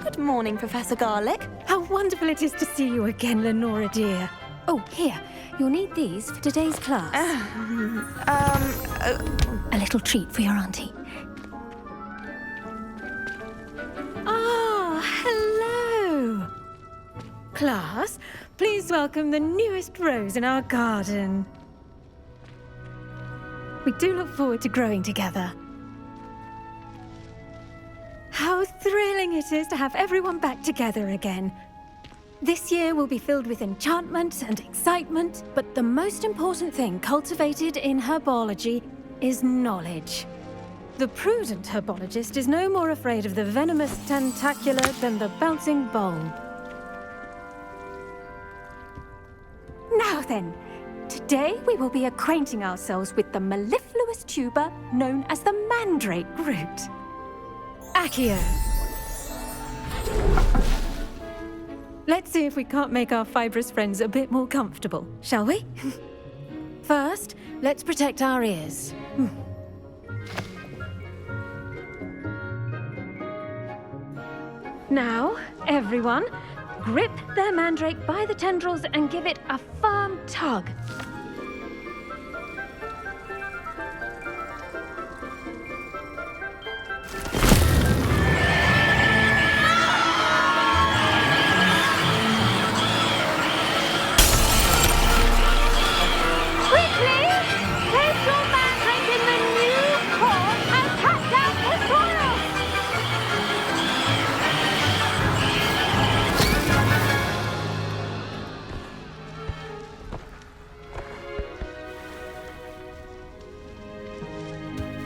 Good morning, Professor Garlick. How wonderful it is to see you again, Lenora dear. Oh, here. You'll need these for today's class. A little treat for your auntie. Ah, hello. Class, please welcome the newest rose in our garden. We do look forward to growing together. How thrilling it is to have everyone back together again. This year will be filled with enchantment and excitement, but the most important thing cultivated in herbology is knowledge. The prudent herbologist is no more afraid of the venomous tentacular than the bouncing bulb. Now then, today we will be acquainting ourselves with the mellifluous tuber known as the mandrake root. Accio. Let's see if we can't make our fibrous friends a bit more comfortable, shall we? First, let's protect our ears. Now, everyone, grip their mandrake by the tendrils and give it a firm tug.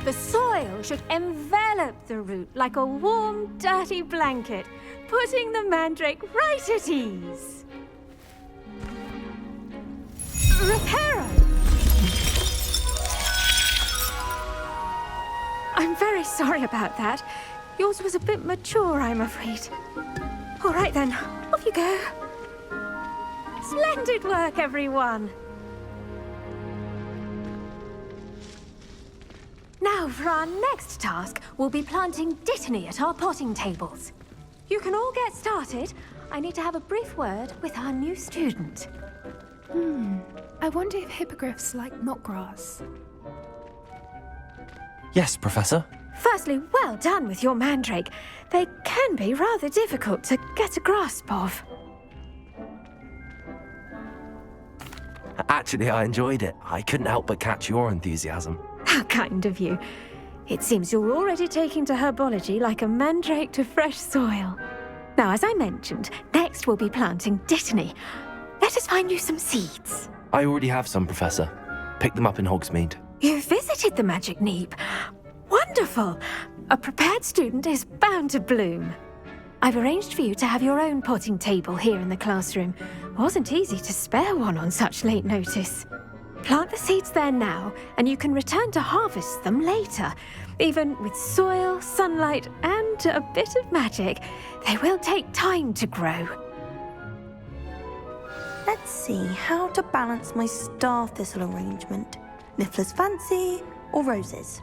The soil should envelop the root like a warm, dirty blanket, putting the mandrake right at ease. Reparo! I'm very sorry about that. Yours was a bit mature, I'm afraid. All right then, off you go. Splendid work, everyone. Now, for our next task, we'll be planting dittany at our potting tables. You can all get started. I need to have a brief word with our new student. I wonder if hippogriffs like knotgrass. Yes, Professor. Firstly, well done with your mandrake. They can be rather difficult to get a grasp of. Actually, I enjoyed it. I couldn't help but catch your enthusiasm. How kind of you. It seems you're already taking to herbology like a mandrake to fresh soil. Now, as I mentioned, next we'll be planting dittany. Let us find you some seeds. I already have some, Professor. Picked them up in Hogsmeade. You visited the Magic Neep. Wonderful. A prepared student is bound to bloom. I've arranged for you to have your own potting table here in the classroom. Wasn't easy to spare one on such late notice. Plant the seeds there now, and you can return to harvest them later. Even with soil, sunlight, and a bit of magic, they will take time to grow. Let's see how to balance my star thistle arrangement. Niffler's fancy or roses?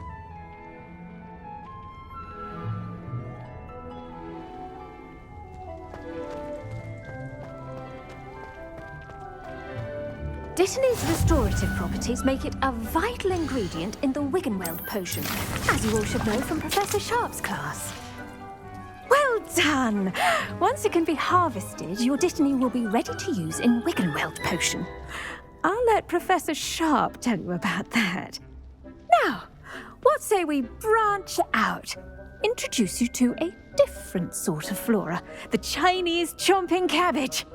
Dittany's restorative properties make it a vital ingredient in the Wiggenweld potion, as you all should know from Professor Sharp's class. Well done! Once it can be harvested, your dittany will be ready to use in Wiggenweld potion. I'll let Professor Sharp tell you about that. Now, what say we branch out? Introduce you to a different sort of flora, the Chinese chomping cabbage.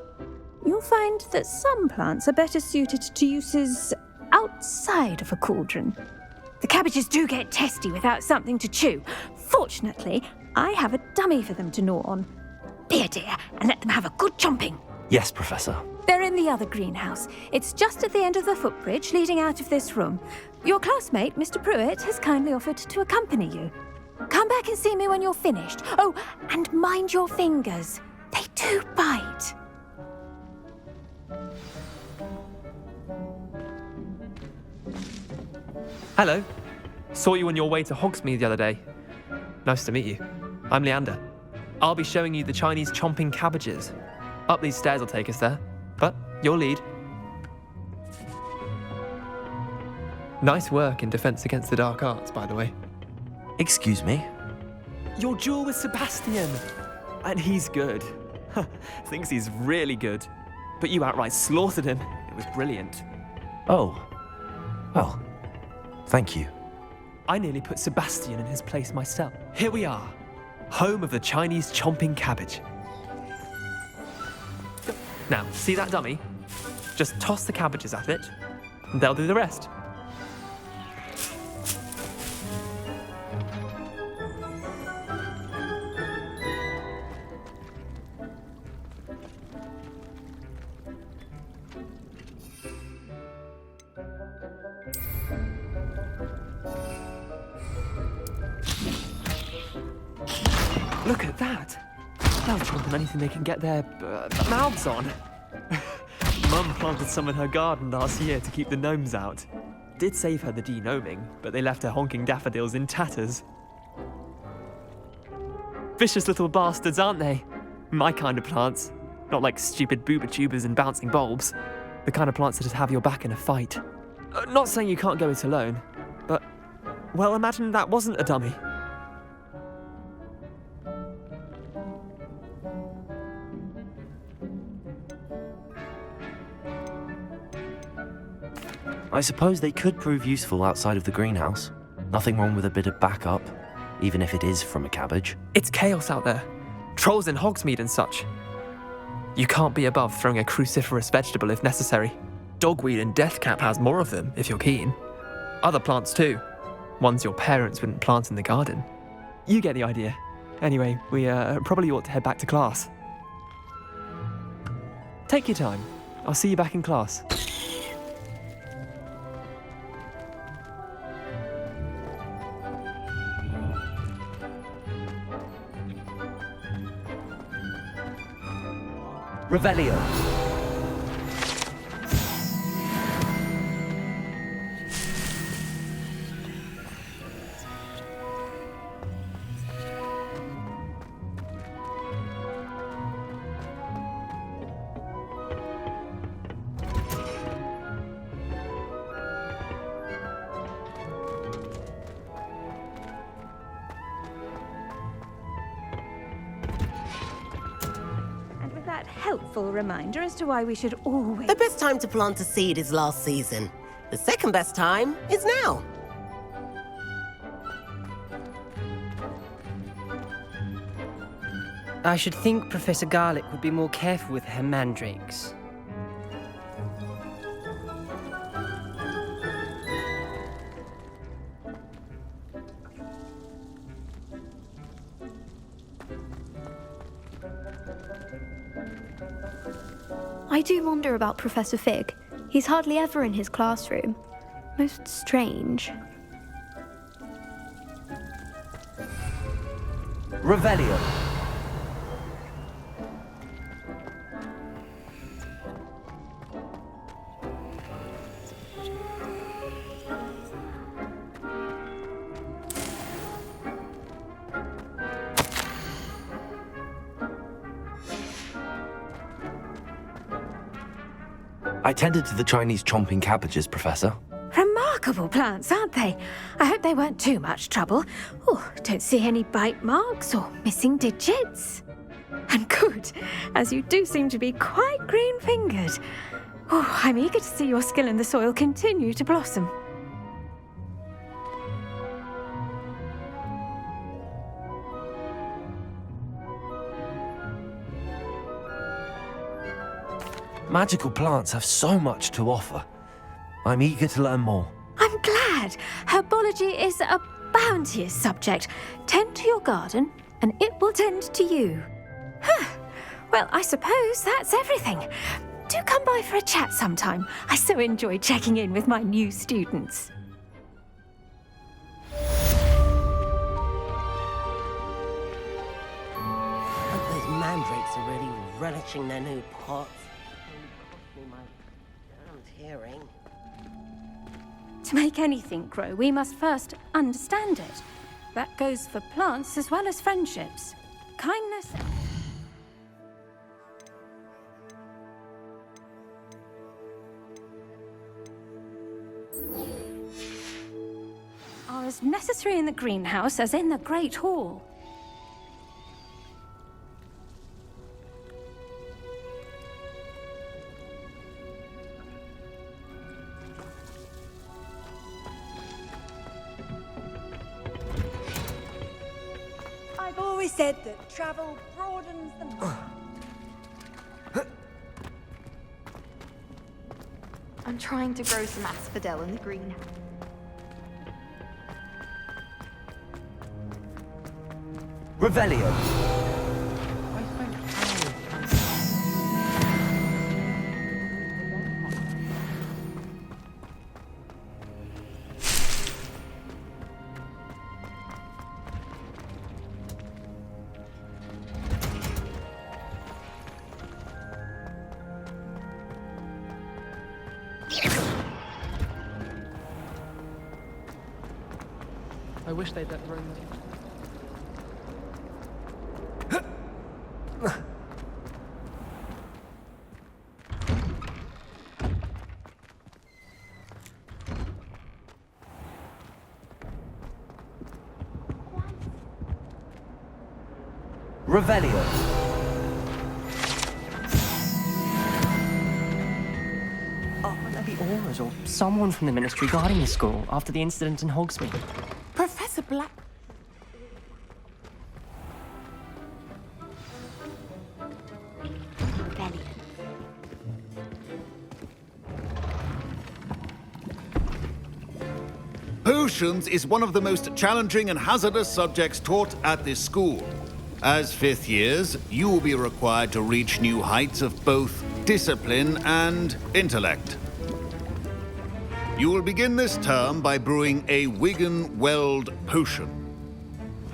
You'll find that some plants are better suited to uses outside of a cauldron. The cabbages do get testy without something to chew. Fortunately, I have a dummy for them to gnaw on. Be a dear and let them have a good chomping. Yes, Professor. They're in the other greenhouse. It's just at the end of the footbridge leading out of this room. Your classmate, Mr. Pruitt, has kindly offered to accompany you. Come back and see me when you're finished. Oh, and mind your fingers. They do bite. Hello. Saw you on your way to Hogsmeade the other day. Nice to meet you. I'm Leander. I'll be showing you the Chinese chomping cabbages. Up these stairs will take us there, but your lead. Nice work in Defense Against the Dark Arts, by the way. Excuse me? Your duel with Sebastian! And he's good. Thinks he's really good. But you outright slaughtered him. It was brilliant. Oh. Well, thank you. I nearly put Sebastian in his place myself. Here we are, home of the Chinese chomping cabbage. Now, see that dummy? Just toss the cabbages at it, and they'll do the rest. Look at that! They'll chomp on anything they can get their mouths on. Mum planted some in her garden last year to keep the gnomes out. Did save her the de-gnoming, but they left her honking daffodils in tatters. Vicious little bastards, aren't they? My kind of plants. Not like stupid booba tubers and bouncing bulbs. The kind of plants that just have your back in a fight. Not saying you can't go it alone, but, well, imagine that wasn't a dummy. I suppose they could prove useful outside of the greenhouse. Nothing wrong with a bit of backup, even if it is from a cabbage. It's chaos out there. Trolls in Hogsmeade and such. You can't be above throwing a cruciferous vegetable if necessary. Dogweed and deathcap has more of them, if you're keen. Other plants too. Ones your parents wouldn't plant in the garden. You get the idea. Anyway, we probably ought to head back to class. Take your time. I'll see you back in class. Revelio. Helpful reminder as to why we should always... The best time to plant a seed is last season. The second best time is now. I should think Professor Garlick would be more careful with her mandrakes. I do wonder about Professor Fig. He's hardly ever in his classroom. Most strange. Revelio. I tended to the Chinese chomping cabbages, Professor. Remarkable plants, aren't they? I hope they weren't too much trouble. Oh, don't see any bite marks or missing digits. And good, as you do seem to be quite green-fingered. Oh, I'm eager to see your skill in the soil continue to blossom. Magical plants have so much to offer. I'm eager to learn more. I'm glad. Herbology is a bounteous subject. Tend to your garden, and it will tend to you. Well, I suppose that's everything. Do come by for a chat sometime. I so enjoy checking in with my new students. But those mandrakes are really relishing their new pots. Only cost me my damned hearing. To make anything grow, we must first understand it. That goes for plants as well as friendships. Kindness... are as necessary in the greenhouse as in the Great Hall. I've always said that travel broadens the mind. I'm trying to grow some asphodel in the greenhouse. Revelio. I wish they'd let the room. Revelio. Oh, maybe Aura's or someone from the Ministry guarding the school after the incident in Hogsmeade. Professor Black... Potions is one of the most challenging and hazardous subjects taught at this school. As fifth years, you will be required to reach new heights of both discipline and intellect. You will begin this term by brewing a Wigan-Weld potion.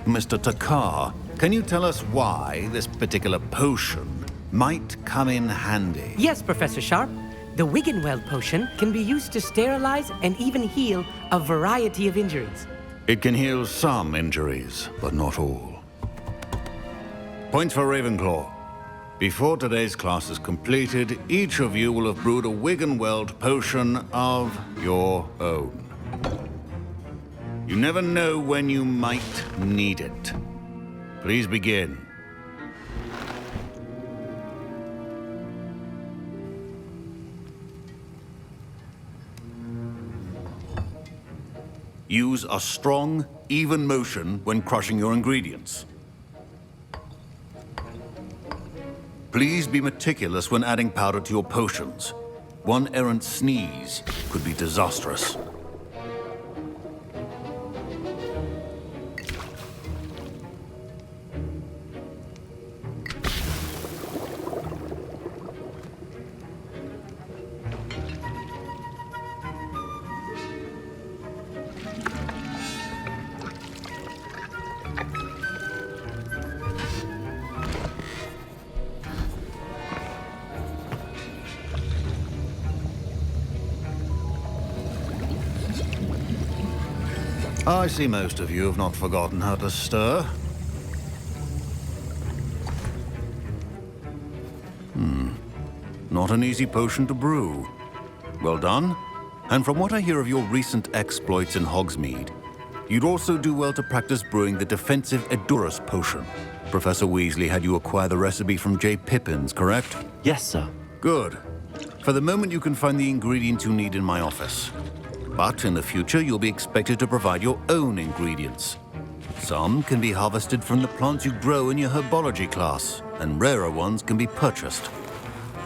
Mr. Takar, can you tell us why this particular potion might come in handy? Yes, Professor Sharp. The Wigan-Weld potion can be used to sterilize and even heal a variety of injuries. It can heal some injuries, but not all. Points for Ravenclaw. Before today's class is completed, each of you will have brewed a Wigan-Weld potion of your own. You never know when you might need it. Please begin. Use a strong, even motion when crushing your ingredients. Please be meticulous when adding powder to your potions. One errant sneeze could be disastrous. I see most of you have not forgotten how to stir. Not an easy potion to brew. Well done. And from what I hear of your recent exploits in Hogsmeade, you'd also do well to practice brewing the defensive Edurus potion. Professor Weasley had you acquire the recipe from J. Pippins, correct? Yes, sir. Good. For the moment, you can find the ingredients you need in my office. But in the future, you'll be expected to provide your own ingredients. Some can be harvested from the plants you grow in your herbology class, and rarer ones can be purchased.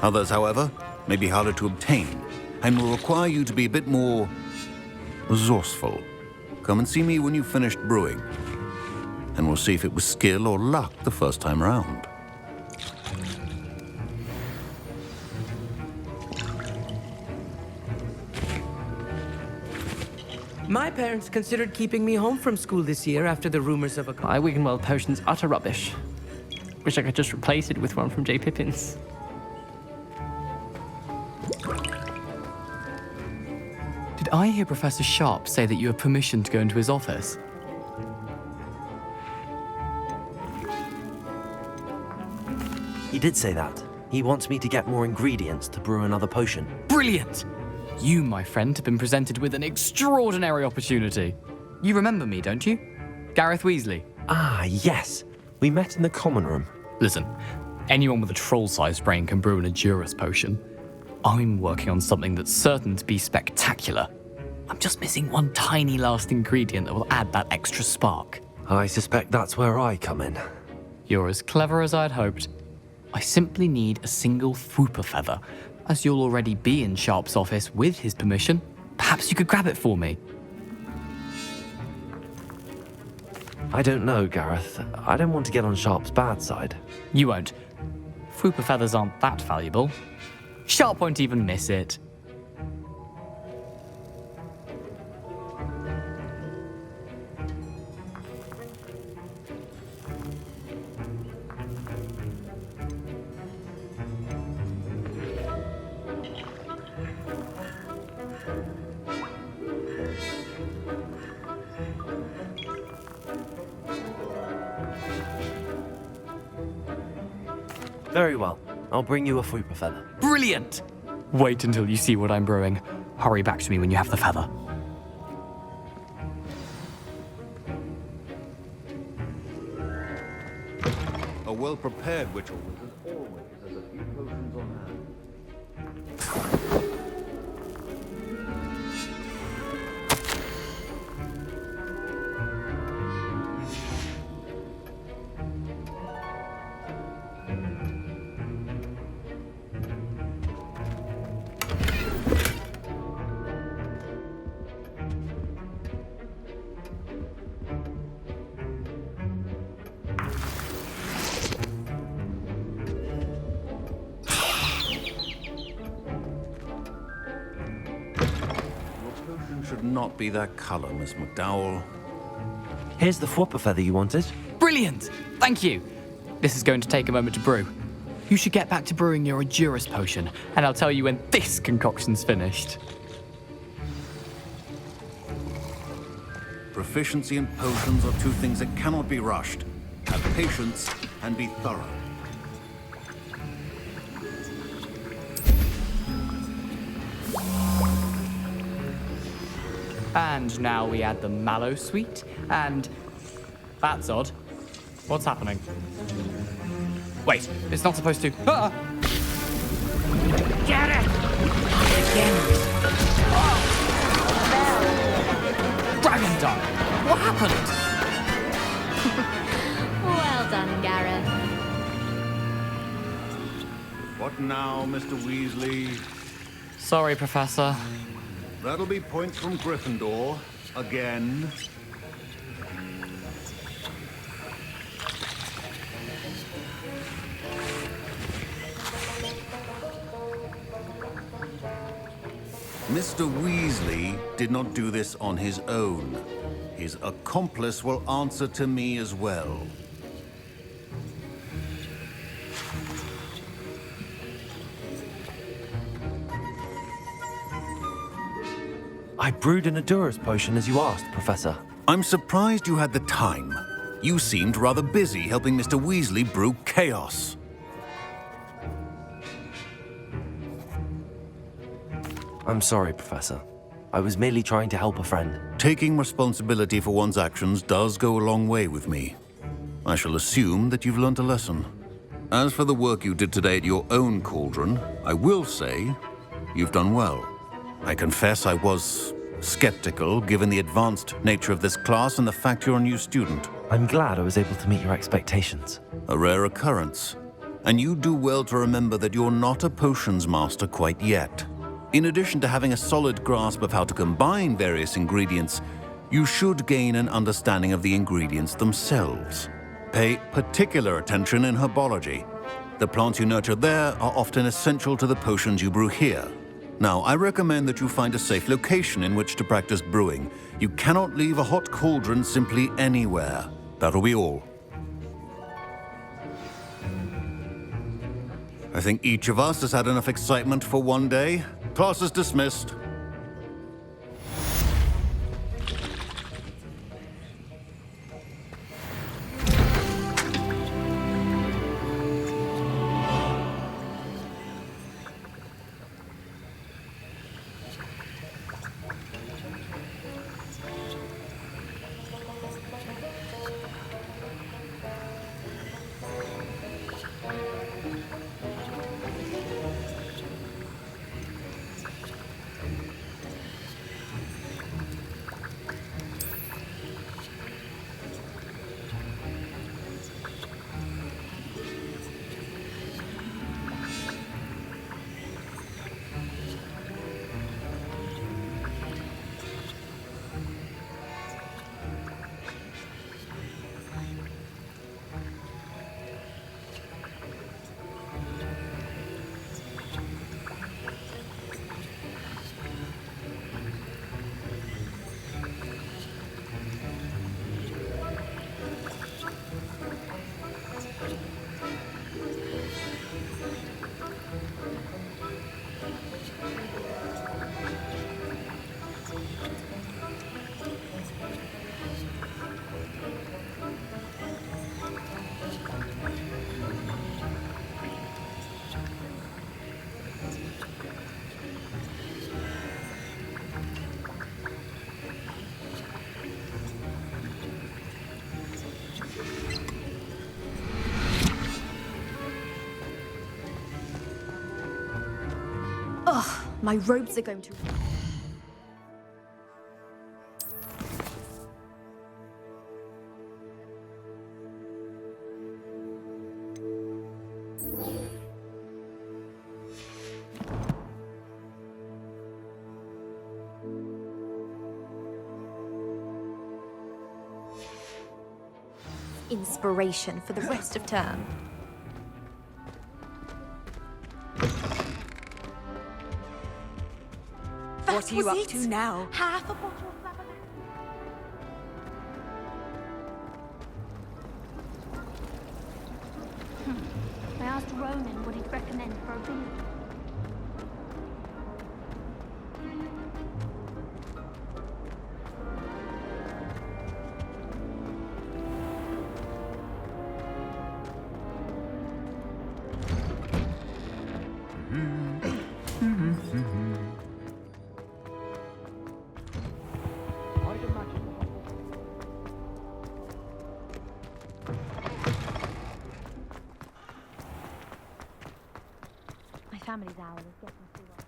Others, however, may be harder to obtain, and will require you to be a bit more resourceful. Come and see me when you've finished brewing, and we'll see if it was skill or luck the first time round. My parents considered keeping me home from school this year after the rumors of a... My Wiggenweld potion's utter rubbish. Wish I could just replace it with one from J. Pippin's. Did I hear Professor Sharp say that you have permission to go into his office? He did say that. He wants me to get more ingredients to brew another potion. Brilliant! You, my friend, have been presented with an extraordinary opportunity. You remember me, don't you? Gareth Weasley. Ah, yes. We met in the common room. Listen, anyone with a troll-sized brain can brew an Edurus potion. I'm working on something that's certain to be spectacular. I'm just missing one tiny last ingredient that will add that extra spark. I suspect that's where I come in. You're as clever as I'd hoped. I simply need a single Fwooper feather. As you'll already be in Sharp's office with his permission, perhaps you could grab it for me. I don't know, Gareth. I don't want to get on Sharp's bad side. You won't. Fwooper feathers aren't that valuable. Sharp won't even miss it. Very well. I'll bring you a Fwooper feather. Brilliant! Wait until you see what I'm brewing. Hurry back to me when you have the feather. A well-prepared witch or wizard always has a few potions on hand. Should not be that color, Miss McDowell. Here's the Fwooper feather you wanted. Brilliant! Thank you! This is going to take a moment to brew. You should get back to brewing your Edurus potion, and I'll tell you when this concoction's finished. Proficiency and potions are two things that cannot be rushed. Have patience and be thorough. And now we add the mallow sweet, and... That's odd. What's happening? Wait, it's not supposed to... Ah! Get it! Again! Dragon Dog! What happened? Well done, Gareth. What now, Mr. Weasley? Sorry, Professor. That'll be points from Gryffindor. Again. Mr. Weasley did not do this on his own. His accomplice will answer to me as well. I brewed an Edurus potion as you asked, Professor. I'm surprised you had the time. You seemed rather busy helping Mr. Weasley brew chaos. I'm sorry, Professor. I was merely trying to help a friend. Taking responsibility for one's actions does go a long way with me. I shall assume that you've learnt a lesson. As for the work you did today at your own cauldron, I will say you've done well. I confess I was skeptical, given the advanced nature of this class and the fact you're a new student. I'm glad I was able to meet your expectations. A rare occurrence. And you do well to remember that you're not a potions master quite yet. In addition to having a solid grasp of how to combine various ingredients, you should gain an understanding of the ingredients themselves. Pay particular attention in herbology. The plants you nurture there are often essential to the potions you brew here. Now, I recommend that you find a safe location in which to practice brewing. You cannot leave a hot cauldron simply anywhere. That'll be all. I think each of us has had enough excitement for one day. Class is dismissed. Ugh, my robes are going to... Inspiration for the rest of term. What are you up to now? Half a bottle of I asked Ronan what he'd recommend for a beer. My family's hour is getting too long.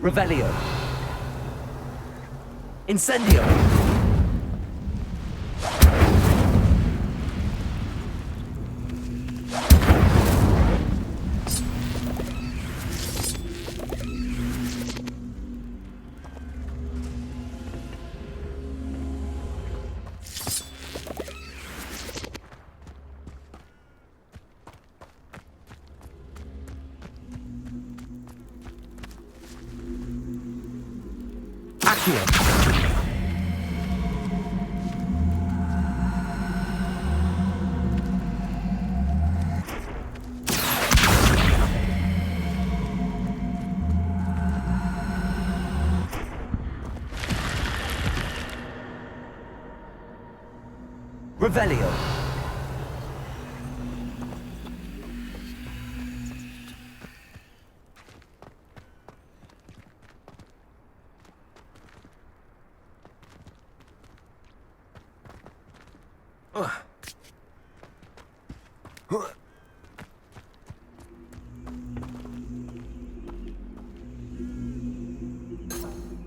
Revelio. Incendio. Accio. Revelio.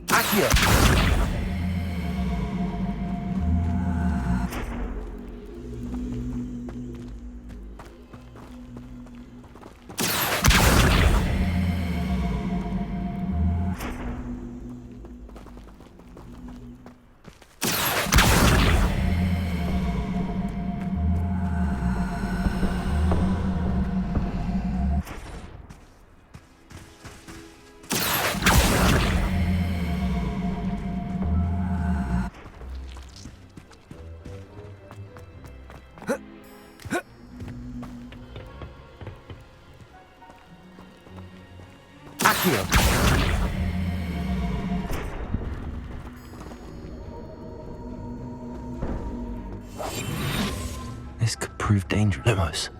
Accio. Accio. This could prove dangerous. Lumos.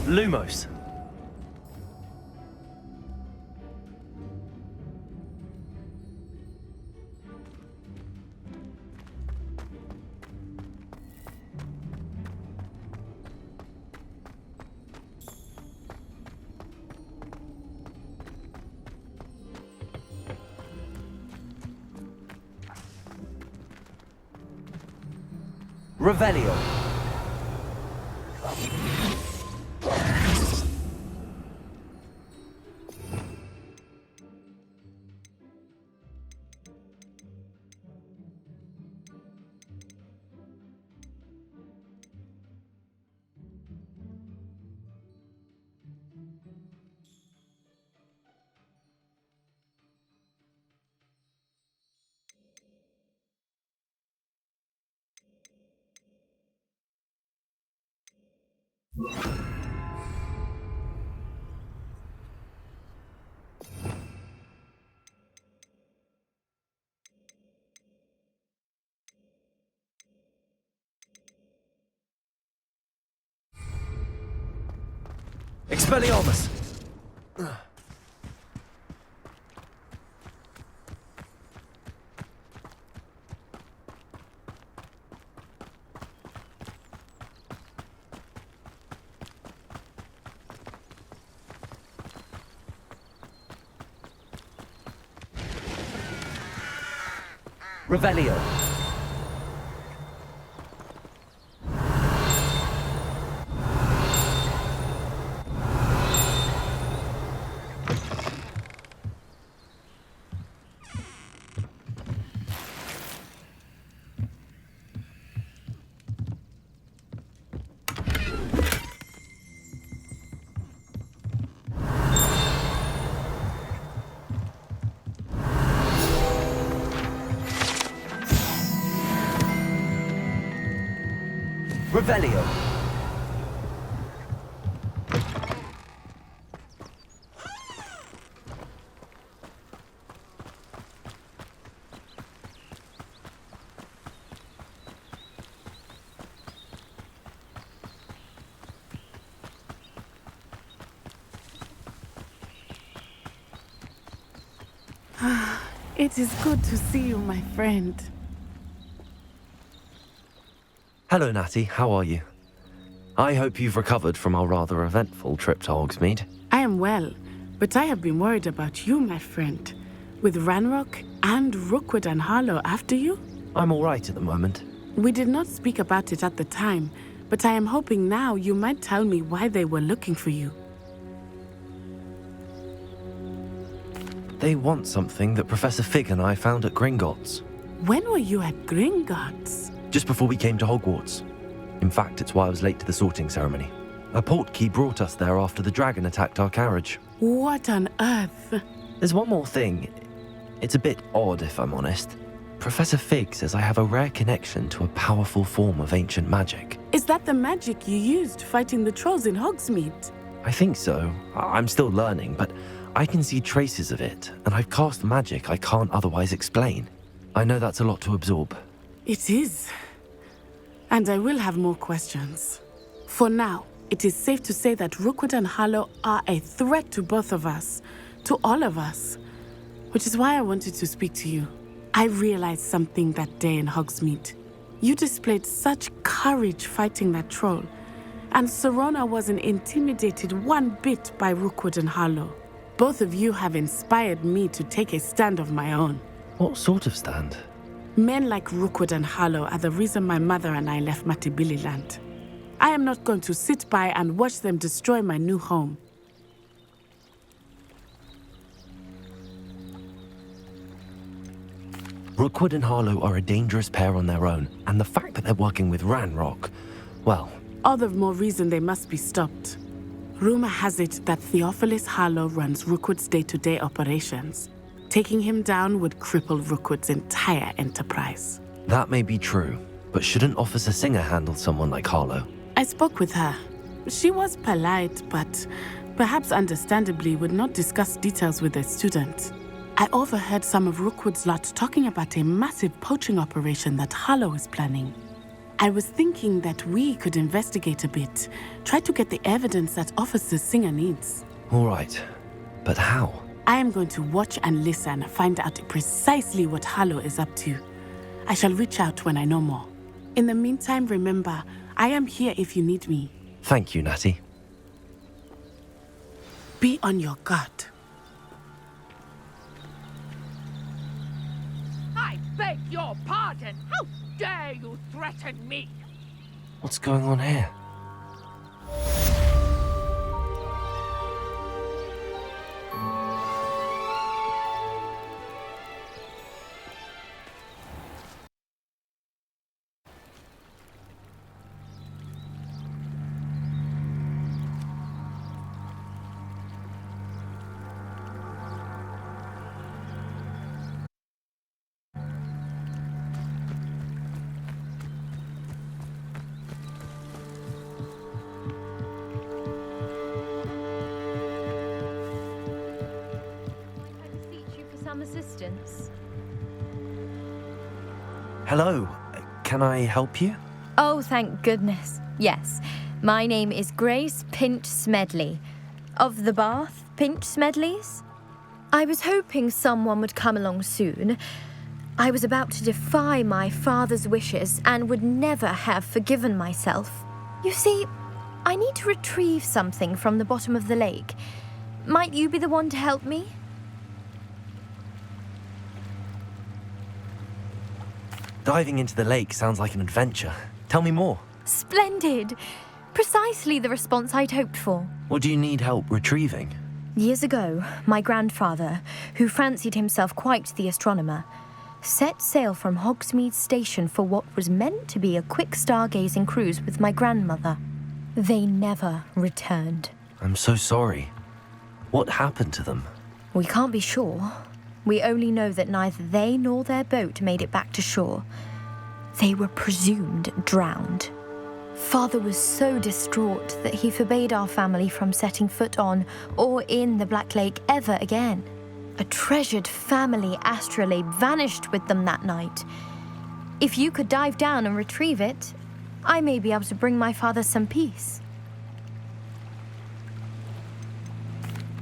Lumos. Revelio. Expelliarmus! Revelio. Revelio. It is good to see you, my friend. Hello, Natty. How are you? I hope you've recovered from our rather eventful trip to Hogsmeade. I am well, but I have been worried about you, my friend. With Ranrock and Rookwood and Harlow after you? I'm all right at the moment. We did not speak about it at the time, but I am hoping now you might tell me why they were looking for you. They want something that Professor Fig and I found at Gringotts. When were you at Gringotts? Just before we came to Hogwarts. In fact, it's why I was late to the sorting ceremony. A portkey brought us there after the dragon attacked our carriage. What on earth? There's one more thing. It's a bit odd, if I'm honest. Professor Fig says I have a rare connection to a powerful form of ancient magic. Is that the magic you used fighting the trolls in Hogsmeade? I think so. I'm still learning, but I can see traces of it, and I've cast magic I can't otherwise explain. I know that's a lot to absorb. It is. And I will have more questions. For now, it is safe to say that Rookwood and Harlow are a threat to both of us, to all of us, which is why I wanted to speak to you. I realized something that day in Hogsmeade. You displayed such courage fighting that troll, and Serona wasn't intimidated one bit by Rookwood and Harlow. Both of you have inspired me to take a stand of my own. What sort of stand? Men like Rookwood and Harlow are the reason my mother and I left Matabeleland. I am not going to sit by and watch them destroy my new home. Rookwood and Harlow are a dangerous pair on their own, and the fact that they're working with Ranrock, well... All the more reason they must be stopped. Rumor has it that Theophilus Harlow runs Rookwood's day-to-day operations. Taking him down would cripple Rookwood's entire enterprise. That may be true, but shouldn't Officer Singer handle someone like Harlow? I spoke with her. She was polite, but perhaps understandably would not discuss details with a student. I overheard some of Rookwood's lot talking about a massive poaching operation that Harlow is planning. I was thinking that we could investigate a bit, try to get the evidence that Officer Singer needs. All right, but how? I am going to watch and listen, find out precisely what Harlow is up to. I shall reach out when I know more. In the meantime, remember, I am here if you need me. Thank you, Natty. Be on your guard. I beg your pardon. How dare you threaten me? What's going on here? Assistance. Hello, can I help you? Oh, thank goodness. Yes. My name is Grace Pinch Smedley. Of the Bath Pinch Smedleys? I was hoping someone would come along soon. I was about to defy my father's wishes and would never have forgiven myself. You see, I need to retrieve something from the bottom of the lake. Might you be the one to help me? Diving into the lake sounds like an adventure. Tell me more. Splendid! Precisely the response I'd hoped for. What do you need help retrieving? Years ago, my grandfather, who fancied himself quite the astronomer, set sail from Hogsmeade Station for what was meant to be a quick stargazing cruise with my grandmother. They never returned. I'm so sorry. What happened to them? We can't be sure. We only know that neither they nor their boat made it back to shore. They were presumed drowned. Father was so distraught that he forbade our family from setting foot on or in the Black Lake ever again. A treasured family astrolabe vanished with them that night. If you could dive down and retrieve it, I may be able to bring my father some peace.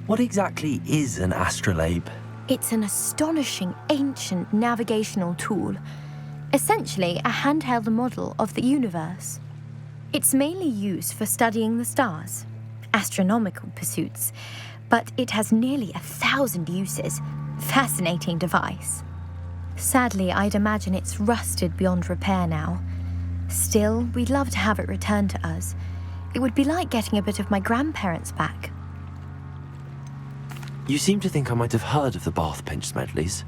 What exactly is an astrolabe? It's an astonishing ancient navigational tool, essentially a handheld model of the universe. It's mainly used for studying the stars, astronomical pursuits, but it has nearly 1,000 uses. Fascinating device. Sadly, I'd imagine it's rusted beyond repair now. Still, we'd love to have it returned to us. It would be like getting a bit of my grandparents back. You seem to think I might have heard of the Bath Pinch Smedleys.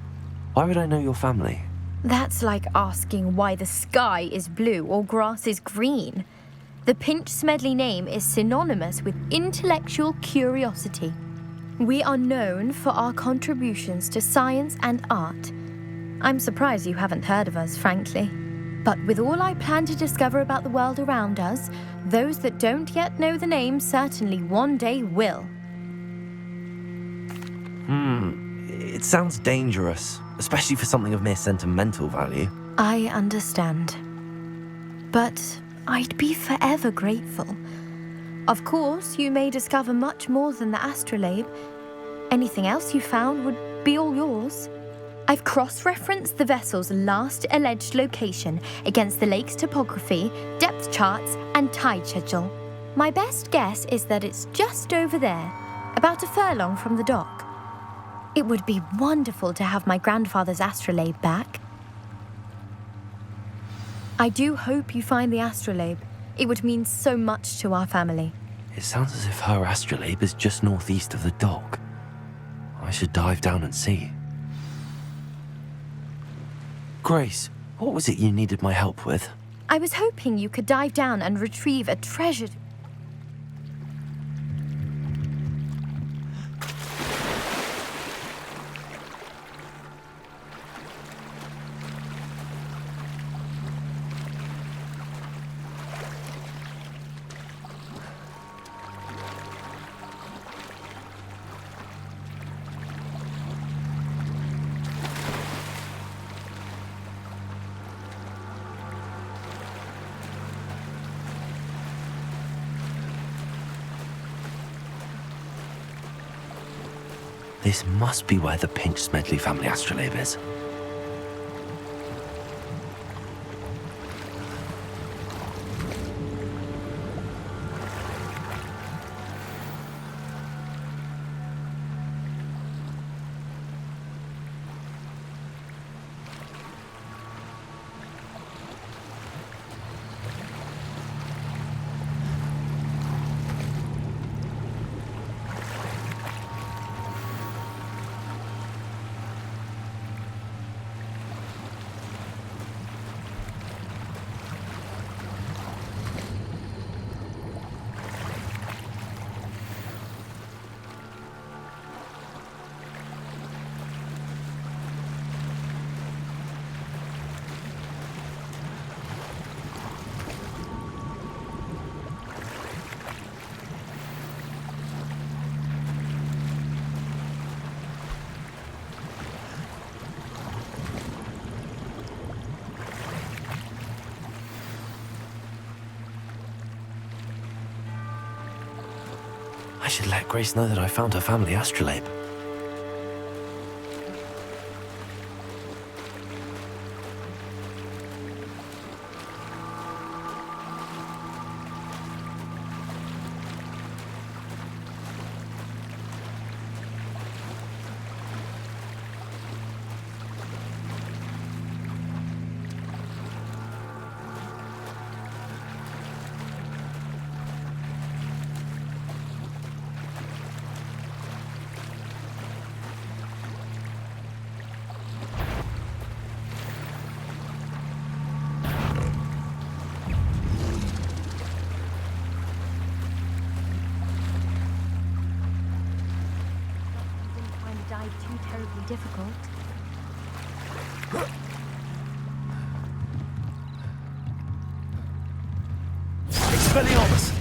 Why would I know your family? That's like asking why the sky is blue or grass is green. The Pinch Smedley name is synonymous with intellectual curiosity. We are known for our contributions to science and art. I'm surprised you haven't heard of us, frankly. But with all I plan to discover about the world around us, those that don't yet know the name certainly one day will. It sounds dangerous, especially for something of mere sentimental value. I understand. But I'd be forever grateful. Of course, you may discover much more than the astrolabe. Anything else you found would be all yours. I've cross-referenced the vessel's last alleged location against the lake's topography, depth charts, and tide schedule. My best guess is that it's just over there, about a furlong from the dock. It would be wonderful to have my grandfather's astrolabe back. I do hope you find the astrolabe. It would mean so much to our family. It sounds as if her astrolabe is just northeast of the dock. I should dive down and see. Grace, what was it you needed my help with? I was hoping you could dive down and retrieve a treasured... This must be where the Pinch Smedley family astrolabe is. I should let Grace know that I found her family astrolabe. Dive too terribly difficult. Expelliarmus!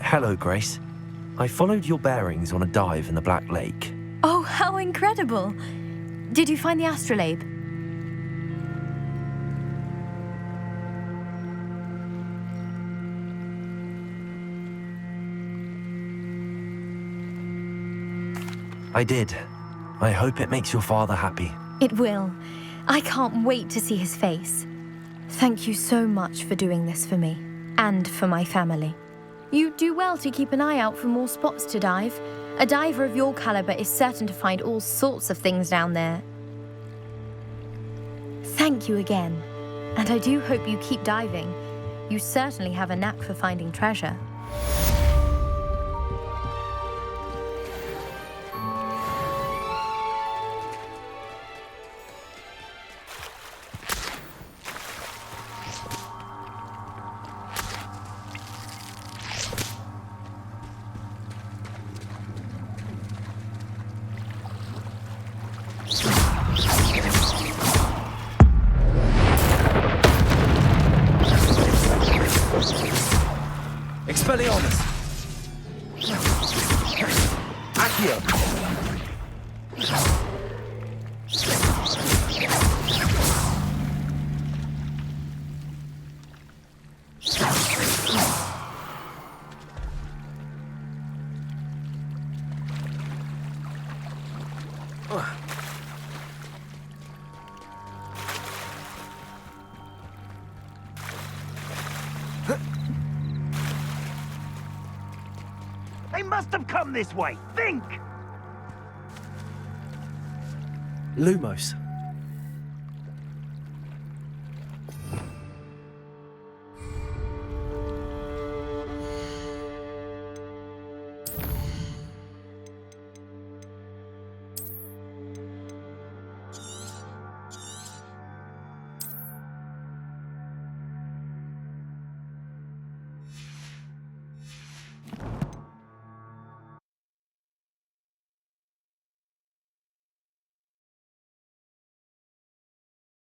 Hello, Grace. I followed your bearings on a dive in the Black Lake. Oh, how incredible! Did you find the astrolabe? I did. I hope it makes your father happy. It will. I can't wait to see his face. Thank you so much for doing this for me, and for my family. You do well to keep an eye out for more spots to dive. A diver of your caliber is certain to find all sorts of things down there. Thank you again, and I do hope you keep diving. You certainly have a knack for finding treasure. Expelliarmus! Accio! They must have come this way. Think! Lumos,